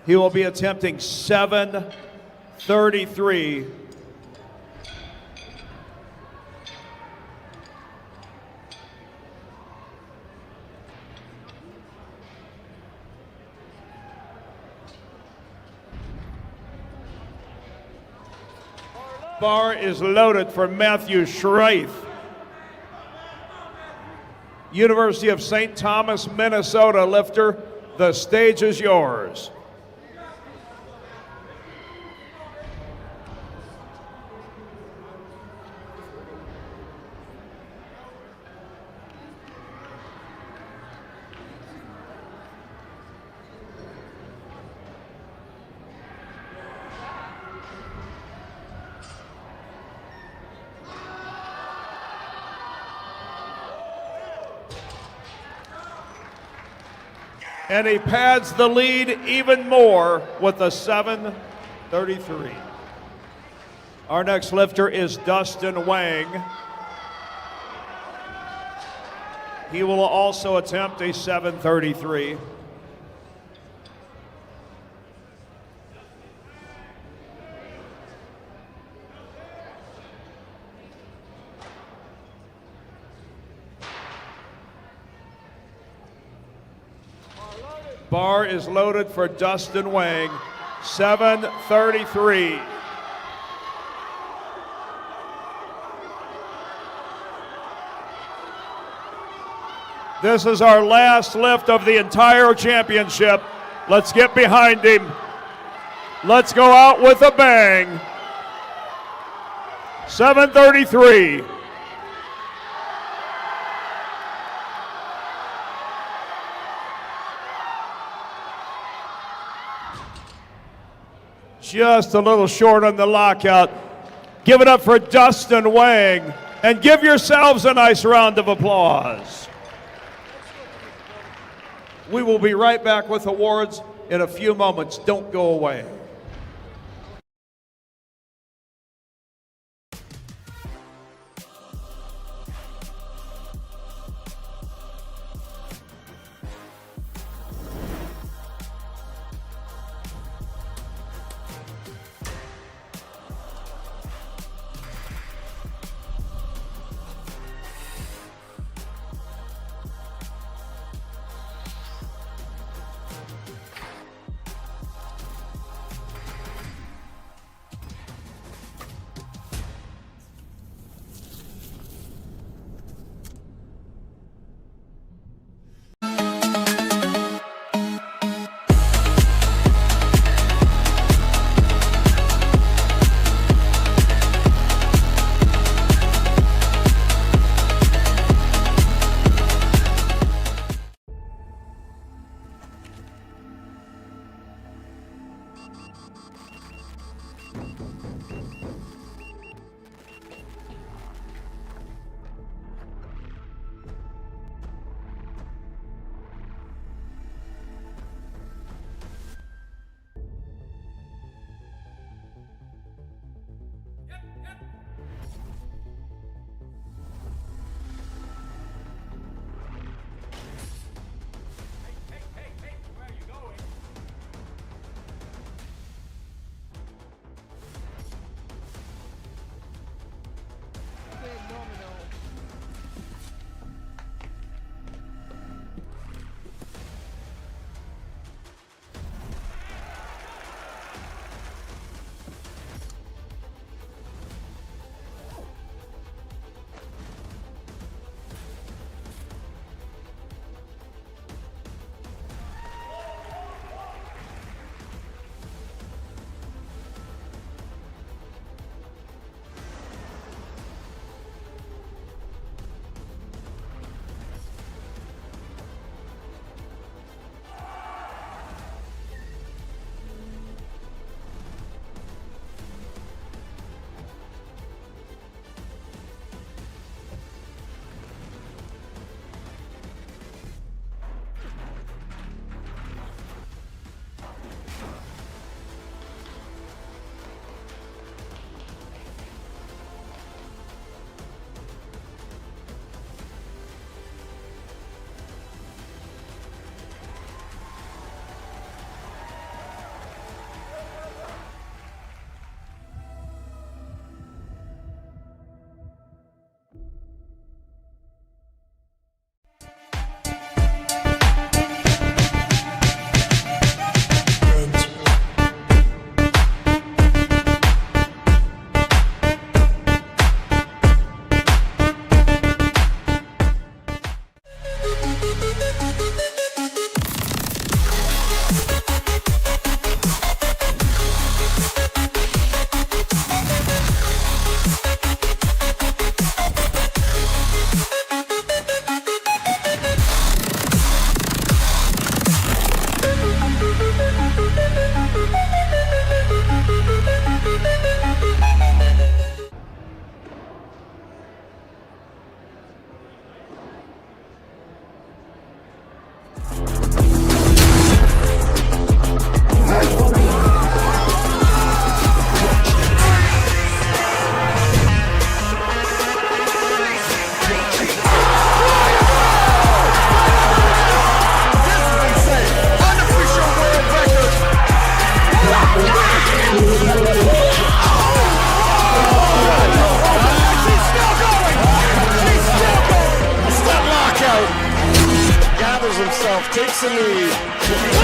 He will be attempting 733. Bar is loaded for Matthew Schraith. University of St. Thomas, Minnesota lifter, the stage is yours. And he pads the lead even more with a 733. Our next lifter is Dustin Wang. He will also attempt a 733. Bar is loaded for Dustin Wang, 733. This is our last lift of the entire championship. Let's get behind him. Let's go out with a bang. 733. Just a little short on the lockout. Give it up for Dustin Wang and give yourselves a nice round of applause. We will be right back with awards in a few moments. Don't go away. takes the lead.